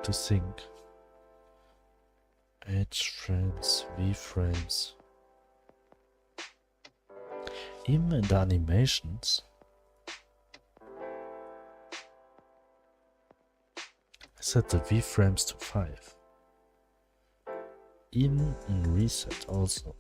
To think. H frames, V frames. Even in the animations, I set the V frames to 5. Even in reset also.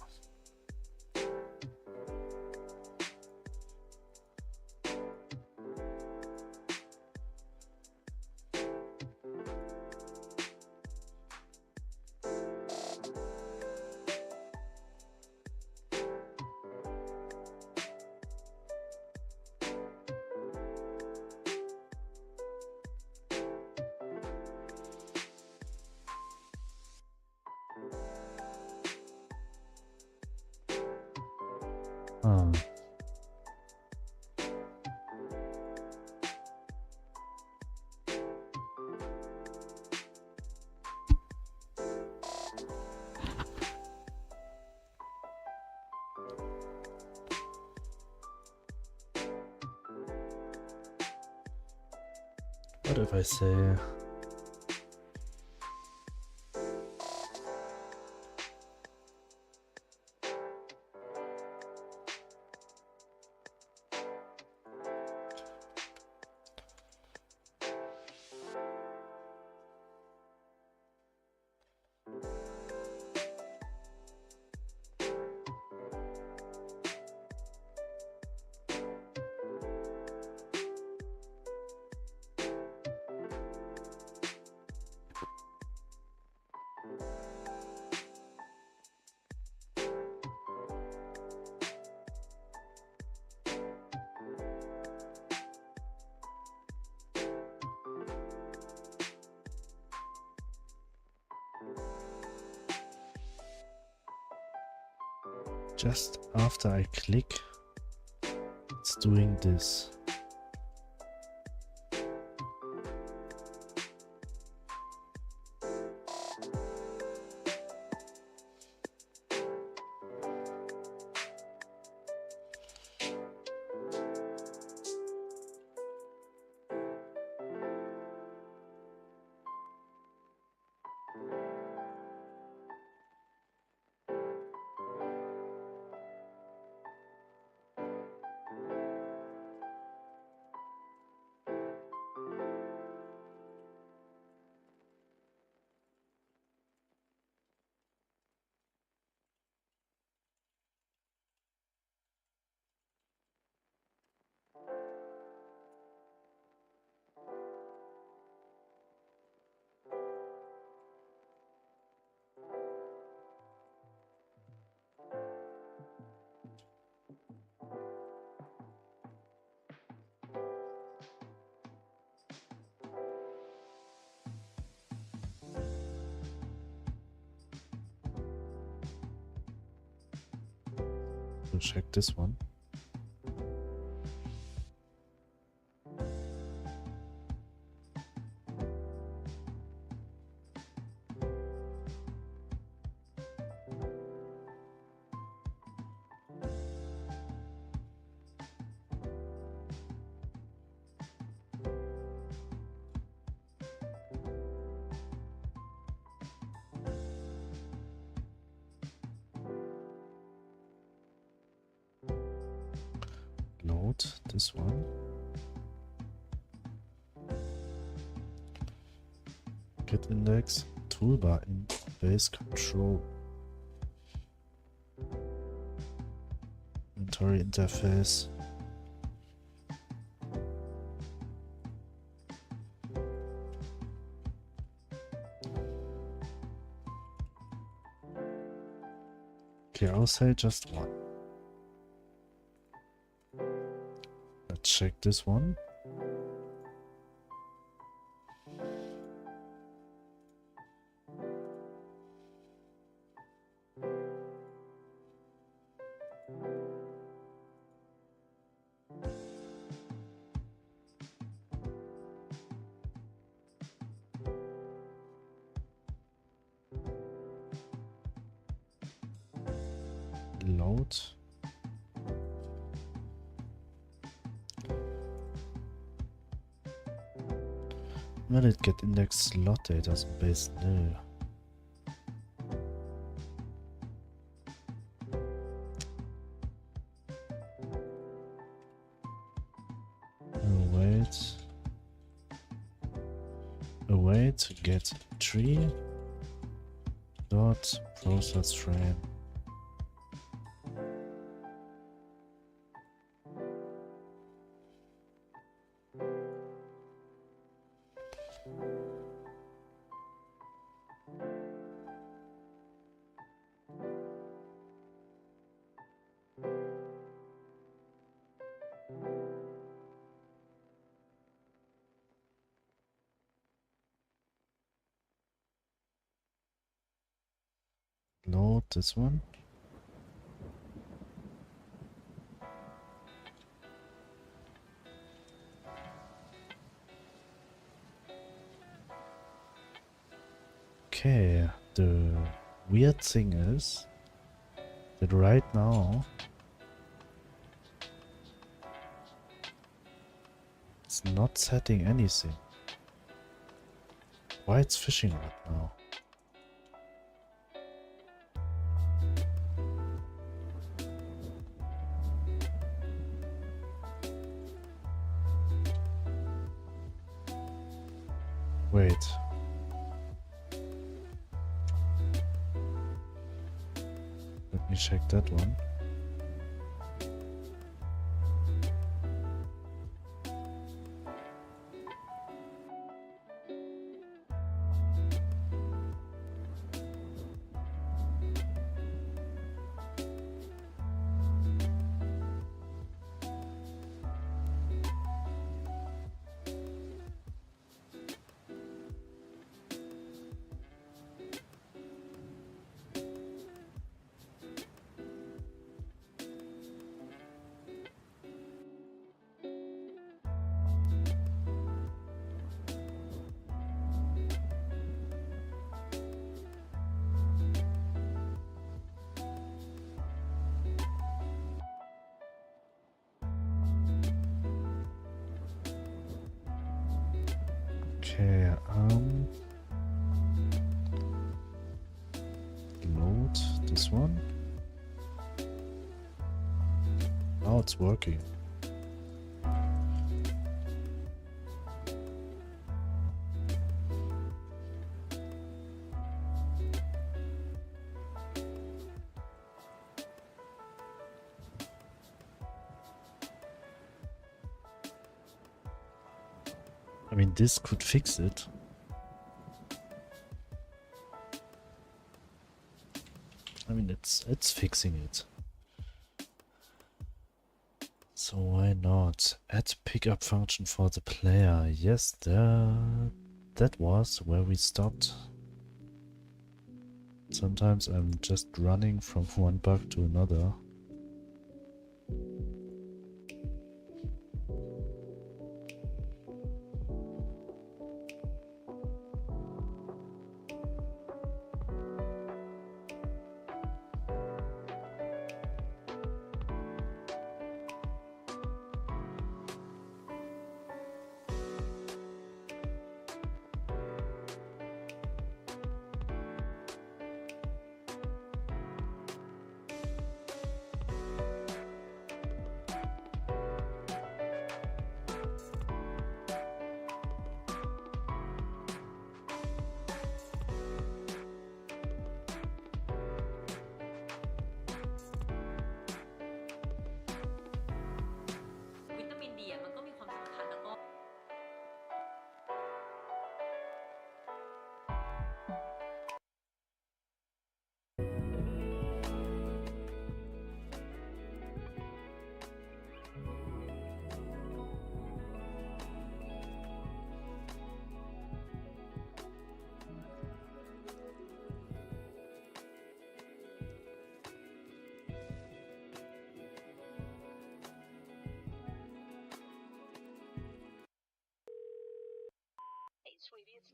Ah. What if I say just after I click, it's doing this. So check this one. Load this one. get index, toolbar in base control, inventory interface. Okay, I'll say just one. Let's check this one. Load. Will it get index slot data as base nil? Await. Await to get tree dot process frame. Load this one. Okay, the weird thing is that right now it's not setting anything. Why it's fishing right now? Wait. Let me check that one. Okay, load this one. Now it's working. I mean, this could fix it. I mean, it's fixing it. So why not? Add pickup function for the player. Yes, that was where we stopped. Sometimes I'm just running from one bug to another.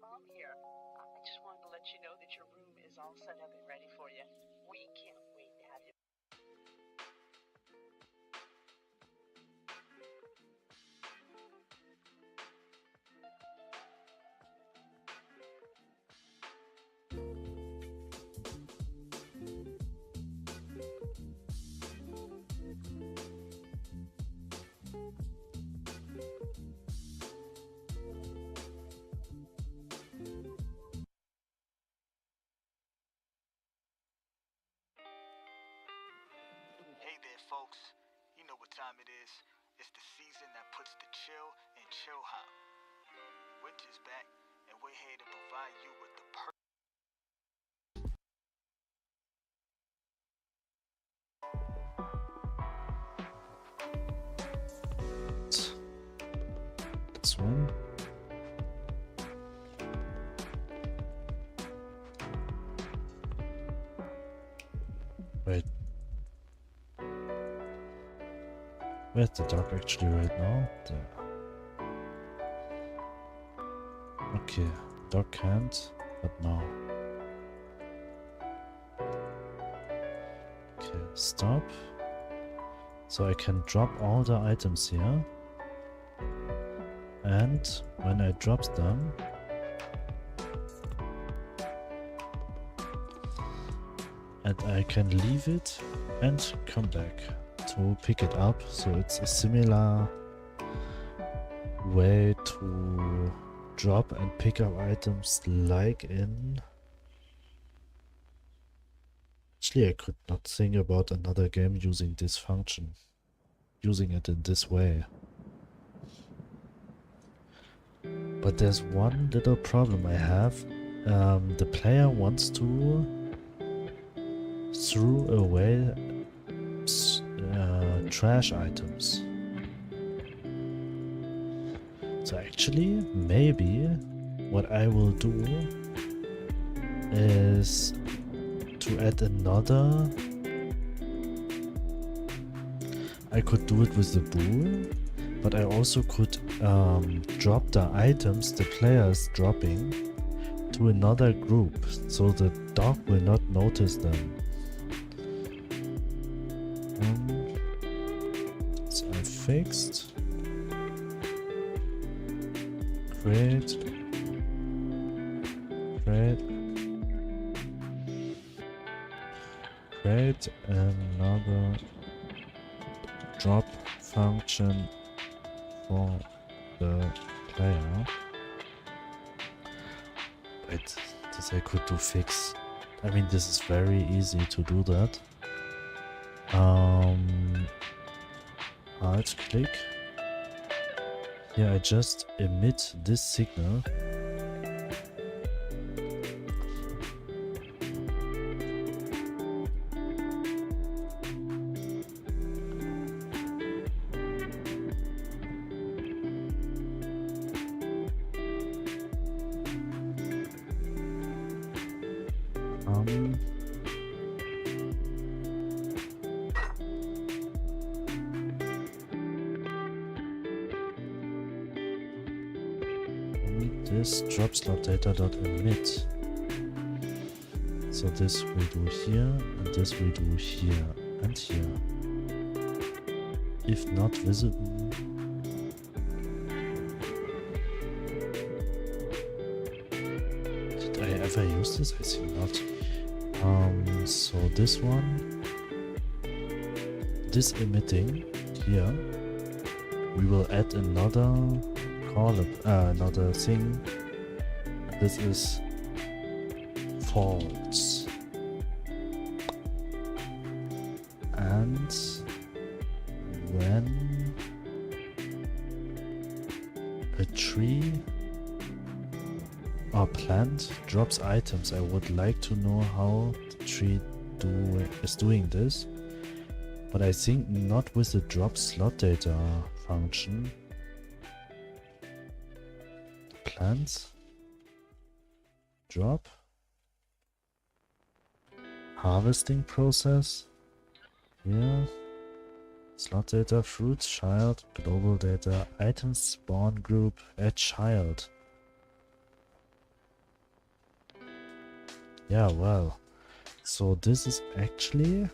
Mom here. I just wanted to let you know that your room is all set up and ready for you. We can't wait to have you. Hey there, folks. You know what time it is. It's the season that puts the chill in chill hop. Winter's back, and we're here to provide you with the This one. Wait. Where's the dog actually right now? There. Okay, dog can't, but now. Okay, stop. So I can drop all the items here. And when I drop them, and I can leave it and come back to pick it up. So it's a similar way to drop and pick up items like in... Actually, I could not think about another game using this function, using it in this way. But there's one little problem I have. The player wants to throw away trash items. So actually, maybe what I will do is to add another. I could do it with the bull, but I also could drop the items the player is dropping to another group, so the dog will not notice them. So I fixed. Create. Create another drop function for the player. Wait, this I could do fix. I mean, this is very easy to do that. Alt click. Here I just emit this signal. This drop slot data.emit. So this we do here, and this we do here and here. If not visible, did I ever use this? I think not. So this one, this emitting here, we will add another column, another thing. This is false. And when a tree or plant drops items, I would like to know how the tree is doing this. But I think not with the drop slot data function. Plants drop harvesting process here, slot data, fruits, child, global data, items, spawn group, add child. Yeah, well, so this is actually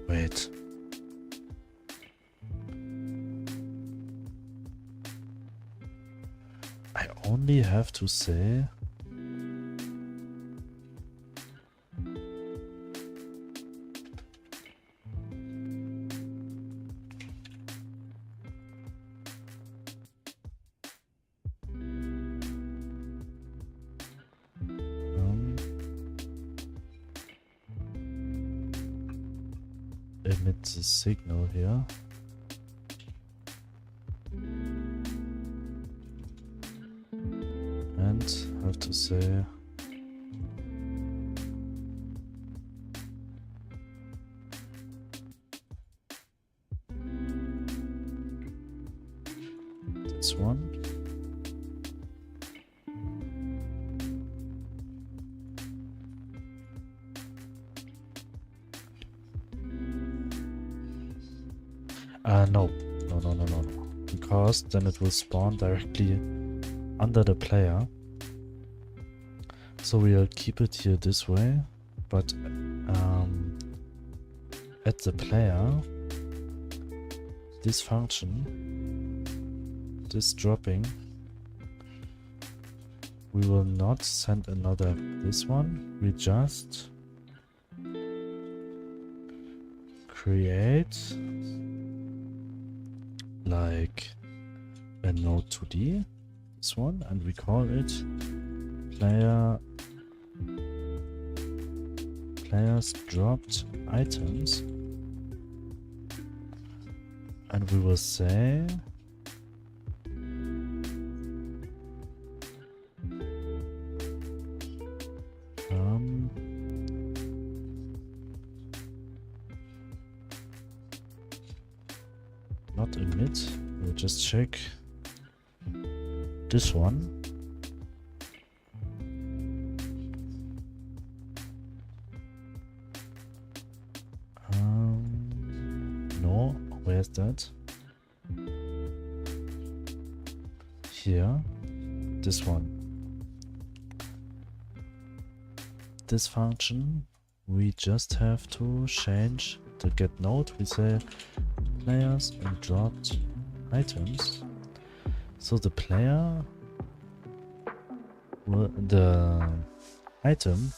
wait. I only have to say emit the signal here. And have to say this one. No, because then it will spawn directly under the player. So we'll keep it here this way, but at the player, this function, this dropping, we will not send another this one, we just create like a node 2D, this one, and we call it players dropped items, and we will say not emit, we'll just check this one. No, where's that? Here, this one. This function, we just have to change the get node. We say players and dropped items. So the player will, the item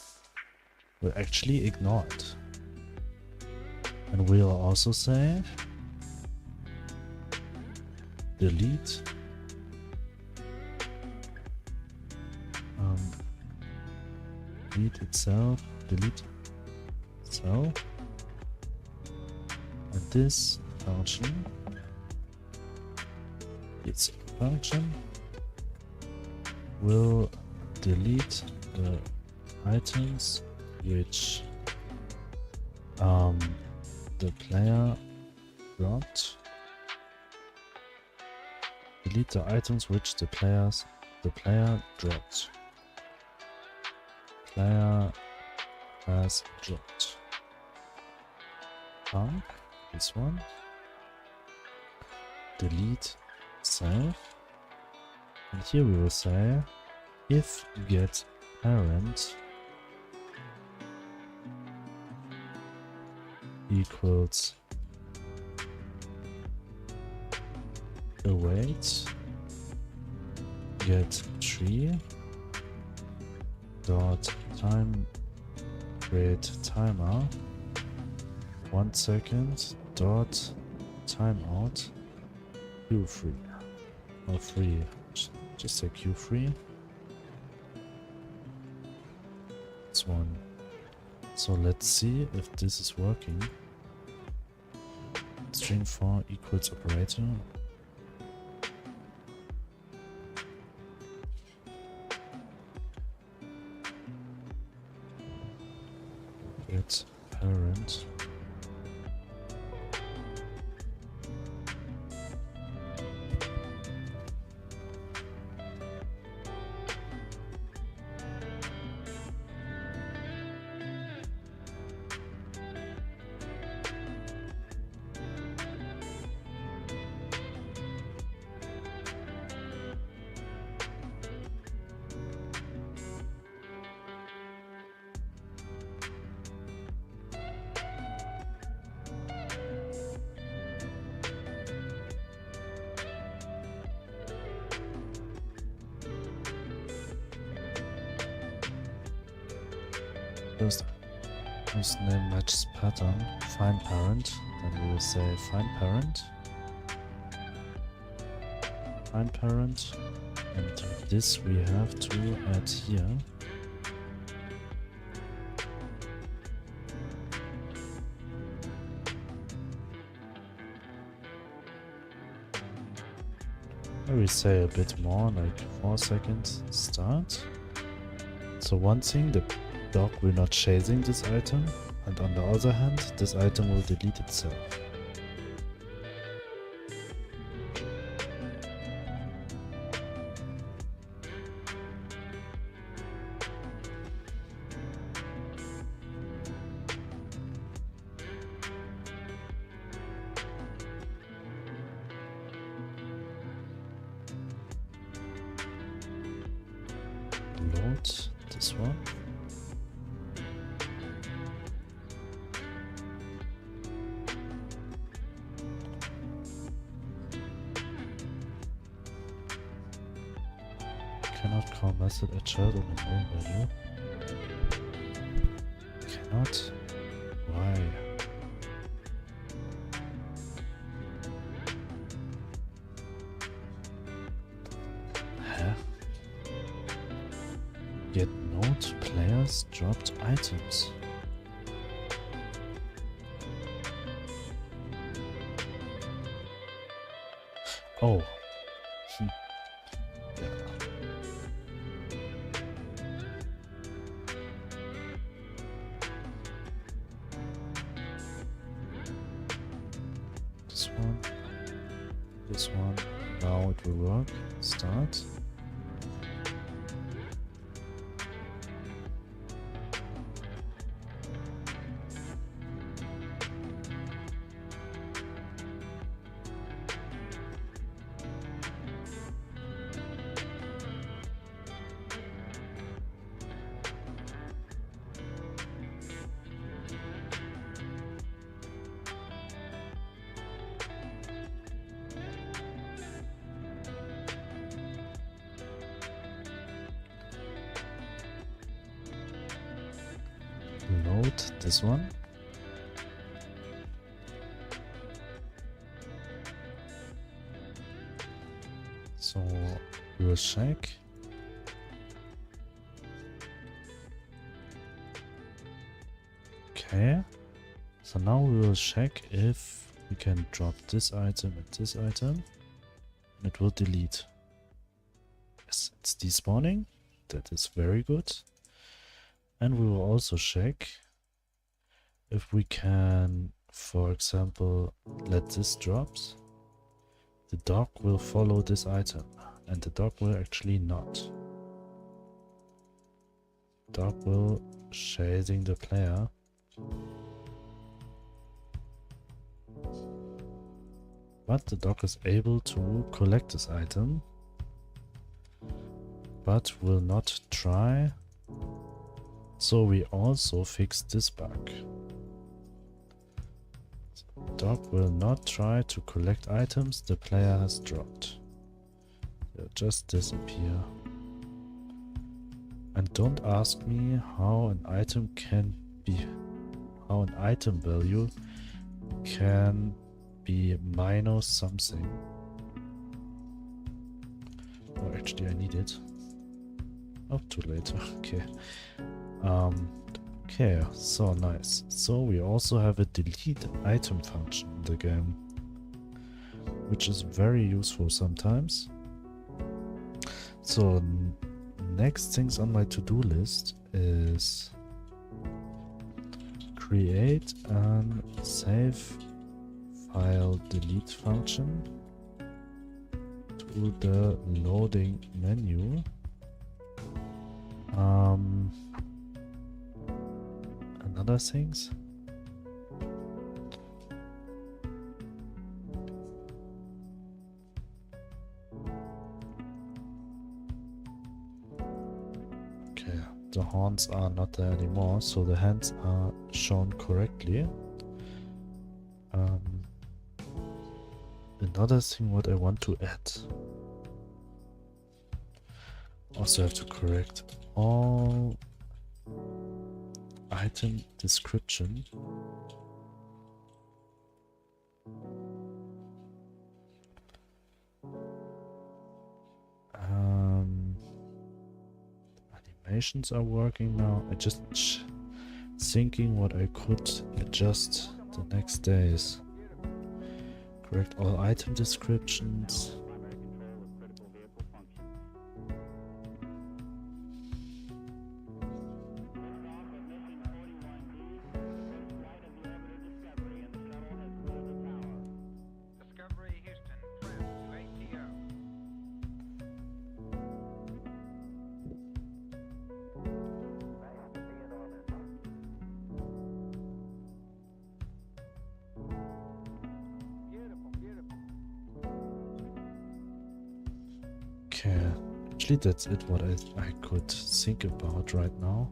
will actually ignore it. And we'll also say delete delete itself, and this function, its function will delete the items which the player dropped. Delete the items which the player dropped. Player has dropped. This one. Delete self. And here we will say if get parent equals await get tree dot time create timer 1 second dot timeout q free or free, just say q free. It's one. So let's see if this is working. String for equals operator. Get parent. first name matches pattern, find parent, then we will say find parent, and this we have to add here. We say a bit more, like 4 seconds start. So one thing, the dog will not chasing this item, and on the other hand, this item will delete itself. Load this one. Cannot call method a child on a null value. Cannot? Why? Huh? Get note players dropped items. Oh. Yeah. This one. Now it will work. Start. Load this one. So we will check. Okay. So now we will check if we can drop this item and this item. And it will delete. Yes, it's despawning. That is very good. And we will also check if we can, for example, let this drops. The dog will follow this item, and the dog will actually not. Dog will chasing the player. But the dog is able to collect this item, but will not try. So we also fixed this bug. Dog will not try to collect items the player has dropped. They'll just disappear. And don't ask me how an item value can be minus something. Oh, actually I need it. Oh, too late. Okay. Okay, so nice. So we also have a delete item function in the game, which is very useful sometimes. So next things on my to-do list is create and save file delete function to the loading menu. And other things. Okay, the horns are not there anymore, so the hands are shown correctly. Another thing what I want to add. Also have to correct all item description. Animations are working now. I just thinking what I could adjust the next days. Correct all item descriptions. Discovery Houston, trim to ATO. Beautiful, beautiful. Okay, actually that's it what I could think about right now.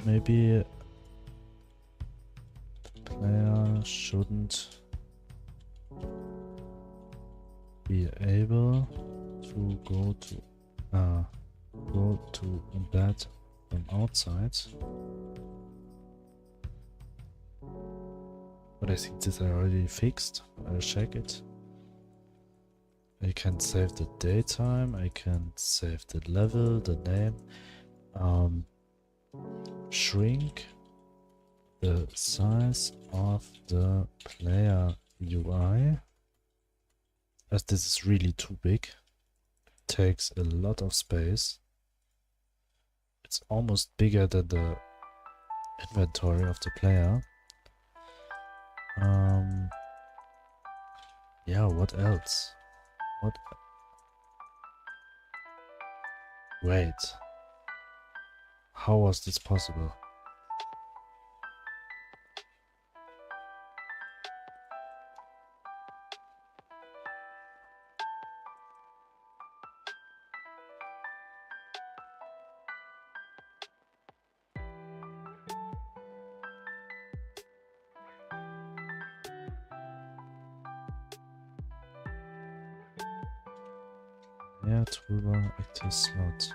Maybe the player shouldn't be able to go to embed from outside. But I think this I already fixed. I'll check it. I can save the daytime, I can save the level, the name, shrink the size of the player UI, as this is really too big. It takes a lot of space. It's almost bigger than the inventory of the player. Yeah, what else? What? Wait. How was this possible? Yeah, toolbar active slot.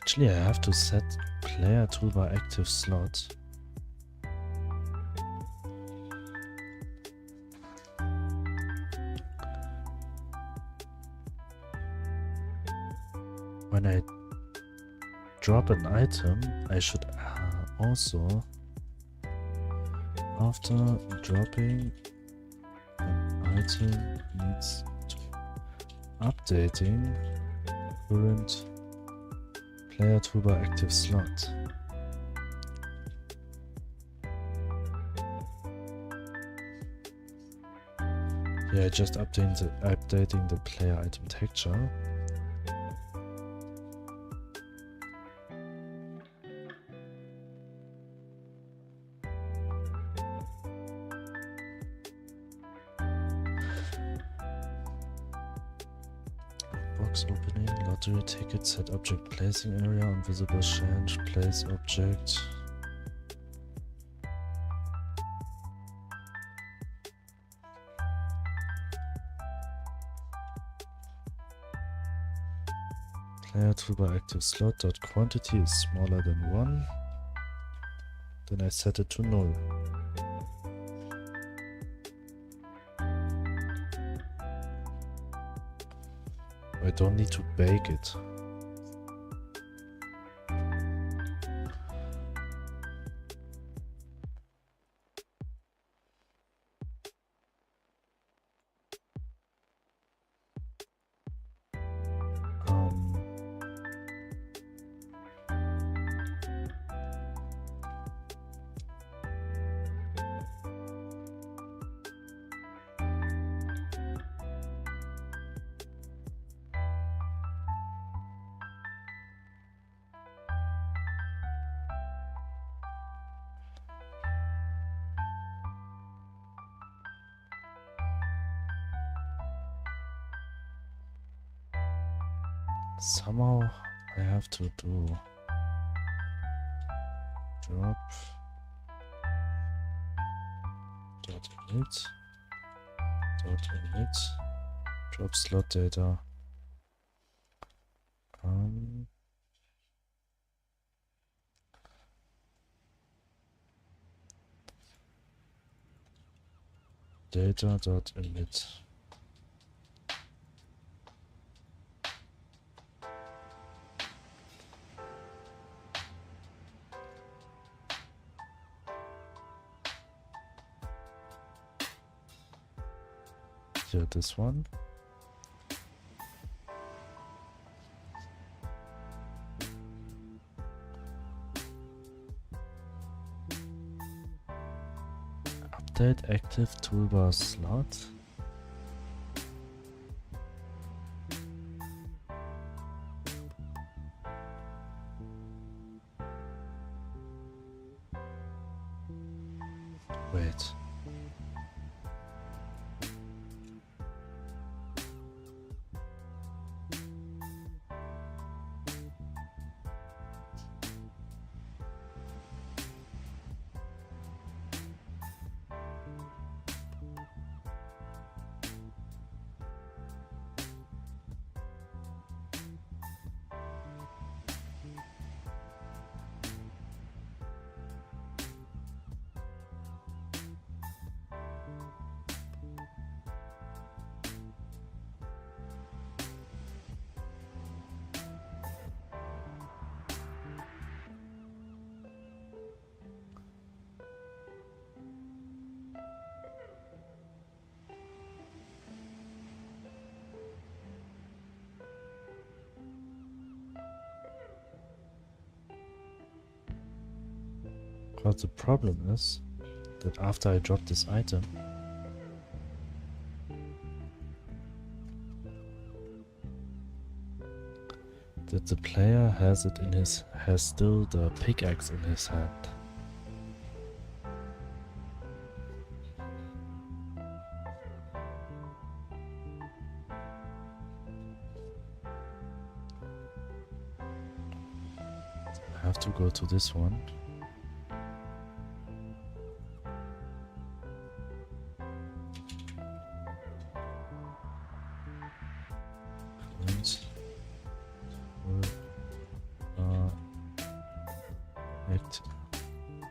Actually, I have to set player toolbar active slot. When I drop an item, I should also, after dropping an item, needs to updating current player toolbar active slot. Yeah, just updating the player item texture. Box opening, lottery ticket, set object placing area on visible change, place object. Player toolbar active slot dot quantity is smaller than 1. Then I set it to 0. I don't need to bake it. Somehow I have to do drop dot init drop slot data. Data dot init. Here, this one. Update active toolbar slot. Wait. But the problem is that after I drop this item, that the player has still the pickaxe in his hand. I have to go to this one.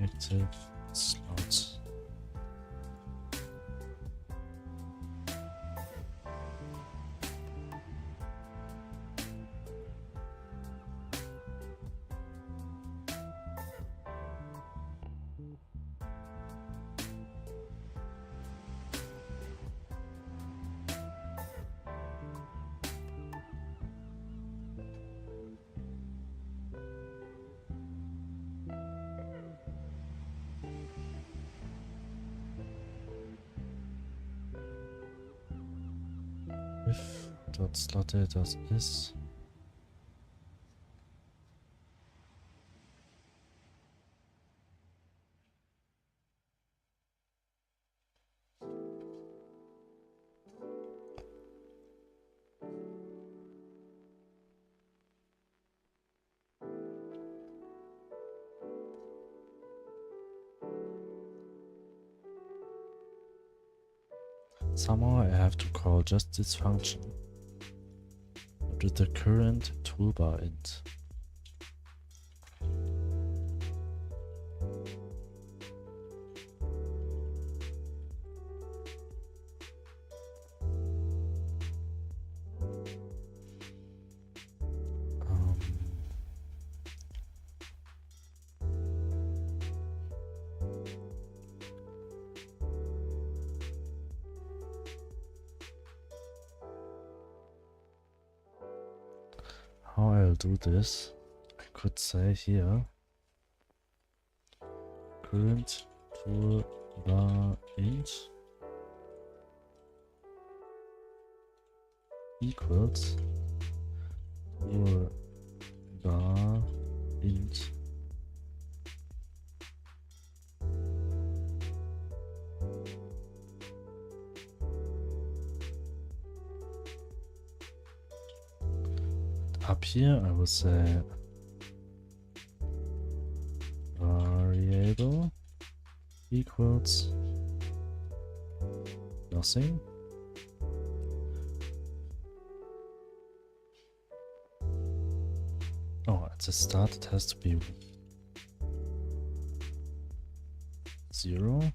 Active slots. If dot slot data is somehow I have to call just this function, but with the current toolbar int. How I'll do this, I could say here current toolbar int equals toolbar int up here I will say variable equals nothing. Oh, at the start it has to be 0.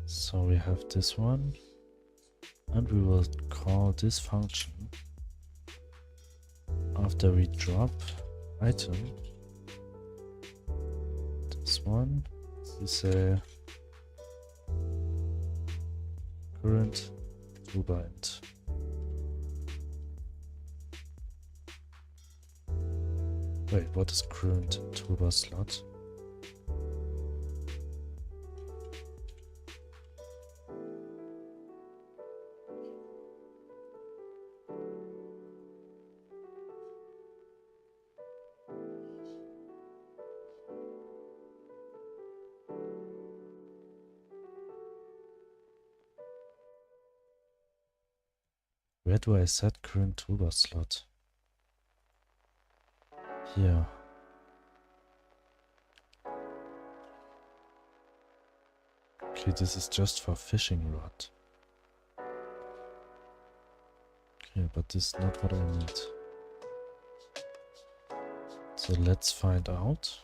So we have this one, and we will call this function after we drop item. This one, we say current toolbar int. Wait, what is current toolbar slot? Where do I set current toolbar slot? Here. Okay, this is just for fishing rod. Okay, but this is not what I need. So let's find out.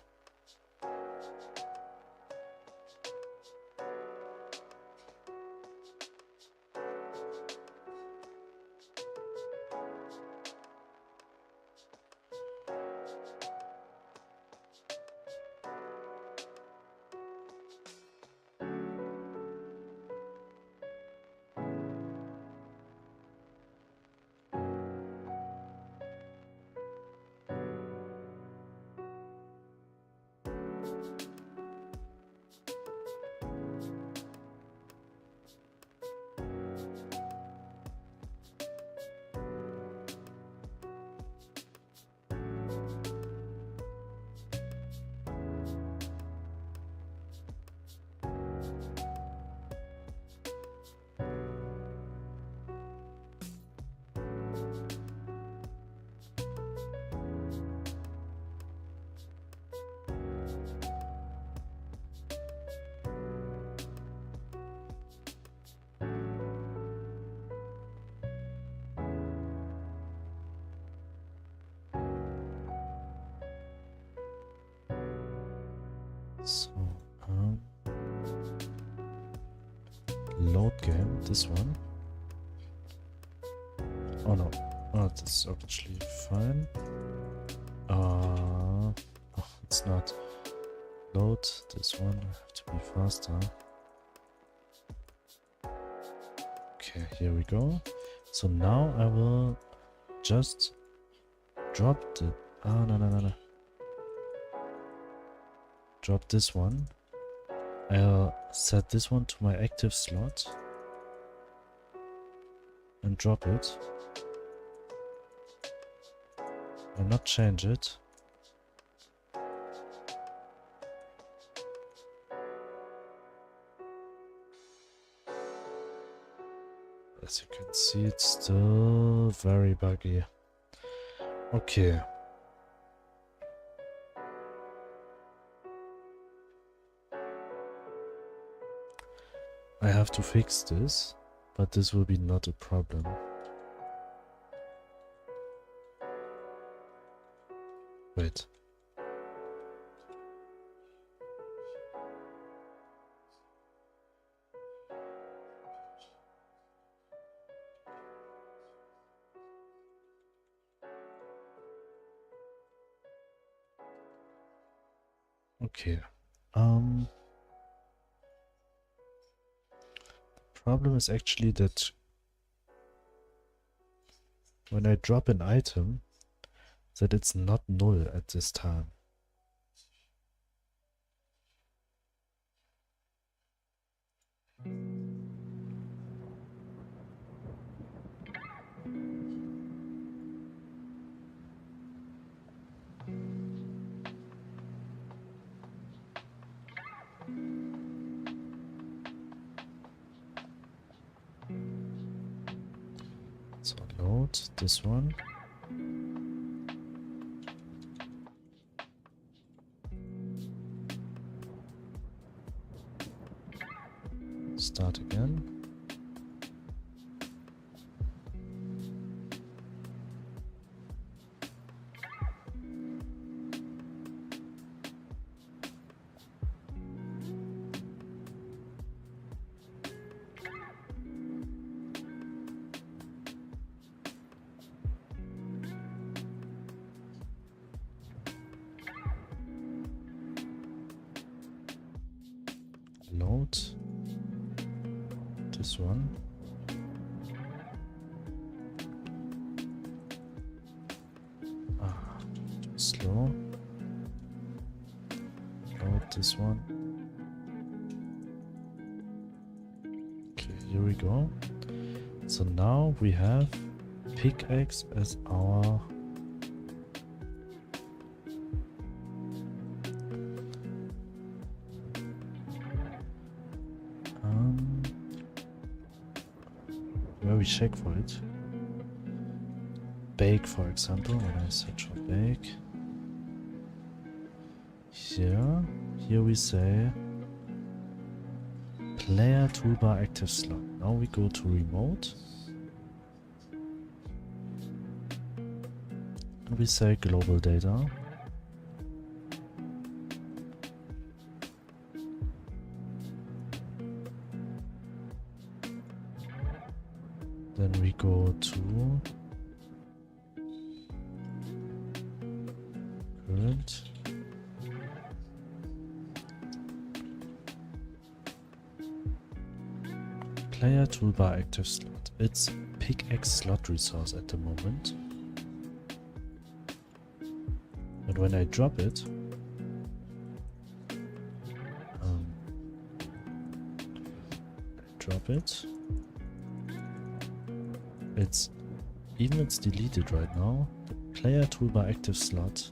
So, load game, this one. Oh no, oh, this is actually fine. Oh, it's not. Load this one, I have to be faster. Okay, here we go. So now I will just drop the. Oh, no. Drop this one. I'll set this one to my active slot and drop it. I'll not change it. As you can see, it's still very buggy. Okay. I have to fix this, but this will be not a problem. Wait. Okay. Problem is actually that when I drop an item, that it's not null at this time. So load this one. Start again. Load this one. Too slow. Load this one. Okay, here we go. So now we have pickaxe as our where we check for it. Bake, for example, when I search for bake. Here we say player toolbar active slot. Now we go to remote. And we say global data. Then we go to current. Player toolbar active slot. It's pickaxe slot resource at the moment. And when I drop it, it's deleted right now. The player toolbar active slot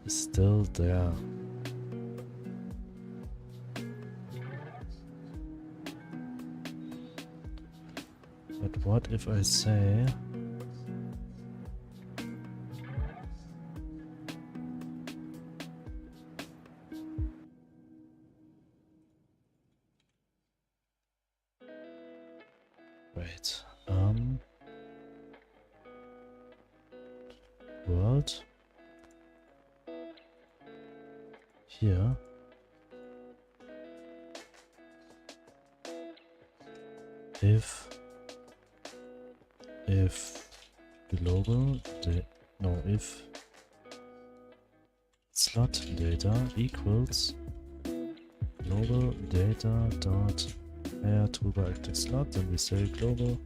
is still there. But what if I say wait, world here if global if slot data equals global data dot player toolbar active slot, then we say global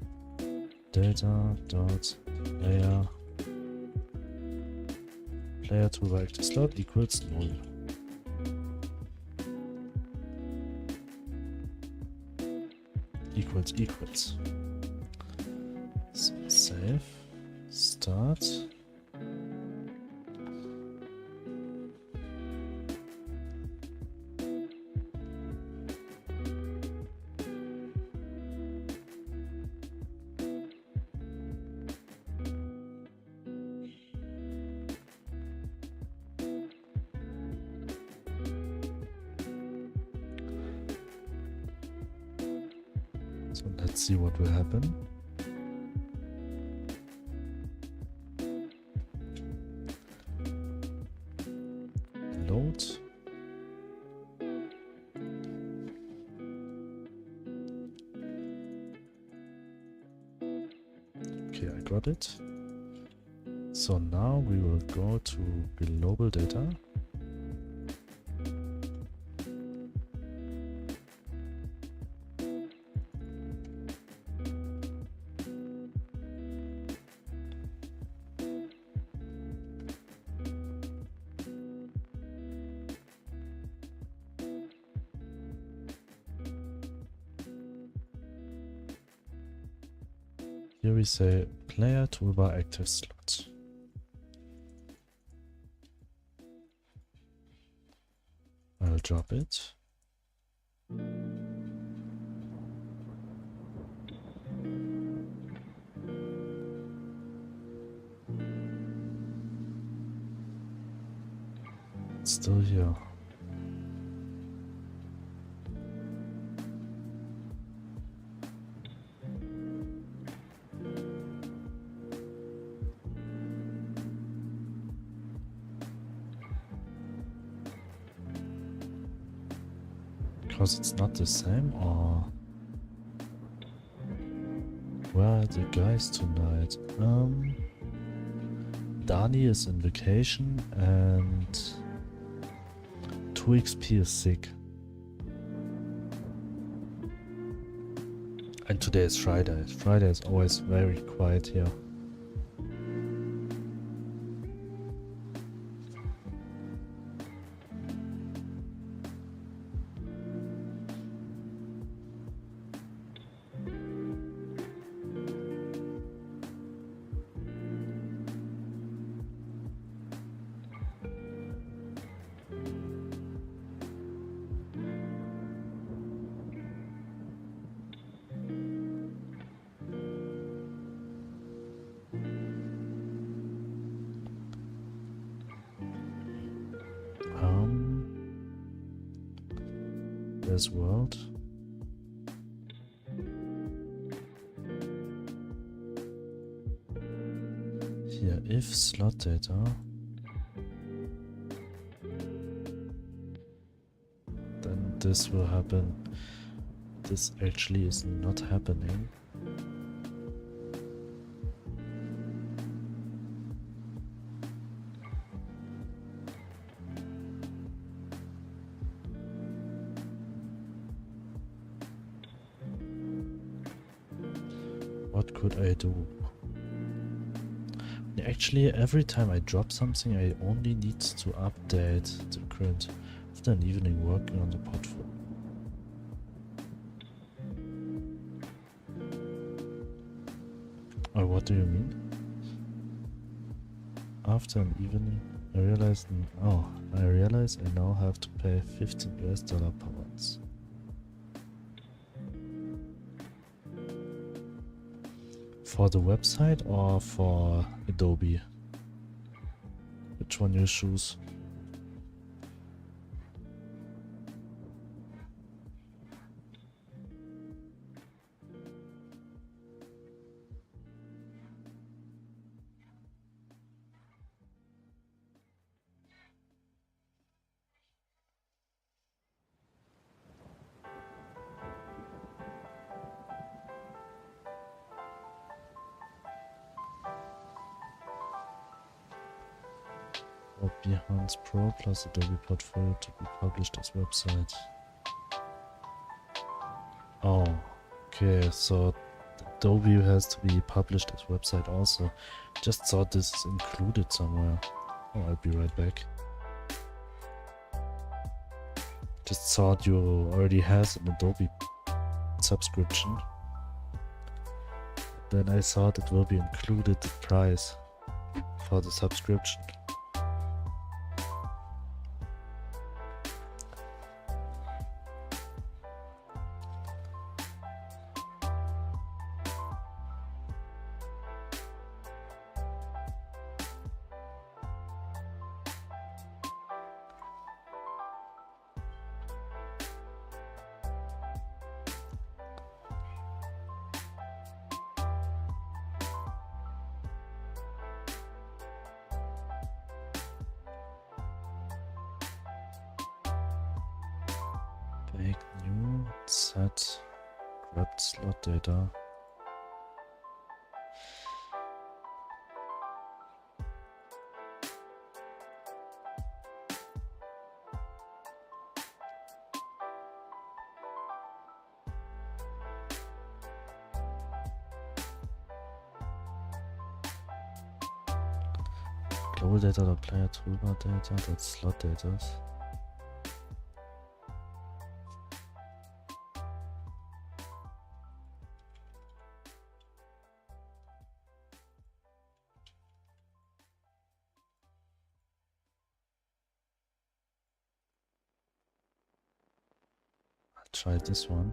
data dot player toolbar active slot equals null. Equals. So save, start. So let's see what will happen. Load. Okay, I got it. So now we will go to global data. Here we say player toolbar active slot. I'll drop it. It's still here. Because it's not the same, or where are the guys tonight? Dani is in vacation and 2XP is sick. And today is Friday. Friday is always very quiet here. There's world. Here, if slot data. Then this will happen. This actually is not happening. What could I do? Actually, every time I drop something, I only need to update the current after an evening working on the portfolio. Or what do you mean? After an evening, I realized I now have to pay $15 per month. For the website or for Adobe? Which one you choose? Or Behance Pro plus Adobe Portfolio to be published as website. Oh, okay, so Adobe has to be published as website also. Just thought this is included somewhere. Oh, I'll be right back. Just thought you already has an Adobe subscription. Then I thought it will be included the price for the subscription. Make new set grabbed slot data. Global data.player toolbar data.slot data. Try this one.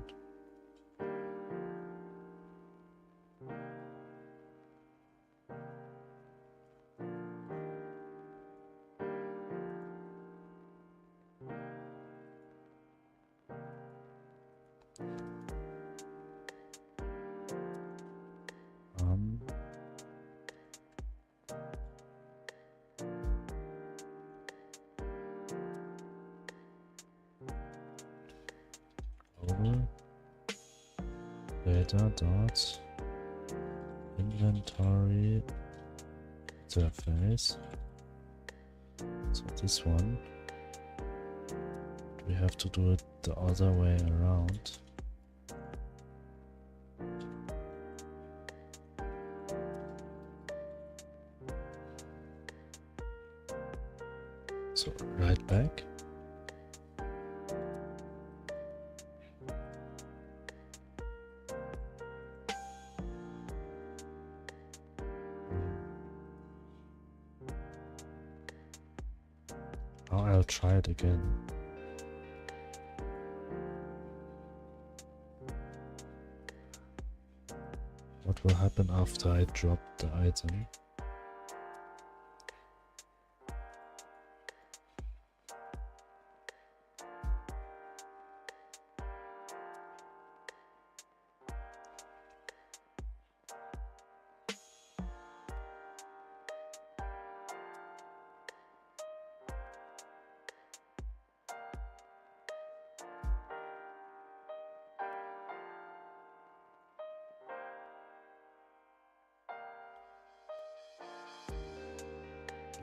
global data dot inventory interface. So this one, we have to do it the other way around. So right back. Now I'll try it again. What will happen after I drop the item?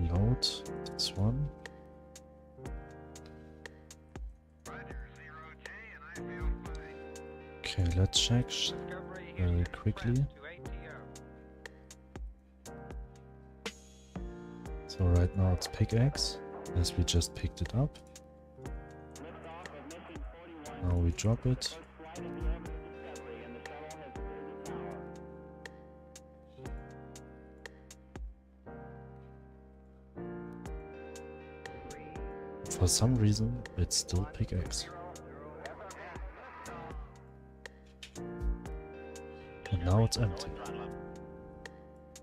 Load this one. Okay, let's check very quickly. So right now it's pickaxe, as we just picked it up. Now we drop it. For some reason, it's still pickaxe. And now it's empty.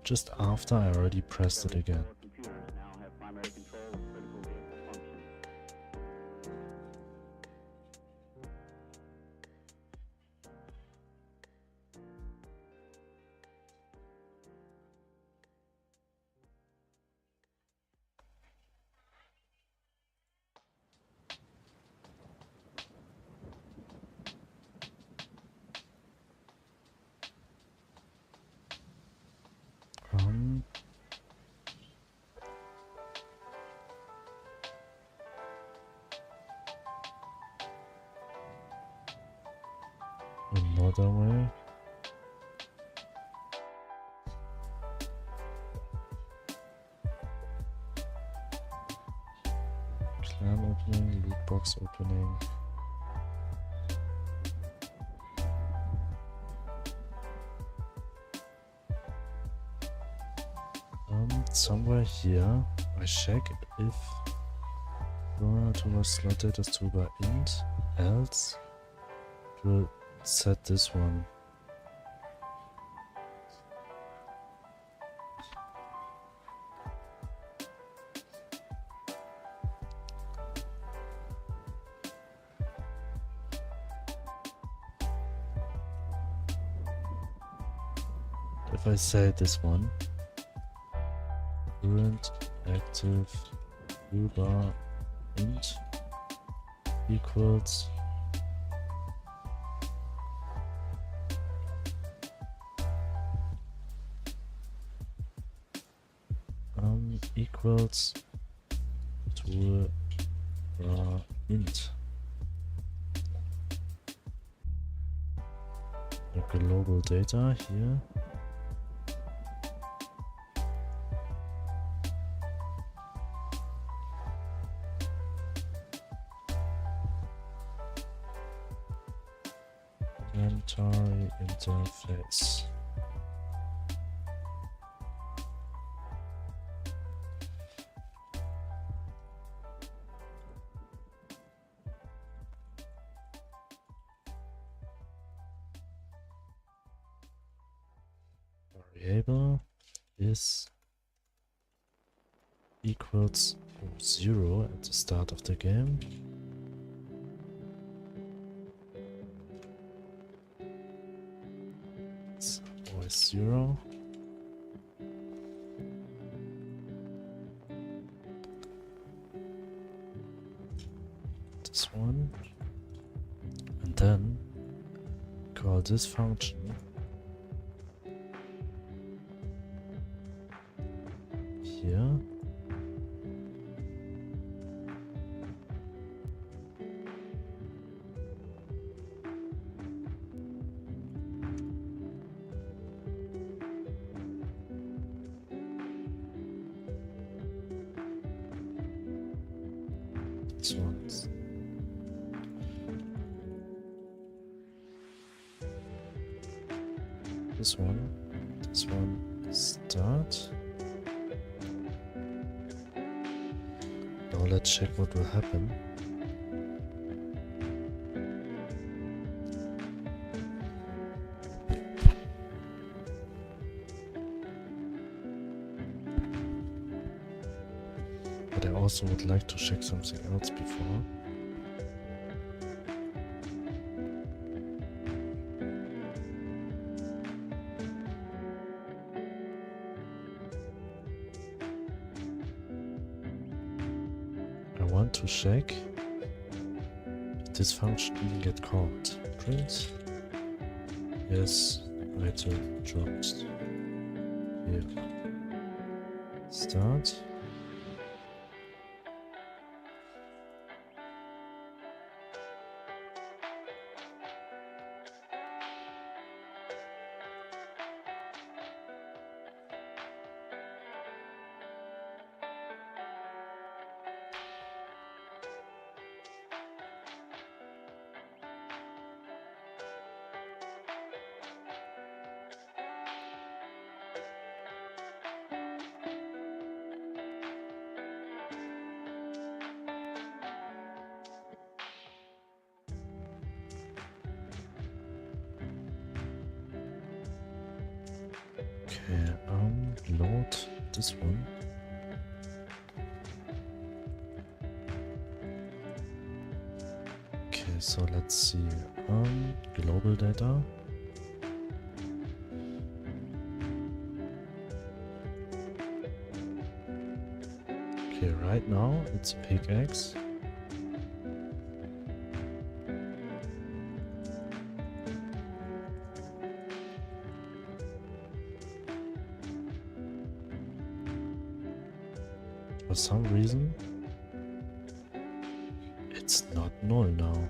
Just after I already pressed it again. Computers now have primary control of critical vehicle functions. Another way. Clan opening, loot box opening. Somewhere here I check if to slot data to by int, else it will set this one. If I say this one, current active uber int equals equals to int the global data here. Inventory interface. Variable is equals 0 at the start of the game. It's always 0. This one. And then call this function here. This one's this one, start. Now let's check what will happen. But I also would like to check something else before. I want to check if this function even get called. Print. Yes, item dropped. Here. Start. Okay, load this one. Okay, so let's see. Global data. Okay, right now it's pickaxe. For some reason, it's not null now.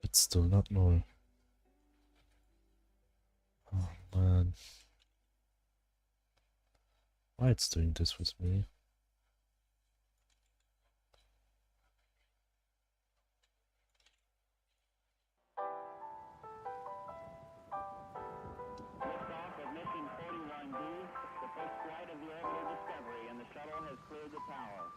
It's still not null. Oh man. Why it's doing this with me? Liftoff of mission 41B, the first flight of the orbital Discovery, and the shuttle has cleared the tower.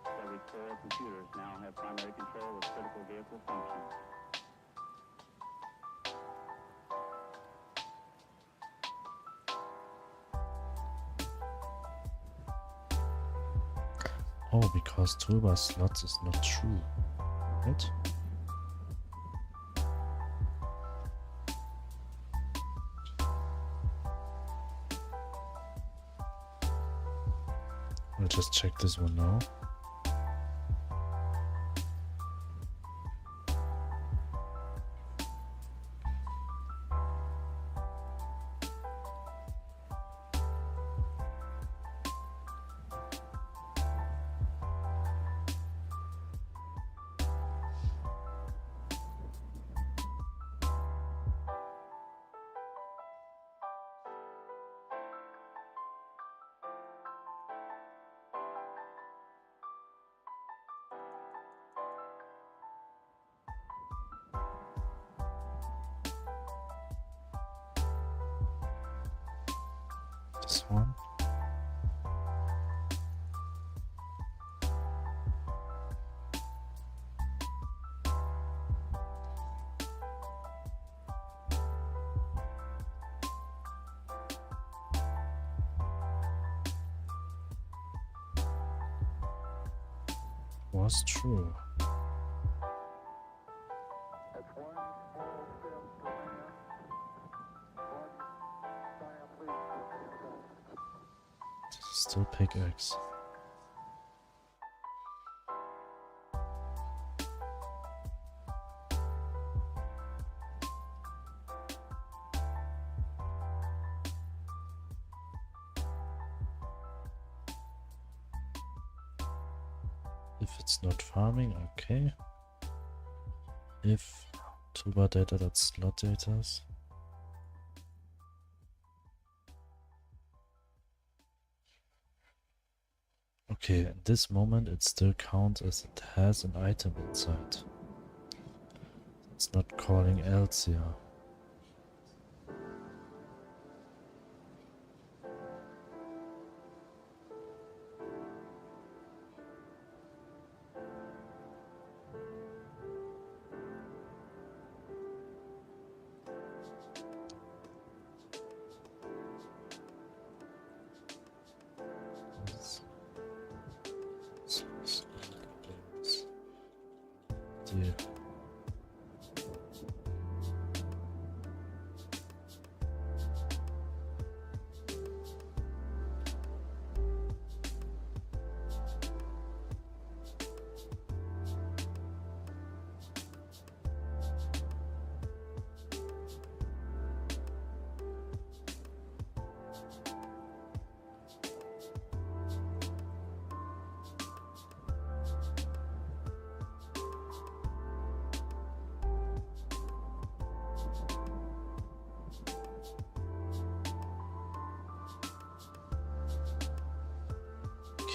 Discovery's 4 computers now have primary control of critical vehicle functions. Oh, because toolbar slots is not true, right? I'll just check this one now. This one. was true. That's one small step for man, one giant leap for mankind. This is still pickaxe. If it's not farming, okay. If toolbar data, that's slot datas. Okay, at this moment it still counts as it has an item inside. It's not calling else here. Yeah.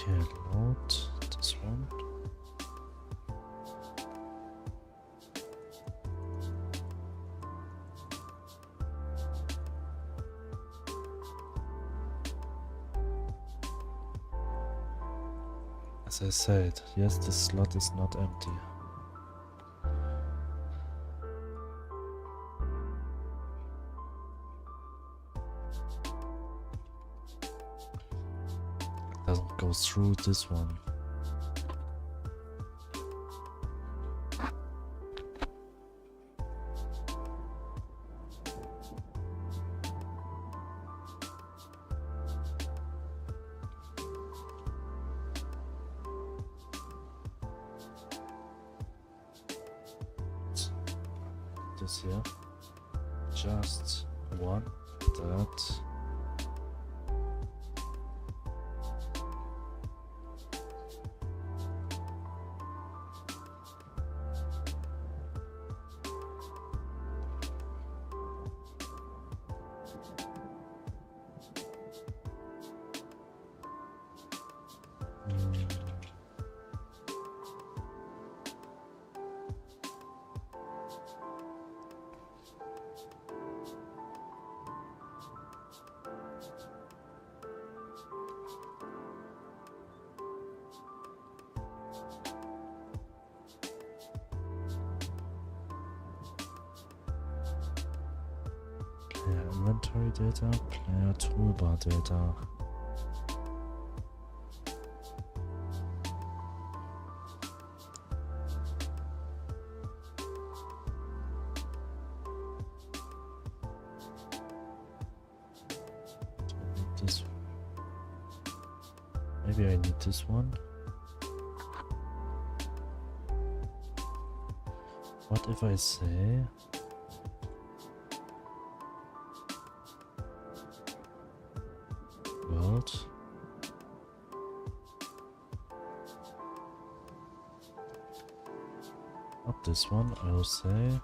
Okay, load this one. As I said, yes, the slot is not empty. Doesn't go through this one. This here, just one that. Player inventory data, player toolbar data. Do I need this? Maybe I need this one. What if I say world not this one, I will say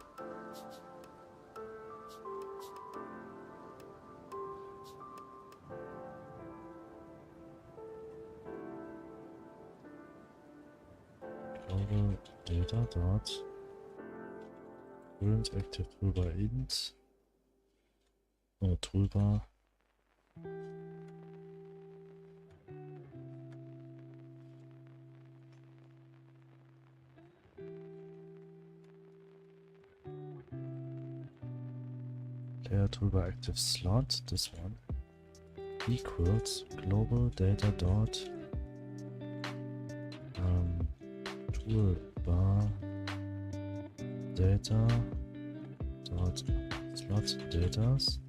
global data dot current active toolbar int toolbar player toolbar active slot, this one, equals global data dot toolbar data dot slot datas.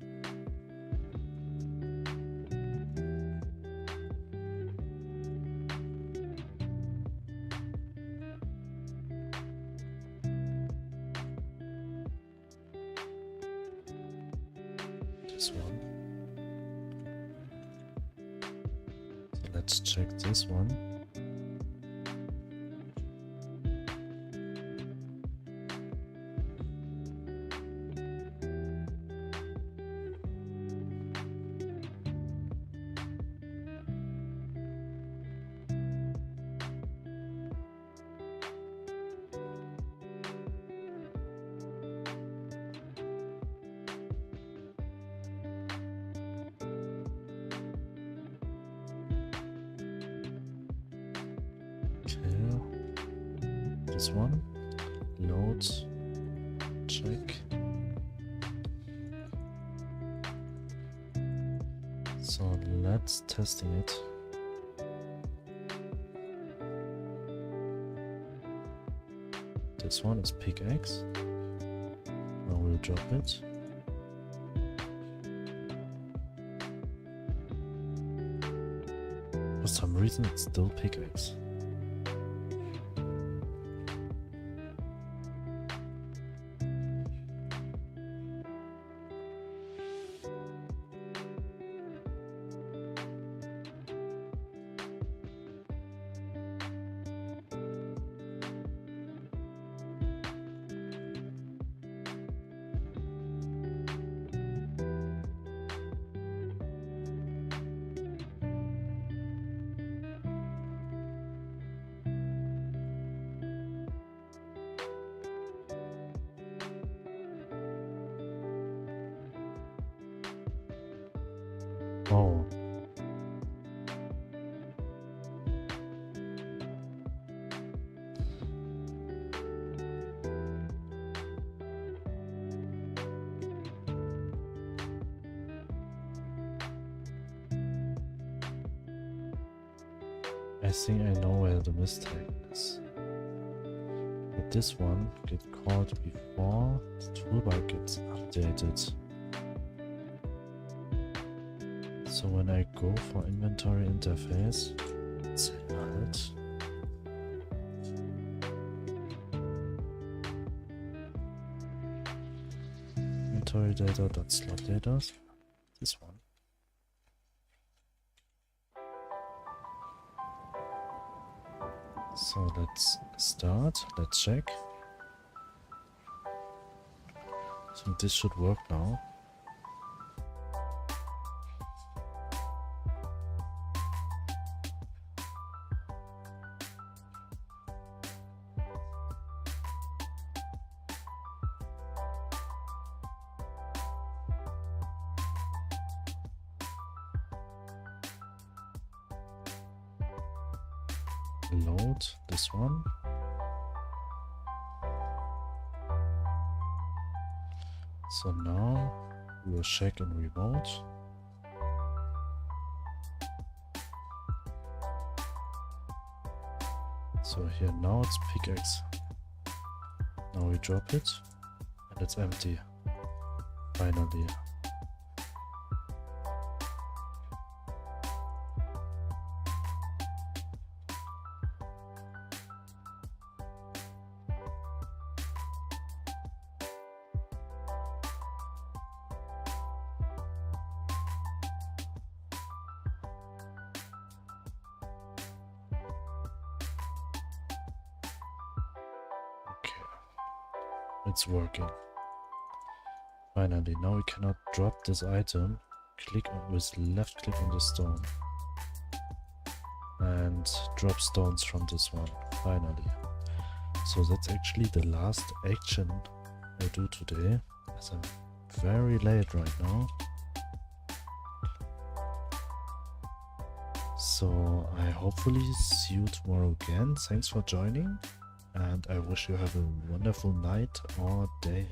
This one. So let's check this one. This one, load, check. So let's testing it. This one is pickaxe. Now we'll drop it. For some reason it's still pickaxe. Oh. I think I know where the mistake is. But this one get called before the toolbar gets updated. So when I go for inventory interface, say alt. Inventory data dot slot data. This one. So let's start. Let's check. So this should work now. Load this one. So now we will check in remote. So here now it's pickaxe. Now we drop it and it's empty. Finally. It's working. Finally, now we cannot drop this item. Click on with left click on the stone and drop stones from this one. Finally. So that's actually the last action I do today, as I'm very late right now. So I hopefully see you tomorrow again. Thanks for joining. And I wish you have a wonderful night or day,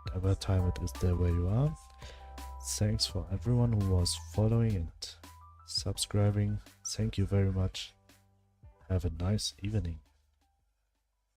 whatever time it is there where you are. Thanks for everyone who was following and subscribing. Thank you very much. Have a nice evening.